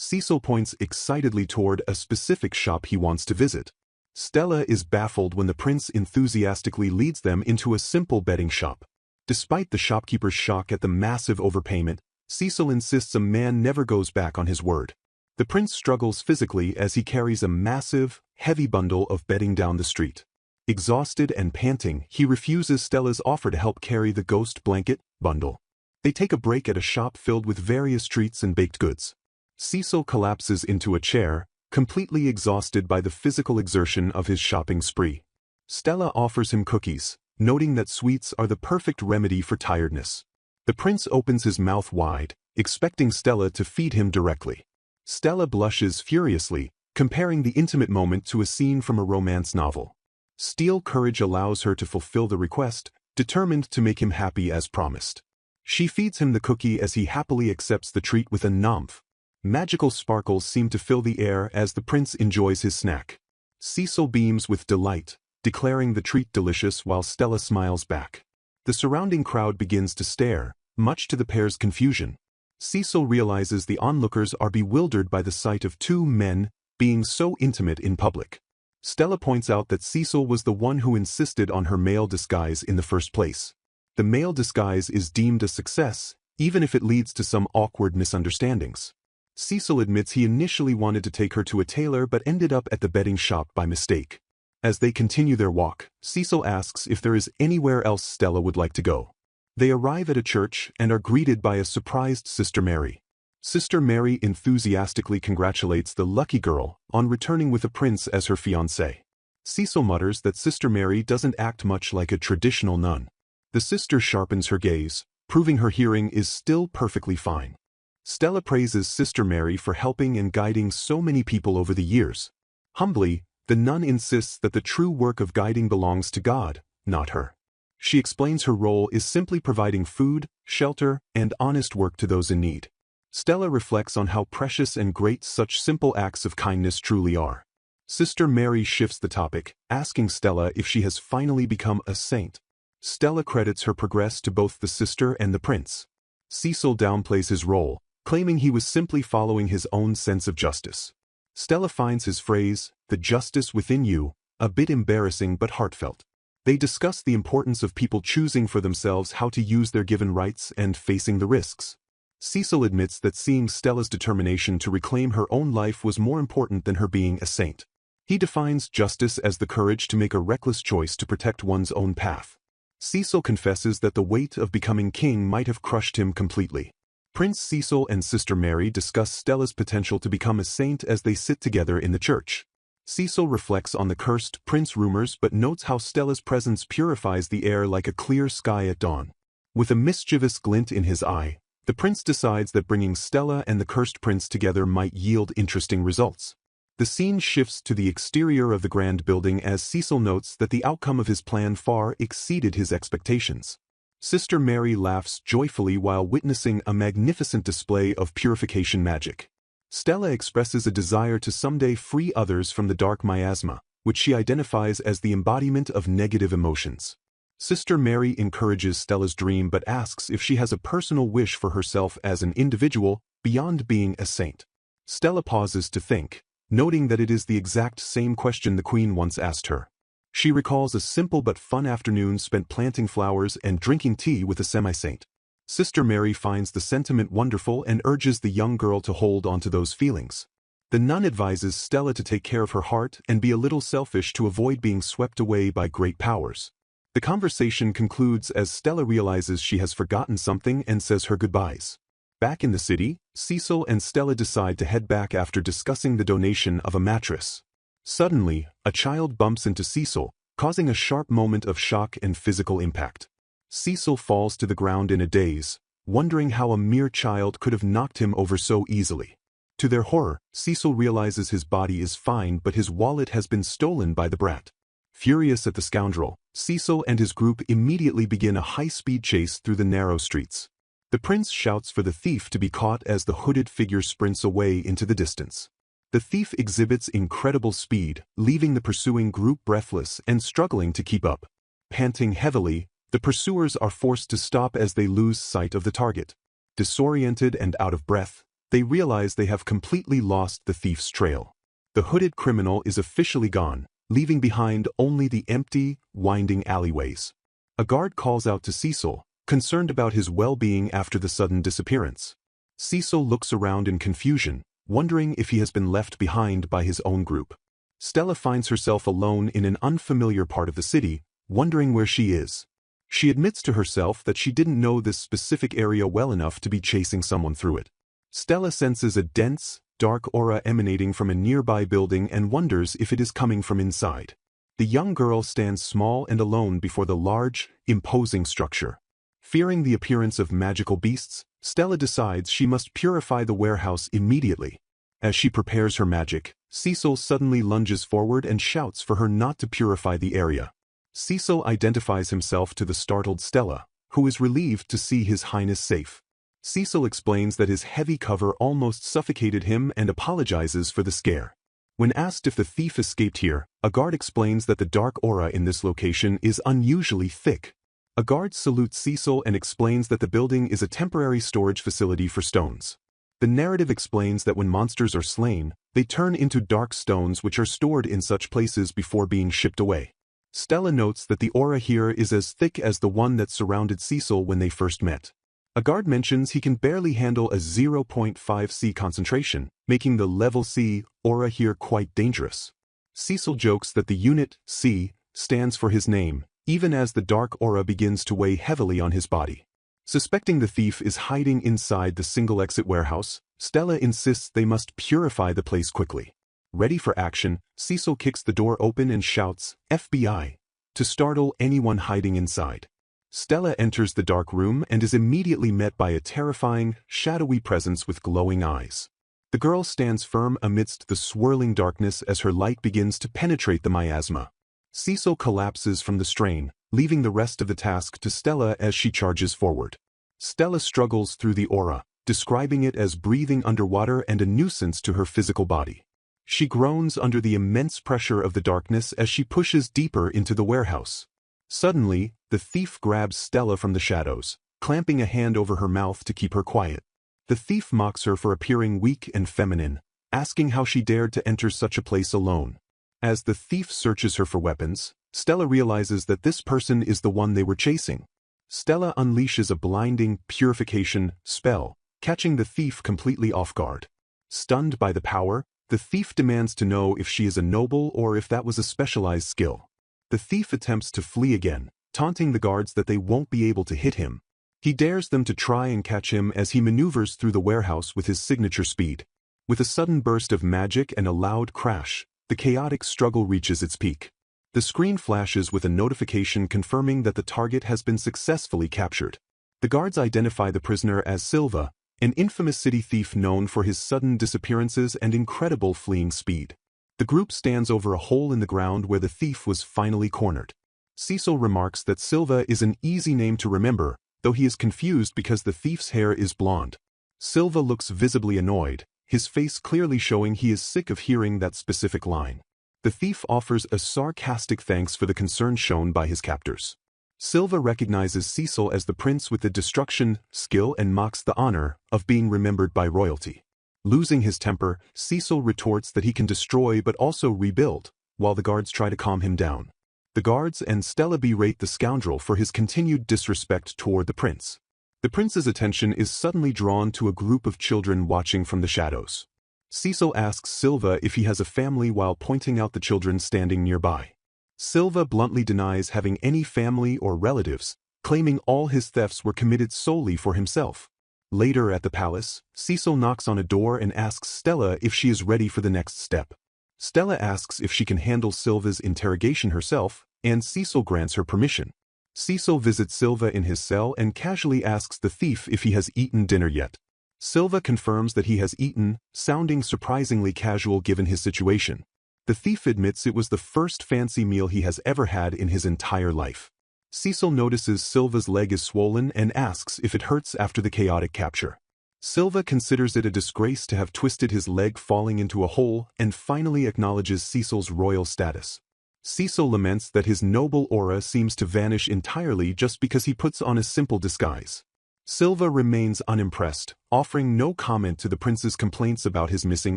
Cecil points excitedly toward a specific shop he wants to visit. Stella is baffled when the prince enthusiastically leads them into a simple betting shop. Despite the shopkeeper's shock at the massive overpayment, Cecil insists a man never goes back on his word. The prince struggles physically as he carries a massive, heavy bundle of bedding down the street. Exhausted and panting, he refuses Stella's offer to help carry the ghost blanket bundle. They take a break at a shop filled with various treats and baked goods. Cecil collapses into a chair, completely exhausted by the physical exertion of his shopping spree. Stella offers him cookies, noting that sweets are the perfect remedy for tiredness. The prince opens his mouth wide, expecting Stella to feed him directly. Stella blushes furiously, comparing the intimate moment to a scene from a romance novel. Steel courage allows her to fulfill the request, determined to make him happy as promised. She feeds him the cookie as he happily accepts the treat with a "Nymph." Magical sparkles seem to fill the air as the prince enjoys his snack. Cecil beams with delight, declaring the treat delicious while Stella smiles back. The surrounding crowd begins to stare, much to the pair's confusion. Cecil realizes the onlookers are bewildered by the sight of two men being so intimate in public. Stella points out that Cecil was the one who insisted on her male disguise in the first place. The male disguise is deemed a success, even if it leads to some awkward misunderstandings. Cecil admits he initially wanted to take her to a tailor but ended up at the bedding shop by mistake. As they continue their walk, Cecil asks if there is anywhere else Stella would like to go. They arrive at a church and are greeted by a surprised Sister Mary. Sister Mary enthusiastically congratulates the lucky girl on returning with a prince as her fiancé. Cecil mutters that Sister Mary doesn't act much like a traditional nun. The sister sharpens her gaze, proving her hearing is still perfectly fine. Stella praises Sister Mary for helping and guiding so many people over the years. Humbly, the nun insists that the true work of guiding belongs to God, not her. She explains her role is simply providing food, shelter, and honest work to those in need. Stella reflects on how precious and great such simple acts of kindness truly are. Sister Mary shifts the topic, asking Stella if she has finally become a saint. Stella credits her progress to both the sister and the prince. Cecil downplays his role, claiming he was simply following his own sense of justice. Stella finds his phrase, "the justice within you," a bit embarrassing but heartfelt. They discuss the importance of people choosing for themselves how to use their given rights and facing the risks. Cecil admits that seeing Stella's determination to reclaim her own life was more important than her being a saint. He defines justice as the courage to make a reckless choice to protect one's own path. Cecil confesses that the weight of becoming king might have crushed him completely. Prince Cecil and Sister Mary discuss Stella's potential to become a saint as they sit together in the church. Cecil reflects on the cursed prince rumors but notes how Stella's presence purifies the air like a clear sky at dawn. With a mischievous glint in his eye, the prince decides that bringing Stella and the cursed prince together might yield interesting results. The scene shifts to the exterior of the grand building as Cecil notes that the outcome of his plan far exceeded his expectations. Sister Mary laughs joyfully while witnessing a magnificent display of purification magic. Stella expresses a desire to someday free others from the dark miasma, which she identifies as the embodiment of negative emotions. Sister Mary encourages Stella's dream but asks if she has a personal wish for herself as an individual, beyond being a saint. Stella pauses to think, noting that it is the exact same question the Queen once asked her. She recalls a simple but fun afternoon spent planting flowers and drinking tea with a semi-saint. Sister Mary finds the sentiment wonderful and urges the young girl to hold on to those feelings. The nun advises Stella to take care of her heart and be a little selfish to avoid being swept away by great powers. The conversation concludes as Stella realizes she has forgotten something and says her goodbyes. Back in the city, Cecil and Stella decide to head back after discussing the donation of a mattress. Suddenly, a child bumps into Cecil, causing a sharp moment of shock and physical impact. Cecil falls to the ground in a daze, wondering how a mere child could have knocked him over so easily. To their horror, Cecil realizes his body is fine but his wallet has been stolen by the brat. Furious at the scoundrel, Cecil and his group immediately begin a high-speed chase through the narrow streets. The prince shouts for the thief to be caught as the hooded figure sprints away into the distance. The thief exhibits incredible speed, leaving the pursuing group breathless and struggling to keep up. Panting heavily, the pursuers are forced to stop as they lose sight of the target. Disoriented and out of breath, they realize they have completely lost the thief's trail. The hooded criminal is officially gone, leaving behind only the empty, winding alleyways. A guard calls out to Cecil, concerned about his well-being after the sudden disappearance. Cecil looks around in confusion, wondering if he has been left behind by his own group. Stella finds herself alone in an unfamiliar part of the city, wondering where she is. She admits to herself that she didn't know this specific area well enough to be chasing someone through it. Stella senses a dense, dark aura emanating from a nearby building and wonders if it is coming from inside. The young girl stands small and alone before the large, imposing structure. Fearing the appearance of magical beasts, Stella decides she must purify the warehouse immediately. As she prepares her magic, Cecil suddenly lunges forward and shouts for her not to purify the area. Cecil identifies himself to the startled Stella, who is relieved to see His Highness safe. Cecil explains that his heavy cover almost suffocated him and apologizes for the scare. When asked if the thief escaped here, a guard explains that the dark aura in this location is unusually thick. A guard salutes Cecil and explains that the building is a temporary storage facility for stones. The narrative explains that when monsters are slain, they turn into dark stones which are stored in such places before being shipped away. Stella notes that the aura here is as thick as the one that surrounded Cecil when they first met. A guard mentions he can barely handle a 0.5 C concentration, making the level C aura here quite dangerous. Cecil jokes that the unit C stands for his name, even as the dark aura begins to weigh heavily on his body. Suspecting the thief is hiding inside the single-exit warehouse, Stella insists they must purify the place quickly. Ready for action, Cecil kicks the door open and shouts, "FBI!" to startle anyone hiding inside. Stella enters the dark room and is immediately met by a terrifying, shadowy presence with glowing eyes. The girl stands firm amidst the swirling darkness as her light begins to penetrate the miasma. Cecil collapses from the strain, leaving the rest of the task to Stella as she charges forward. Stella struggles through the aura, describing it as breathing underwater and a nuisance to her physical body. She groans under the immense pressure of the darkness as she pushes deeper into the warehouse. Suddenly, the thief grabs Stella from the shadows, clamping a hand over her mouth to keep her quiet. The thief mocks her for appearing weak and feminine, asking how she dared to enter such a place alone. As the thief searches her for weapons, Stella realizes that this person is the one they were chasing. Stella unleashes a blinding purification spell, catching the thief completely off guard. Stunned by the power, the thief demands to know if she is a noble or if that was a specialized skill. The thief attempts to flee again, taunting the guards that they won't be able to hit him. He dares them to try and catch him as he maneuvers through the warehouse with his signature speed. With a sudden burst of magic and a loud crash, the chaotic struggle reaches its peak. The screen flashes with a notification confirming that the target has been successfully captured. The guards identify the prisoner as Silva, an infamous city thief known for his sudden disappearances and incredible fleeing speed. The group stands over a hole in the ground where the thief was finally cornered. Cecil remarks that Silva is an easy name to remember, though he is confused because the thief's hair is blonde. Silva looks visibly annoyed, his face clearly showing he is sick of hearing that specific line. The thief offers a sarcastic thanks for the concern shown by his captors. Silva recognizes Cecil as the prince with the destruction skill and mocks the honor of being remembered by royalty. Losing his temper, Cecil retorts that he can destroy but also rebuild, while the guards try to calm him down. The guards and Stella berate the scoundrel for his continued disrespect toward the prince. The prince's attention is suddenly drawn to a group of children watching from the shadows. Cecil asks Silva if he has a family while pointing out the children standing nearby. Silva bluntly denies having any family or relatives, claiming all his thefts were committed solely for himself. Later at the palace, Cecil knocks on a door and asks Stella if she is ready for the next step. Stella asks if she can handle Silva's interrogation herself, and Cecil grants her permission. Cecil visits Silva in his cell and casually asks the thief if he has eaten dinner yet. Silva confirms that he has eaten, sounding surprisingly casual given his situation. The thief admits it was the first fancy meal he has ever had in his entire life. Cecil notices Silva's leg is swollen and asks if it hurts after the chaotic capture. Silva considers it a disgrace to have twisted his leg falling into a hole and finally acknowledges Cecil's royal status. Cecil laments that his noble aura seems to vanish entirely just because he puts on a simple disguise. Silva remains unimpressed, offering no comment to the prince's complaints about his missing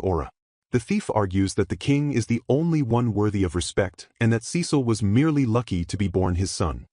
aura. The thief argues that the king is the only one worthy of respect and that Cecil was merely lucky to be born his son.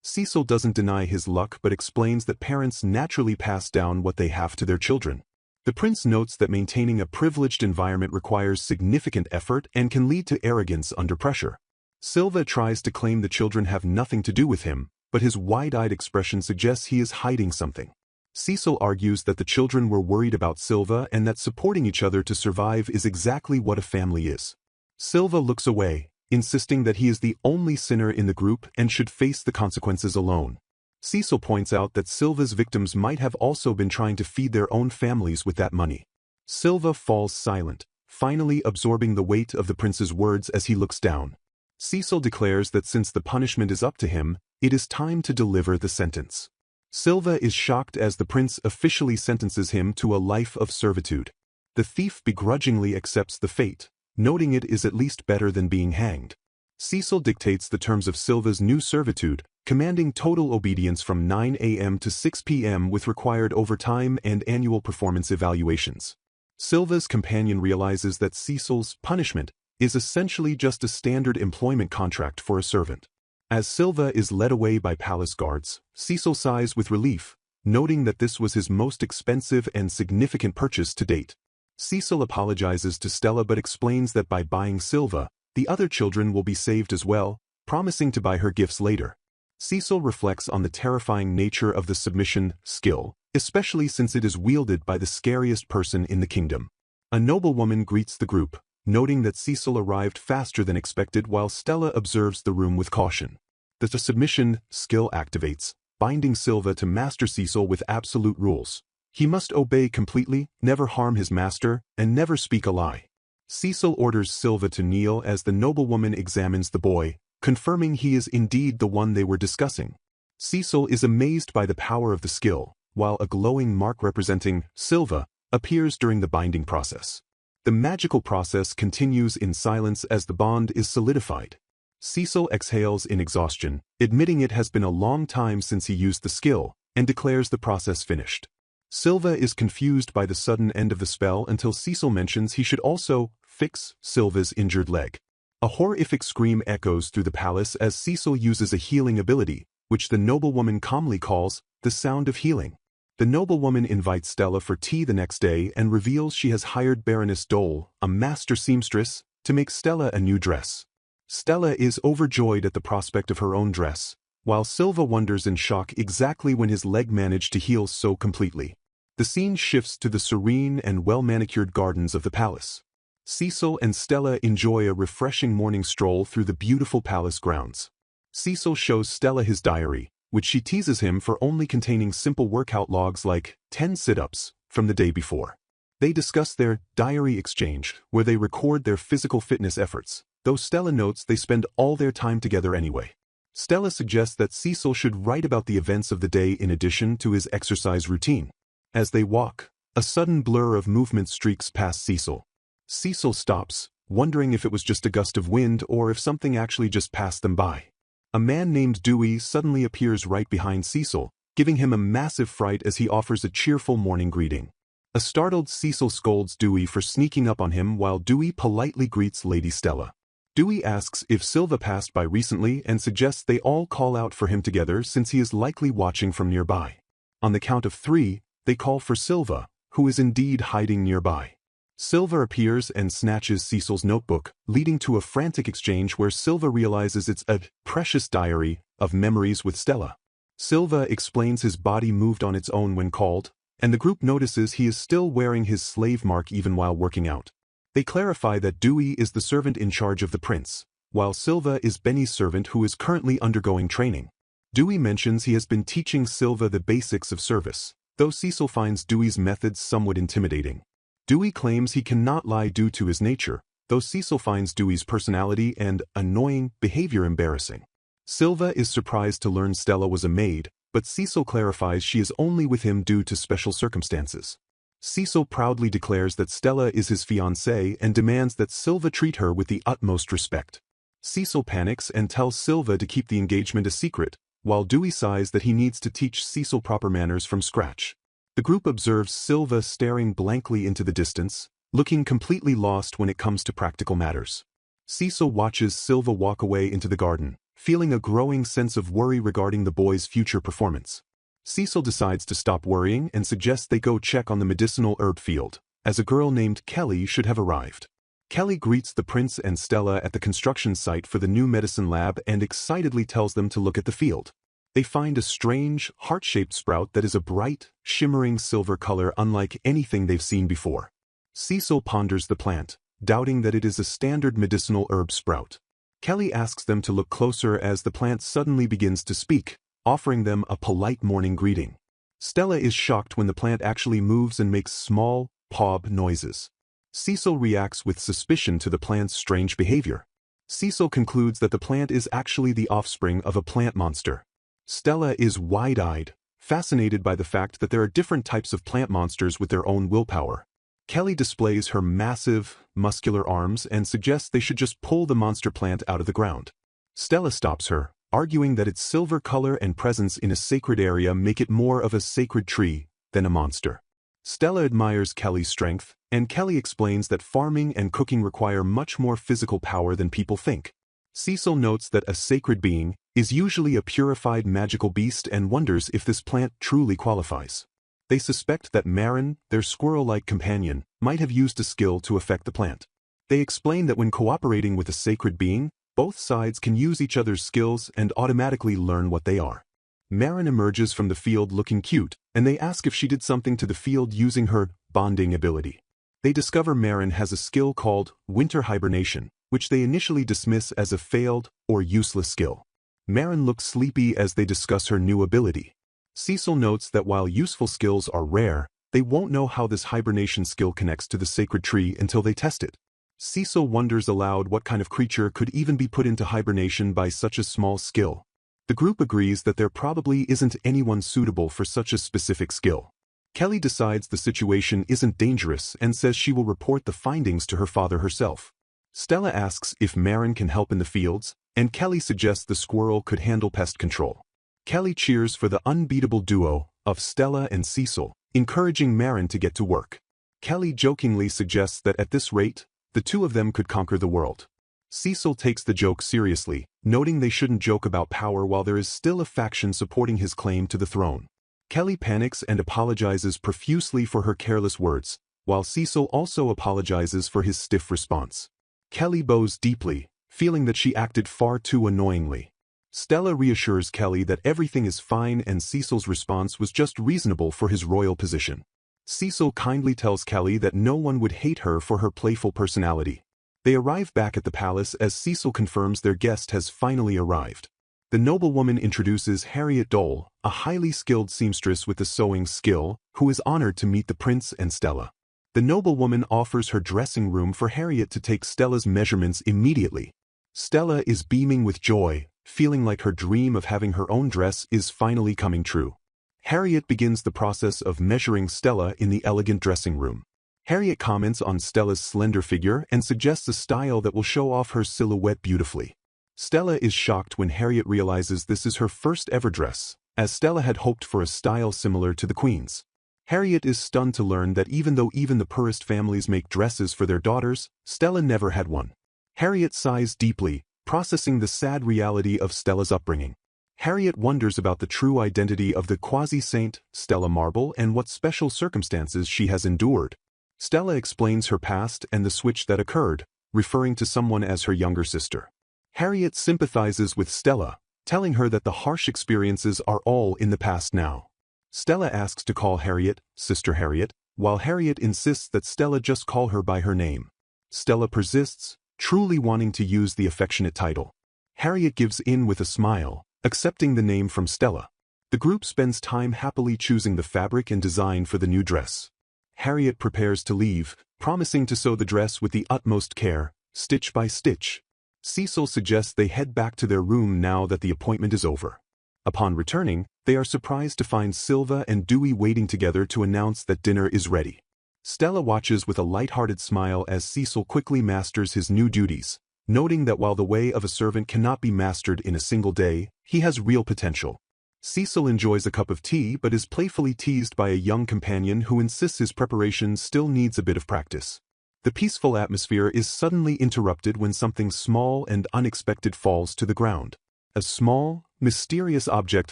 Cecil doesn't deny his luck but explains that parents naturally pass down what they have to their children. The prince notes that maintaining a privileged environment requires significant effort and can lead to arrogance under pressure. Silva tries to claim the children have nothing to do with him, but his wide-eyed expression suggests he is hiding something. Cecil argues that the children were worried about Silva and that supporting each other to survive is exactly what a family is. Silva looks away, insisting that he is the only sinner in the group and should face the consequences alone. Cecil points out that Silva's victims might have also been trying to feed their own families with that money. Silva falls silent, finally absorbing the weight of the prince's words as he looks down. Cecil declares that since the punishment is up to him, it is time to deliver the sentence. Silva is shocked as the prince officially sentences him to a life of servitude. The thief begrudgingly accepts the fate, noting it is at least better than being hanged. Cecil dictates the terms of Silva's new servitude, commanding total obedience from 9 a.m. to 6 p.m. with required overtime and annual performance evaluations. Silva's companion realizes that Cecil's punishment is essentially just a standard employment contract for a servant. As Silva is led away by palace guards, Cecil sighs with relief, noting that this was his most expensive and significant purchase to date. Cecil apologizes to Stella but explains that by buying Silva, the other children will be saved as well, promising to buy her gifts later. Cecil reflects on the terrifying nature of the submission skill, especially since it is wielded by the scariest person in the kingdom. A noblewoman greets the group, noting that Cecil arrived faster than expected while Stella observes the room with caution. The submission skill activates, binding Silva to Master Cecil with absolute rules. He must obey completely, never harm his master, and never speak a lie. Cecil orders Silva to kneel as the noblewoman examines the boy, confirming he is indeed the one they were discussing. Cecil is amazed by the power of the skill, while a glowing mark representing Silva appears during the binding process. The magical process continues in silence as the bond is solidified. Cecil exhales in exhaustion, admitting it has been a long time since he used the skill, and declares the process finished. Silva is confused by the sudden end of the spell until Cecil mentions he should also fix Silva's injured leg. A horrific scream echoes through the palace as Cecil uses a healing ability, which the noblewoman calmly calls the sound of healing. The noblewoman invites Stella for tea the next day and reveals she has hired Baroness Dole, a master seamstress, to make Stella a new dress. Stella is overjoyed at the prospect of her own dress, while Silva wonders in shock exactly when his leg managed to heal so completely. The scene shifts to the serene and well-manicured gardens of the palace. Cecil and Stella enjoy a refreshing morning stroll through the beautiful palace grounds. Cecil shows Stella his diary, which she teases him for only containing simple workout logs like 10 sit-ups from the day before. They discuss their diary exchange, where they record their physical fitness efforts, though Stella notes they spend all their time together anyway. Stella suggests that Cecil should write about the events of the day in addition to his exercise routine. As they walk, a sudden blur of movement streaks past Cecil. Cecil stops, wondering if it was just a gust of wind or if something actually just passed them by. A man named Dewey suddenly appears right behind Cecil, giving him a massive fright as he offers a cheerful morning greeting. A startled Cecil scolds Dewey for sneaking up on him while Dewey politely greets Lady Stella. Dewey asks if Silva passed by recently and suggests they all call out for him together since he is likely watching from nearby. On the count of 3, they call for Silva, who is indeed hiding nearby. Silva appears and snatches Cecil's notebook, leading to a frantic exchange where Silva realizes it's a precious diary of memories with Stella. Silva explains his body moved on its own when called, and the group notices he is still wearing his slave mark even while working out. They clarify that Dewey is the servant in charge of the prince, while Silva is Benny's servant who is currently undergoing training. Dewey mentions he has been teaching Silva the basics of service, though Cecil finds Dewey's methods somewhat intimidating. Dewey claims he cannot lie due to his nature, though Cecil finds Dewey's personality and annoying behavior embarrassing. Silva is surprised to learn Stella was a maid, but Cecil clarifies she is only with him due to special circumstances. Cecil proudly declares that Stella is his fiancée and demands that Silva treat her with the utmost respect. Cecil panics and tells Silva to keep the engagement a secret, while Dewey sighs that he needs to teach Cecil proper manners from scratch. The group observes Silva staring blankly into the distance, looking completely lost when it comes to practical matters. Cecil watches Silva walk away into the garden, feeling a growing sense of worry regarding the boy's future performance. Cecil decides to stop worrying and suggests they go check on the medicinal herb field, as a girl named Kelly should have arrived. Kelly greets the prince and Stella at the construction site for the new medicine lab and excitedly tells them to look at the field. They find a strange, heart-shaped sprout that is a bright, shimmering silver color unlike anything they've seen before. Cecil ponders the plant, doubting that it is a standard medicinal herb sprout. Kelly asks them to look closer as the plant suddenly begins to speak, offering them a polite morning greeting. Stella is shocked when the plant actually moves and makes small, pawb noises. Cecil reacts with suspicion to the plant's strange behavior. Cecil concludes that the plant is actually the offspring of a plant monster. Stella is wide-eyed, fascinated by the fact that there are different types of plant monsters with their own willpower. Kelly displays her massive, muscular arms and suggests they should just pull the monster plant out of the ground. Stella stops her, arguing that its silver color and presence in a sacred area make it more of a sacred tree than a monster. Stella admires Kelly's strength, and Kelly explains that farming and cooking require much more physical power than people think. Cecil notes that a sacred being is usually a purified magical beast and wonders if this plant truly qualifies. They suspect that Marin, their squirrel-like companion, might have used a skill to affect the plant. They explain that when cooperating with a sacred being, both sides can use each other's skills and automatically learn what they are. Marin emerges from the field looking cute, and they ask if she did something to the field using her bonding ability. They discover Marin has a skill called winter hibernation, which they initially dismiss as a failed or useless skill. Marin looks sleepy as they discuss her new ability. Cecil notes that while useful skills are rare, they won't know how this hibernation skill connects to the sacred tree until they test it. Cecil wonders aloud what kind of creature could even be put into hibernation by such a small skill. The group agrees that there probably isn't anyone suitable for such a specific skill. Kelly decides the situation isn't dangerous and says she will report the findings to her father herself. Stella asks if Marin can help in the fields, and Kelly suggests the squirrel could handle pest control. Kelly cheers for the unbeatable duo of Stella and Cecil, encouraging Marin to get to work. Kelly jokingly suggests that at this rate, the two of them could conquer the world. Cecil takes the joke seriously, noting they shouldn't joke about power while there is still a faction supporting his claim to the throne. Kelly panics and apologizes profusely for her careless words, while Cecil also apologizes for his stiff response. Kelly bows deeply, feeling that she acted far too annoyingly. Stella reassures Kelly that everything is fine and Cecil's response was just reasonable for his royal position. Cecil kindly tells Kelly that no one would hate her for her playful personality. They arrive back at the palace as Cecil confirms their guest has finally arrived. The noblewoman introduces Harriet Dole, a highly skilled seamstress with a sewing skill, who is honored to meet the prince and Stella. The noblewoman offers her dressing room for Harriet to take Stella's measurements immediately. Stella is beaming with joy, feeling like her dream of having her own dress is finally coming true. Harriet begins the process of measuring Stella in the elegant dressing room. Harriet comments on Stella's slender figure and suggests a style that will show off her silhouette beautifully. Stella is shocked when Harriet realizes this is her first ever dress, as Stella had hoped for a style similar to the Queen's. Harriet is stunned to learn that even though even the poorest families make dresses for their daughters, Stella never had one. Harriet sighs deeply, processing the sad reality of Stella's upbringing. Harriet wonders about the true identity of the quasi-saint, Stella Marble, and what special circumstances she has endured. Stella explains her past and the switch that occurred, referring to someone as her younger sister. Harriet sympathizes with Stella, telling her that the harsh experiences are all in the past now. Stella asks to call Harriet, Sister Harriet, while Harriet insists that Stella just call her by her name. Stella persists, truly wanting to use the affectionate title. Harriet gives in with a smile, accepting the name from Stella. The group spends time happily choosing the fabric and design for the new dress. Harriet prepares to leave, promising to sew the dress with the utmost care, stitch by stitch. Cecil suggests they head back to their room now that the appointment is over. Upon returning, they are surprised to find Silva and Dewey waiting together to announce that dinner is ready. Stella watches with a light-hearted smile as Cecil quickly masters his new duties, noting that while the way of a servant cannot be mastered in a single day, he has real potential. Cecil enjoys a cup of tea but is playfully teased by a young companion who insists his preparation still needs a bit of practice. The peaceful atmosphere is suddenly interrupted when something small and unexpected falls to the ground. A small, mysterious object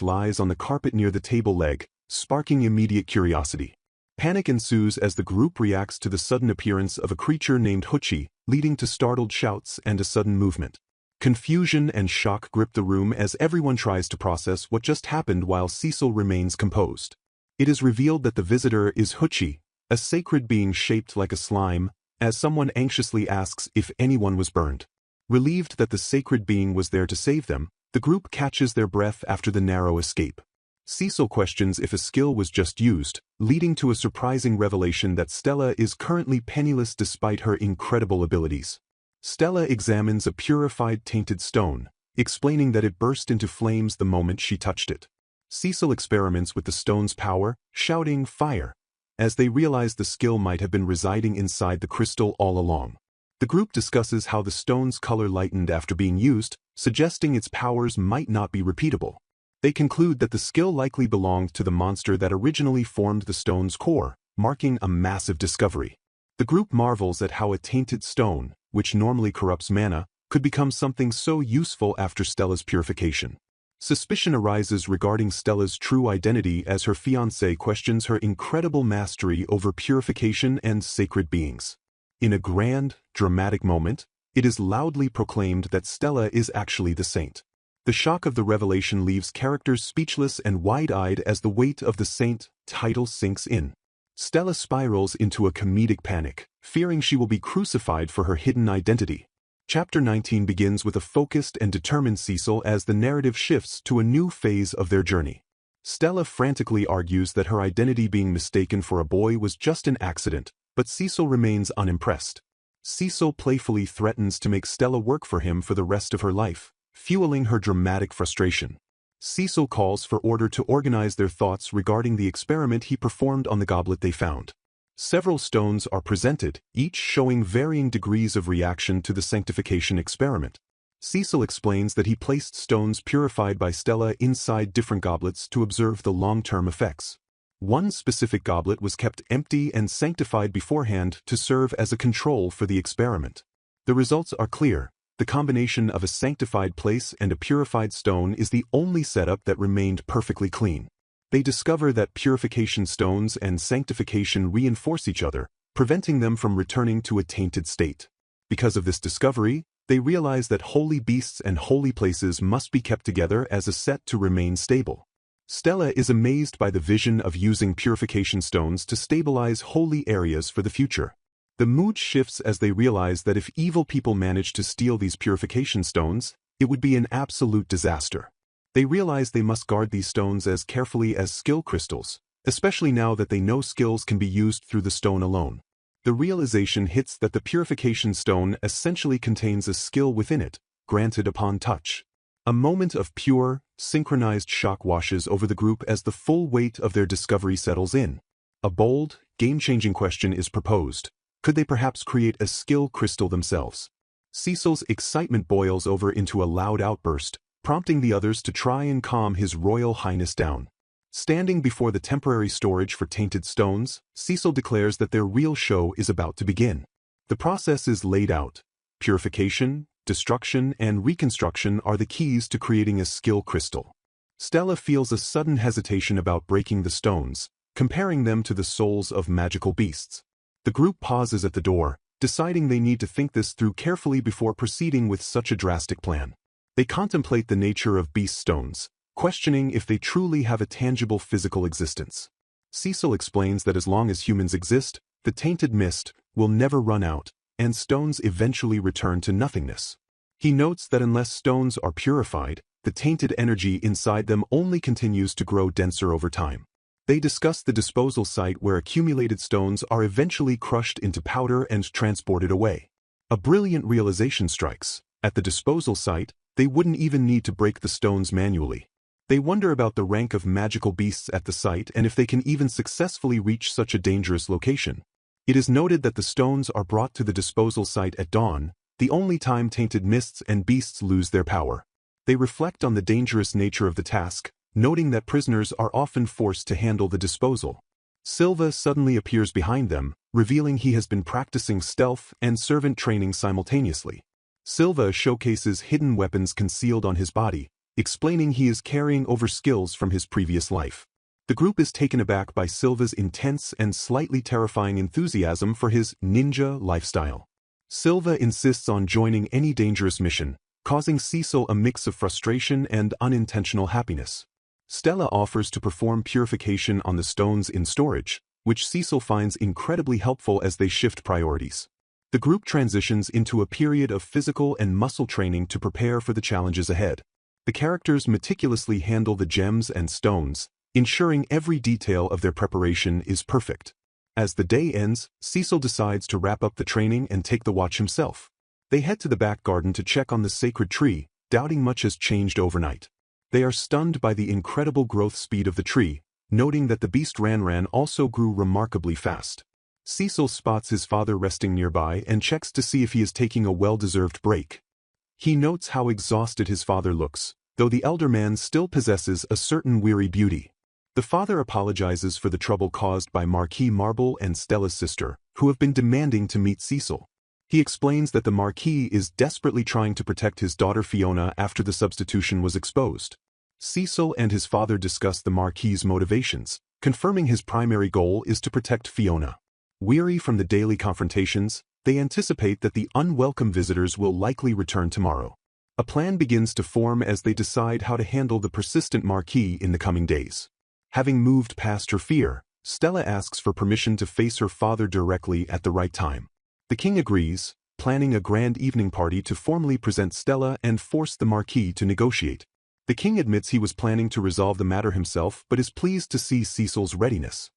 lies on the carpet near the table leg, sparking immediate curiosity. Panic ensues as the group reacts to the sudden appearance of a creature named Huchi, leading to startled shouts and a sudden movement. Confusion and shock grip the room as everyone tries to process what just happened while Cecil remains composed. It is revealed that the visitor is Huchi, a sacred being shaped like a slime, as someone anxiously asks if anyone was burned. Relieved that the sacred being was there to save them, the group catches their breath after the narrow escape. Cecil questions if a skill was just used, leading to a surprising revelation that Stella is currently penniless despite her incredible abilities. Stella examines a purified tainted stone, explaining that it burst into flames the moment she touched it. Cecil experiments with the stone's power, shouting "Fire!" as they realize the skill might have been residing inside the crystal all along. The group discusses how the stone's color lightened after being used, suggesting its powers might not be repeatable. They conclude that the skill likely belonged to the monster that originally formed the stone's core, marking a massive discovery. The group marvels at how a tainted stone, which normally corrupts mana, could become something so useful after Stella's purification. Suspicion arises regarding Stella's true identity as her fiancé questions her incredible mastery over purification and sacred beings. In a grand, dramatic moment, it is loudly proclaimed that Stella is actually the saint. The shock of the revelation leaves characters speechless and wide-eyed as the weight of the saint title sinks in. Stella spirals into a comedic panic, fearing she will be crucified for her hidden identity. Chapter 19 begins with a focused and determined Cecil as the narrative shifts to a new phase of their journey. Stella frantically argues that her identity being mistaken for a boy was just an accident, but Cecil remains unimpressed. Cecil playfully threatens to make Stella work for him for the rest of her life, fueling her dramatic frustration. Cecil calls for order to organize their thoughts regarding the experiment he performed on the goblet they found. Several stones are presented, each showing varying degrees of reaction to the sanctification experiment. Cecil explains that he placed stones purified by Stella inside different goblets to observe the long-term effects. One specific goblet was kept empty and sanctified beforehand to serve as a control for the experiment. The results are clear. The combination of a sanctified place and a purified stone is the only setup that remained perfectly clean. They discover that purification stones and sanctification reinforce each other, preventing them from returning to a tainted state. Because of this discovery, they realize that holy beasts and holy places must be kept together as a set to remain stable. Stella is amazed by the vision of using purification stones to stabilize holy areas for the future. The mood shifts as they realize that if evil people manage to steal these purification stones, it would be an absolute disaster. They realize they must guard these stones as carefully as skill crystals, especially now that they know skills can be used through the stone alone. The realization hits that the purification stone essentially contains a skill within it, granted upon touch. A moment of pure, synchronized shock washes over the group as the full weight of their discovery settles in. A bold, game-changing question is proposed. Could they perhaps create a skill crystal themselves? Cecil's excitement boils over into a loud outburst, prompting the others to try and calm His Royal Highness down. Standing before the temporary storage for tainted stones, Cecil declares that their real show is about to begin. The process is laid out. Purification, destruction, and reconstruction are the keys to creating a skill crystal. Stella feels a sudden hesitation about breaking the stones, comparing them to the souls of magical beasts. The group pauses at the door, deciding they need to think this through carefully before proceeding with such a drastic plan. They contemplate the nature of beast stones, questioning if they truly have a tangible physical existence. Cecil explains that as long as humans exist, the tainted mist will never run out, and stones eventually return to nothingness. He notes that unless stones are purified, the tainted energy inside them only continues to grow denser over time. They discuss the disposal site where accumulated stones are eventually crushed into powder and transported away. A brilliant realization strikes. At the disposal site, they wouldn't even need to break the stones manually. They wonder about the rank of magical beasts at the site and if they can even successfully reach such a dangerous location. It is noted that the stones are brought to the disposal site at dawn, the only time tainted mists and beasts lose their power. They reflect on the dangerous nature of the task, noting that prisoners are often forced to handle the disposal. Silva suddenly appears behind them, revealing he has been practicing stealth and servant training simultaneously. Silva showcases hidden weapons concealed on his body, explaining he is carrying over skills from his previous life. The group is taken aback by Silva's intense and slightly terrifying enthusiasm for his ninja lifestyle. Silva insists on joining any dangerous mission, causing Cecil a mix of frustration and unintentional happiness. Stella offers to perform purification on the stones in storage, which Cecil finds incredibly helpful as they shift priorities. The group transitions into a period of physical and muscle training to prepare for the challenges ahead. The characters meticulously handle the gems and stones, ensuring every detail of their preparation is perfect. As the day ends, Cecil decides to wrap up the training and take the watch himself. They head to the back garden to check on the sacred tree, doubting much has changed overnight. They are stunned by the incredible growth speed of the tree, noting that the beast Ranran also grew remarkably fast. Cecil spots his father resting nearby and checks to see if he is taking a well-deserved break. He notes how exhausted his father looks, though the elder man still possesses a certain weary beauty. The father apologizes for the trouble caused by Marquis Marble and Stella's sister, who have been demanding to meet Cecil. He explains that the Marquis is desperately trying to protect his daughter Fiona after the substitution was exposed. Cecil and his father discuss the Marquis's motivations, confirming his primary goal is to protect Fiona. Weary from the daily confrontations, they anticipate that the unwelcome visitors will likely return tomorrow. A plan begins to form as they decide how to handle the persistent Marquis in the coming days. Having moved past her fear, Stella asks for permission to face her father directly at the right time. The king agrees, planning a grand evening party to formally present Stella and force the Marquis to negotiate. The king admits he was planning to resolve the matter himself but is pleased to see Cecil's readiness.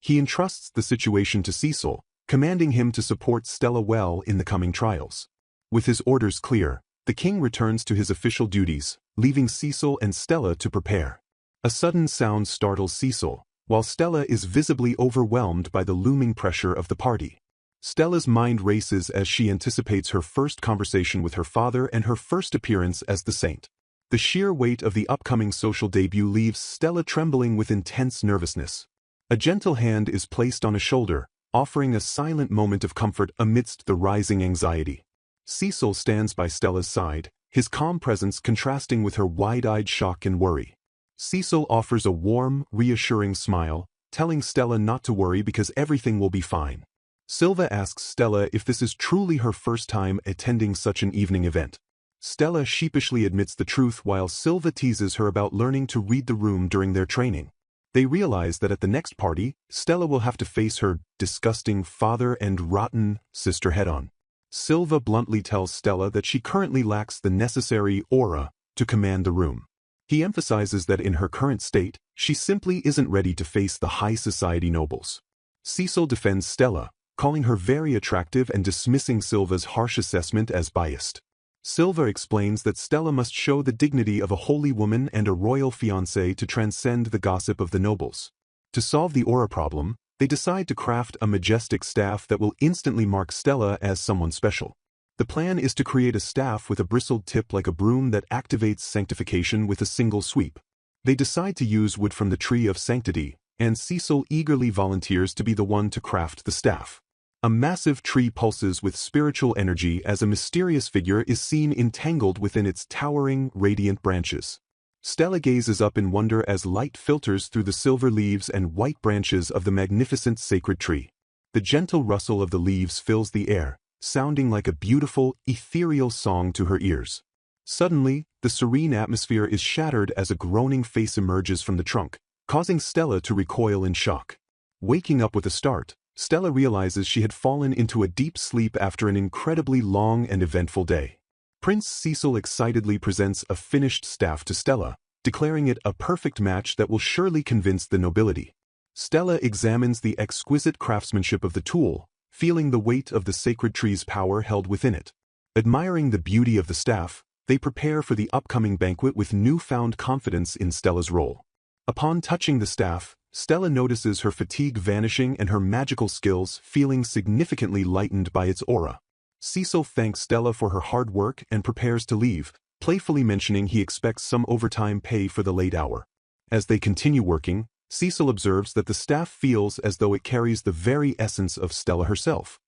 He entrusts the situation to Cecil, commanding him to support Stella well in the coming trials. With his orders clear, the king returns to his official duties, leaving Cecil and Stella to prepare. A sudden sound startles Cecil, while Stella is visibly overwhelmed by the looming pressure of the party. Stella's mind races as she anticipates her first conversation with her father and her first appearance as the saint. The sheer weight of the upcoming social debut leaves Stella trembling with intense nervousness. A gentle hand is placed on a shoulder, offering a silent moment of comfort amidst the rising anxiety. Cecil stands by Stella's side, his calm presence contrasting with her wide-eyed shock and worry. Cecil offers a warm, reassuring smile, telling Stella not to worry because everything will be fine. Silva asks Stella if this is truly her first time attending such an evening event. Stella sheepishly admits the truth while Silva teases her about learning to read the room during their training. They realize that at the next party, Stella will have to face her disgusting father and rotten sister head-on. Silva bluntly tells Stella that she currently lacks the necessary aura to command the room. He emphasizes that in her current state, she simply isn't ready to face the high society nobles. Cecil defends Stella, calling her very attractive and dismissing Silva's harsh assessment as biased. Silva explains that Stella must show the dignity of a holy woman and a royal fiancée to transcend the gossip of the nobles. To solve the aura problem, they decide to craft a majestic staff that will instantly mark Stella as someone special. The plan is to create a staff with a bristled tip like a broom that activates sanctification with a single sweep. They decide to use wood from the Tree of Sanctity, and Cecil eagerly volunteers to be the one to craft the staff. A massive tree pulses with spiritual energy as a mysterious figure is seen entangled within its towering, radiant branches. Stella gazes up in wonder as light filters through the silver leaves and white branches of the magnificent sacred tree. The gentle rustle of the leaves fills the air, sounding like a beautiful, ethereal song to her ears. Suddenly, the serene atmosphere is shattered as a groaning face emerges from the trunk, causing Stella to recoil in shock. Waking up with a start, Stella realizes she had fallen into a deep sleep after an incredibly long and eventful day. Prince Cecil excitedly presents a finished staff to Stella, declaring it a perfect match that will surely convince the nobility. Stella examines the exquisite craftsmanship of the tool, feeling the weight of the sacred tree's power held within it. Admiring the beauty of the staff, they prepare for the upcoming banquet with newfound confidence in Stella's role. Upon touching the staff, Stella notices her fatigue vanishing and her magical skills feeling significantly lightened by its aura. Cecil thanks Stella for her hard work and prepares to leave, playfully mentioning he expects some overtime pay for the late hour. As they continue working, Cecil observes that the staff feels as though it carries the very essence of Stella herself.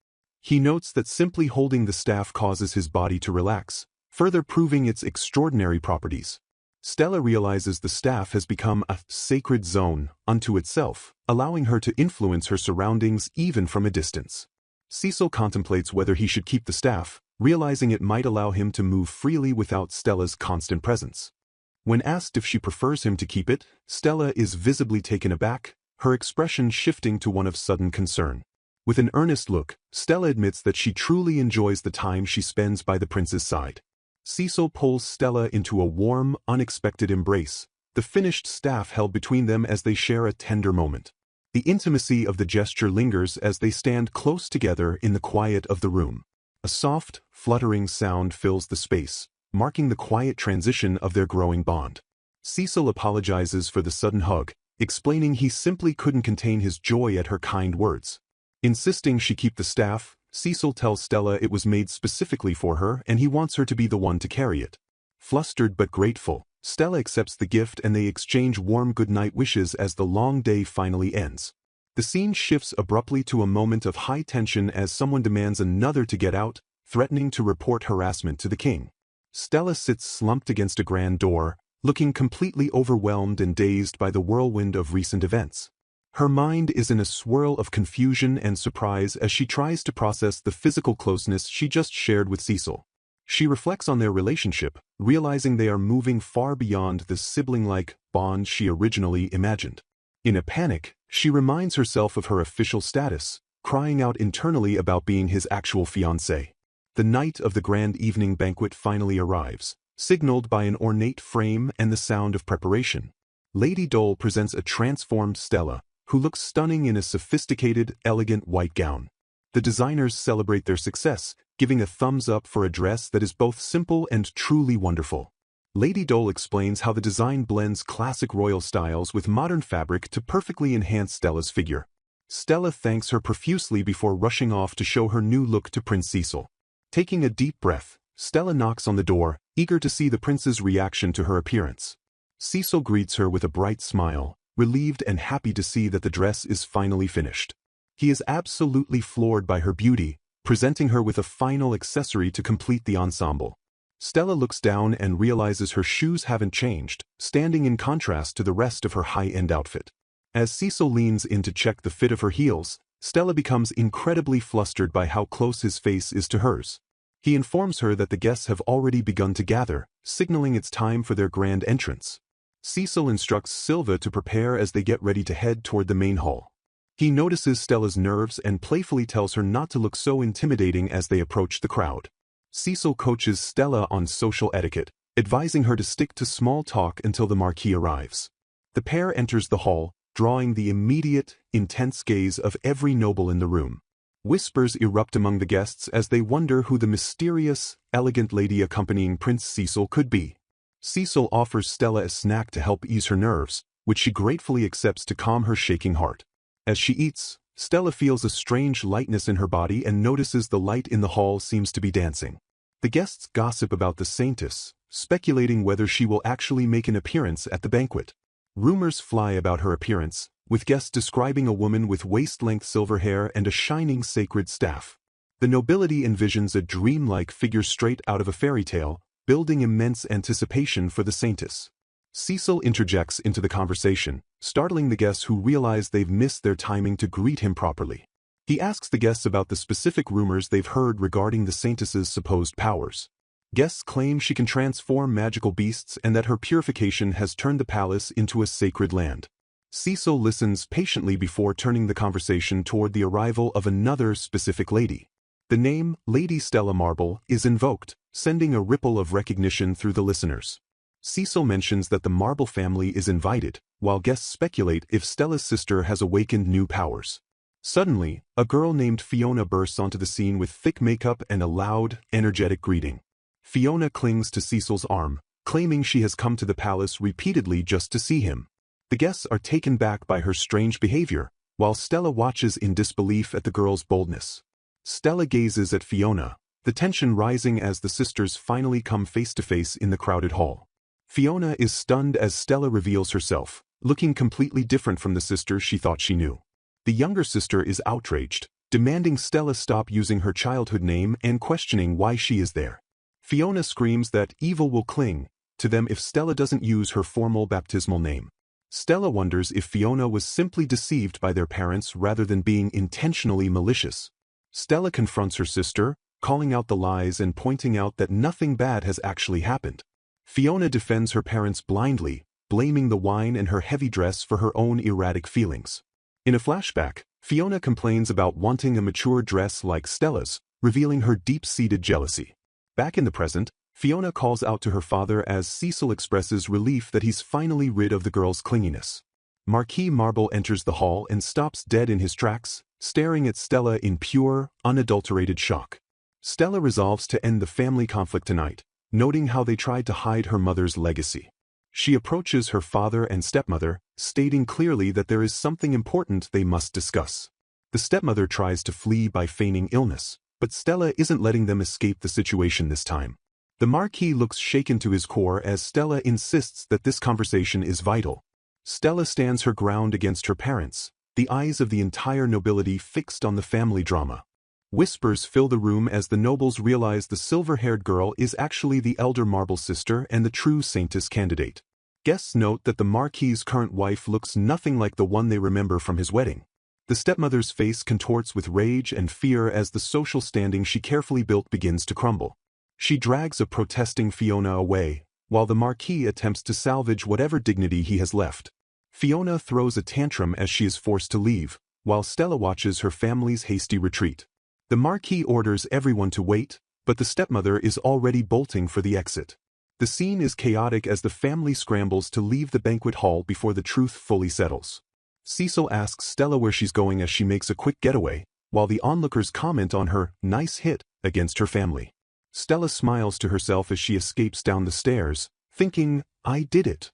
He notes that simply holding the staff causes his body to relax, further proving its extraordinary properties. Stella realizes the staff has become a sacred zone unto itself, allowing her to influence her surroundings even from a distance. Cecil contemplates whether he should keep the staff, realizing it might allow him to move freely without Stella's constant presence. When asked if she prefers him to keep it, Stella is visibly taken aback, her expression shifting to one of sudden concern. With an earnest look, Stella admits that she truly enjoys the time she spends by the prince's side. Cecil pulls Stella into a warm, unexpected embrace, the finished staff held between them as they share a tender moment. The intimacy of the gesture lingers as they stand close together in the quiet of the room. A soft, fluttering sound fills the space, marking the quiet transition of their growing bond. Cecil apologizes for the sudden hug, explaining he simply couldn't contain his joy at her kind words. Insisting she keep the staff, Cecil tells Stella it was made specifically for her and he wants her to be the one to carry it. Flustered but grateful, Stella accepts the gift and they exchange warm goodnight wishes as the long day finally ends. The scene shifts abruptly to a moment of high tension as someone demands another to get out, threatening to report harassment to the king. Stella sits slumped against a grand door, looking completely overwhelmed and dazed by the whirlwind of recent events. Her mind is in a swirl of confusion and surprise as she tries to process the physical closeness she just shared with Cecil. She reflects on their relationship, realizing they are moving far beyond the sibling-like bond she originally imagined. In a panic, she reminds herself of her official status, crying out internally about being his actual fiancé. The night of the grand evening banquet finally arrives, signaled by an ornate frame and the sound of preparation. Lady Dole presents a transformed Stella, who looks stunning in a sophisticated, elegant white gown. The designers celebrate their success, giving a thumbs up for a dress that is both simple and truly wonderful. Lady Dole explains how the design blends classic royal styles with modern fabric to perfectly enhance Stella's figure. Stella thanks her profusely before rushing off to show her new look to Prince Cecil. Taking a deep breath, Stella knocks on the door, eager to see the prince's reaction to her appearance. Cecil greets her with a bright smile, relieved and happy to see that the dress is finally finished. He is absolutely floored by her beauty, presenting her with a final accessory to complete the ensemble. Stella looks down and realizes her shoes haven't changed, standing in contrast to the rest of her high-end outfit. As Cecil leans in to check the fit of her heels, Stella becomes incredibly flustered by how close his face is to hers. He informs her that the guests have already begun to gather, signaling it's time for their grand entrance. Cecil instructs Silva to prepare as they get ready to head toward the main hall. He notices Stella's nerves and playfully tells her not to look so intimidating as they approach the crowd. Cecil coaches Stella on social etiquette, advising her to stick to small talk until the marquis arrives. The pair enters the hall, drawing the immediate, intense gaze of every noble in the room. Whispers erupt among the guests as they wonder who the mysterious, elegant lady accompanying Prince Cecil could be. Cecil offers Stella a snack to help ease her nerves, which she gratefully accepts to calm her shaking heart. As she eats, Stella feels a strange lightness in her body and notices the light in the hall seems to be dancing. The guests gossip about the saintess, speculating whether she will actually make an appearance at the banquet. Rumors fly about her appearance, with guests describing a woman with waist-length silver hair and a shining sacred staff. The nobility envisions a dreamlike figure straight out of a fairy tale, building immense anticipation for the saintess. Cecil interjects into the conversation, startling the guests who realize they've missed their timing to greet him properly. He asks the guests about the specific rumors they've heard regarding the saintess's supposed powers. Guests claim she can transform magical beasts and that her purification has turned the palace into a sacred land. Cecil listens patiently before turning the conversation toward the arrival of another specific lady. The name, Lady Stella Marble, is invoked, sending a ripple of recognition through the listeners. Cecil mentions that the Marble family is invited, while guests speculate if Stella's sister has awakened new powers. Suddenly, a girl named Fiona bursts onto the scene with thick makeup and a loud, energetic greeting. Fiona clings to Cecil's arm, claiming she has come to the palace repeatedly just to see him. The guests are taken back by her strange behavior, while Stella watches in disbelief at the girl's boldness. Stella gazes at Fiona, the tension rising as the sisters finally come face to face in the crowded hall. Fiona is stunned as Stella reveals herself, looking completely different from the sister she thought she knew. The younger sister is outraged, demanding Stella stop using her childhood name and questioning why she is there. Fiona screams that evil will cling to them if Stella doesn't use her formal baptismal name. Stella wonders if Fiona was simply deceived by their parents rather than being intentionally malicious. Stella confronts her sister, calling out the lies and pointing out that nothing bad has actually happened. Fiona defends her parents blindly, blaming the wine and her heavy dress for her own erratic feelings. In a flashback, Fiona complains about wanting a mature dress like Stella's, revealing her deep-seated jealousy. Back in the present, Fiona calls out to her father as Cecil expresses relief that he's finally rid of the girl's clinginess. Marquis Marble enters the hall and stops dead in his tracks, staring at Stella in pure, unadulterated shock. Stella resolves to end the family conflict tonight, noting how they tried to hide her mother's legacy. She approaches her father and stepmother, stating clearly that there is something important they must discuss. The stepmother tries to flee by feigning illness, but Stella isn't letting them escape the situation this time. The Marquis looks shaken to his core as Stella insists that this conversation is vital. Stella stands her ground against her parents, the eyes of the entire nobility fixed on the family drama. Whispers fill the room as the nobles realize the silver-haired girl is actually the elder Marble sister and the true Saintess candidate. Guests note that the Marquis's current wife looks nothing like the one they remember from his wedding. The stepmother's face contorts with rage and fear as the social standing she carefully built begins to crumble. She drags a protesting Fiona away, while the Marquis attempts to salvage whatever dignity he has left. Fiona throws a tantrum as she is forced to leave, while Stella watches her family's hasty retreat. The Marquis orders everyone to wait, but the stepmother is already bolting for the exit. The scene is chaotic as the family scrambles to leave the banquet hall before the truth fully settles. Cecil asks Stella where she's going as she makes a quick getaway, while the onlookers comment on her "nice hit" against her family. Stella smiles to herself as she escapes down the stairs, thinking, "I did it."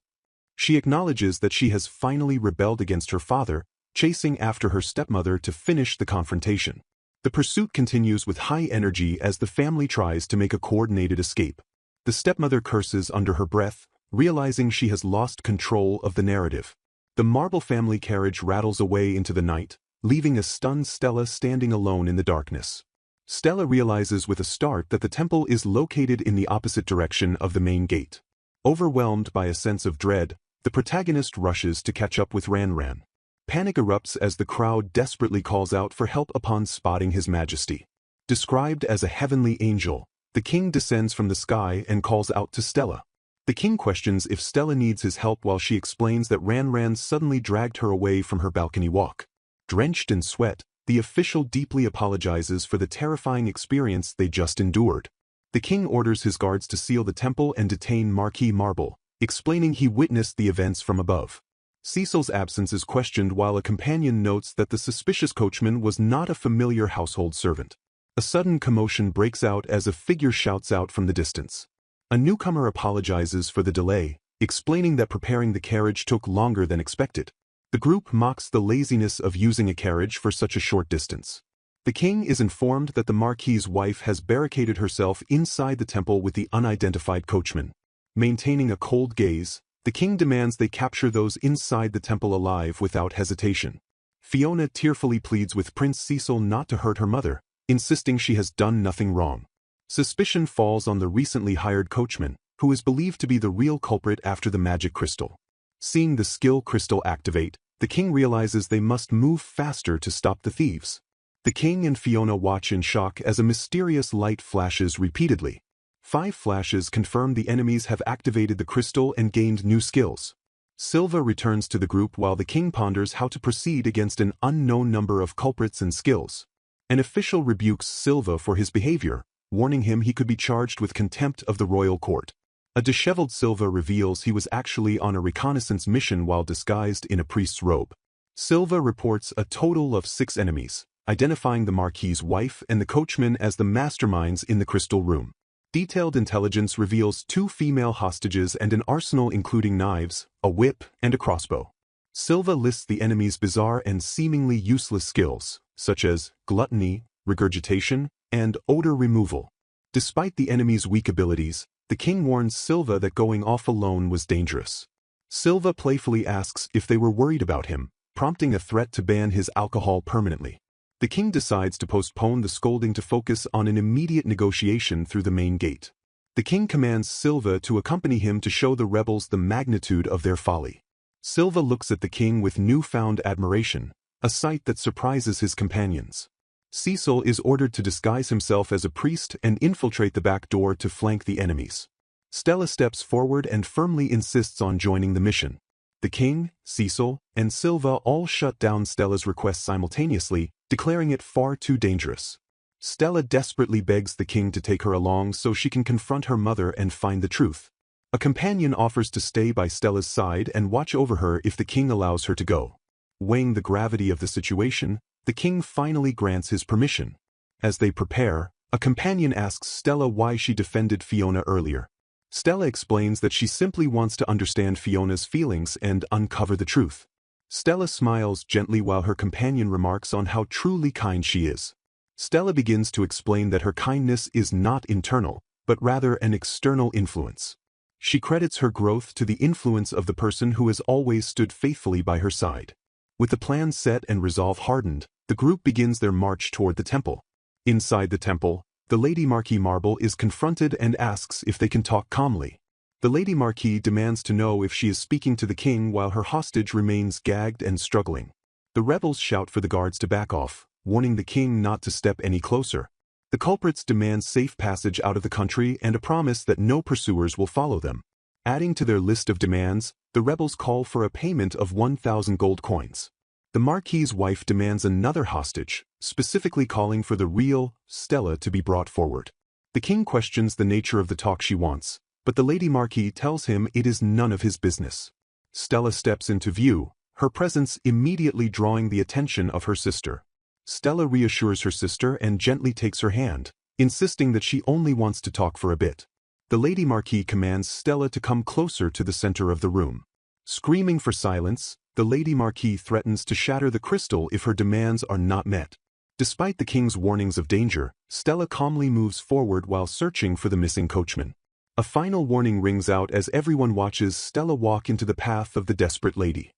She acknowledges that she has finally rebelled against her father, chasing after her stepmother to finish the confrontation. The pursuit continues with high energy as the family tries to make a coordinated escape. The stepmother curses under her breath, realizing she has lost control of the narrative. The Marble family carriage rattles away into the night, leaving a stunned Stella standing alone in the darkness. Stella realizes with a start that the temple is located in the opposite direction of the main gate. Overwhelmed by a sense of dread, the protagonist rushes to catch up with Ran. Panic erupts as the crowd desperately calls out for help upon spotting His Majesty. Described as a heavenly angel, the king descends from the sky and calls out to Stella. The king questions if Stella needs his help while she explains that Ran suddenly dragged her away from her balcony walk. Drenched in sweat, the official deeply apologizes for the terrifying experience they just endured. The king orders his guards to seal the temple and detain Marquis Marble, explaining he witnessed the events from above. Cecil's absence is questioned while a companion notes that the suspicious coachman was not a familiar household servant. A sudden commotion breaks out as a figure shouts out from the distance. A newcomer apologizes for the delay, explaining that preparing the carriage took longer than expected. The group mocks the laziness of using a carriage for such a short distance. The king is informed that the Marquis's wife has barricaded herself inside the temple with the unidentified coachman. Maintaining a cold gaze, the king demands they capture those inside the temple alive without hesitation. Fiona tearfully pleads with Prince Cecil not to hurt her mother, insisting she has done nothing wrong. Suspicion falls on the recently hired coachman, who is believed to be the real culprit after the magic crystal. Seeing the skill crystal activate, the king realizes they must move faster to stop the thieves. The king and Fiona watch in shock as a mysterious light flashes repeatedly. 5 flashes confirm the enemies have activated the crystal and gained new skills. Silva returns to the group while the king ponders how to proceed against an unknown number of culprits and skills. An official rebukes Silva for his behavior, warning him he could be charged with contempt of the royal court. A disheveled Silva reveals he was actually on a reconnaissance mission while disguised in a priest's robe. Silva reports a total of 6 enemies, identifying the Marquis's wife and the coachman as the masterminds in the crystal room. Detailed intelligence reveals 2 female hostages and an arsenal including knives, a whip, and a crossbow. Silva lists the enemy's bizarre and seemingly useless skills, such as gluttony, regurgitation, and odor removal, Despite the enemy's weak abilities, the king warns Silva that going off alone was dangerous. Silva playfully asks if they were worried about him, prompting a threat to ban his alcohol permanently. The king decides to postpone the scolding to focus on an immediate negotiation through the main gate. The king commands Silva to accompany him to show the rebels the magnitude of their folly. Silva looks at the king with newfound admiration, a sight that surprises his companions. Cecil is ordered to disguise himself as a priest and infiltrate the back door to flank the enemies. Stella steps forward and firmly insists on joining the mission. The king, Cecil, and Silva all shut down Stella's request simultaneously, declaring it far too dangerous. Stella desperately begs the king to take her along so she can confront her mother and find the truth. A companion offers to stay by Stella's side and watch over her if the king allows her to go. Weighing the gravity of the situation, the king finally grants his permission. As they prepare, a companion asks Stella why she defended Fiona earlier. Stella explains that she simply wants to understand Fiona's feelings and uncover the truth. Stella smiles gently while her companion remarks on how truly kind she is. Stella begins to explain that her kindness is not internal, but rather an external influence. She credits her growth to the influence of the person who has always stood faithfully by her side. With the plan set and resolve hardened, the group begins their march toward the temple. Inside the temple, the Lady Marquis Marble is confronted and asks if they can talk calmly. The Lady Marquis demands to know if she is speaking to the king while her hostage remains gagged and struggling. The rebels shout for the guards to back off, warning the king not to step any closer. The culprits demand safe passage out of the country and a promise that no pursuers will follow them. Adding to their list of demands, the rebels call for a payment of 1,000 gold coins. The Marquis's wife demands another hostage, specifically calling for the real Stella to be brought forward. The king questions the nature of the talk she wants, but the Lady Marquis tells him it is none of his business. Stella steps into view, her presence immediately drawing the attention of her sister. Stella reassures her sister and gently takes her hand, insisting that she only wants to talk for a bit. The Lady Marquis commands Stella to come closer to the center of the room. Screaming for silence, the Lady Marquis threatens to shatter the crystal if her demands are not met. Despite the king's warnings of danger, Stella calmly moves forward while searching for the missing coachman. A final warning rings out as everyone watches Stella walk into the path of the desperate lady.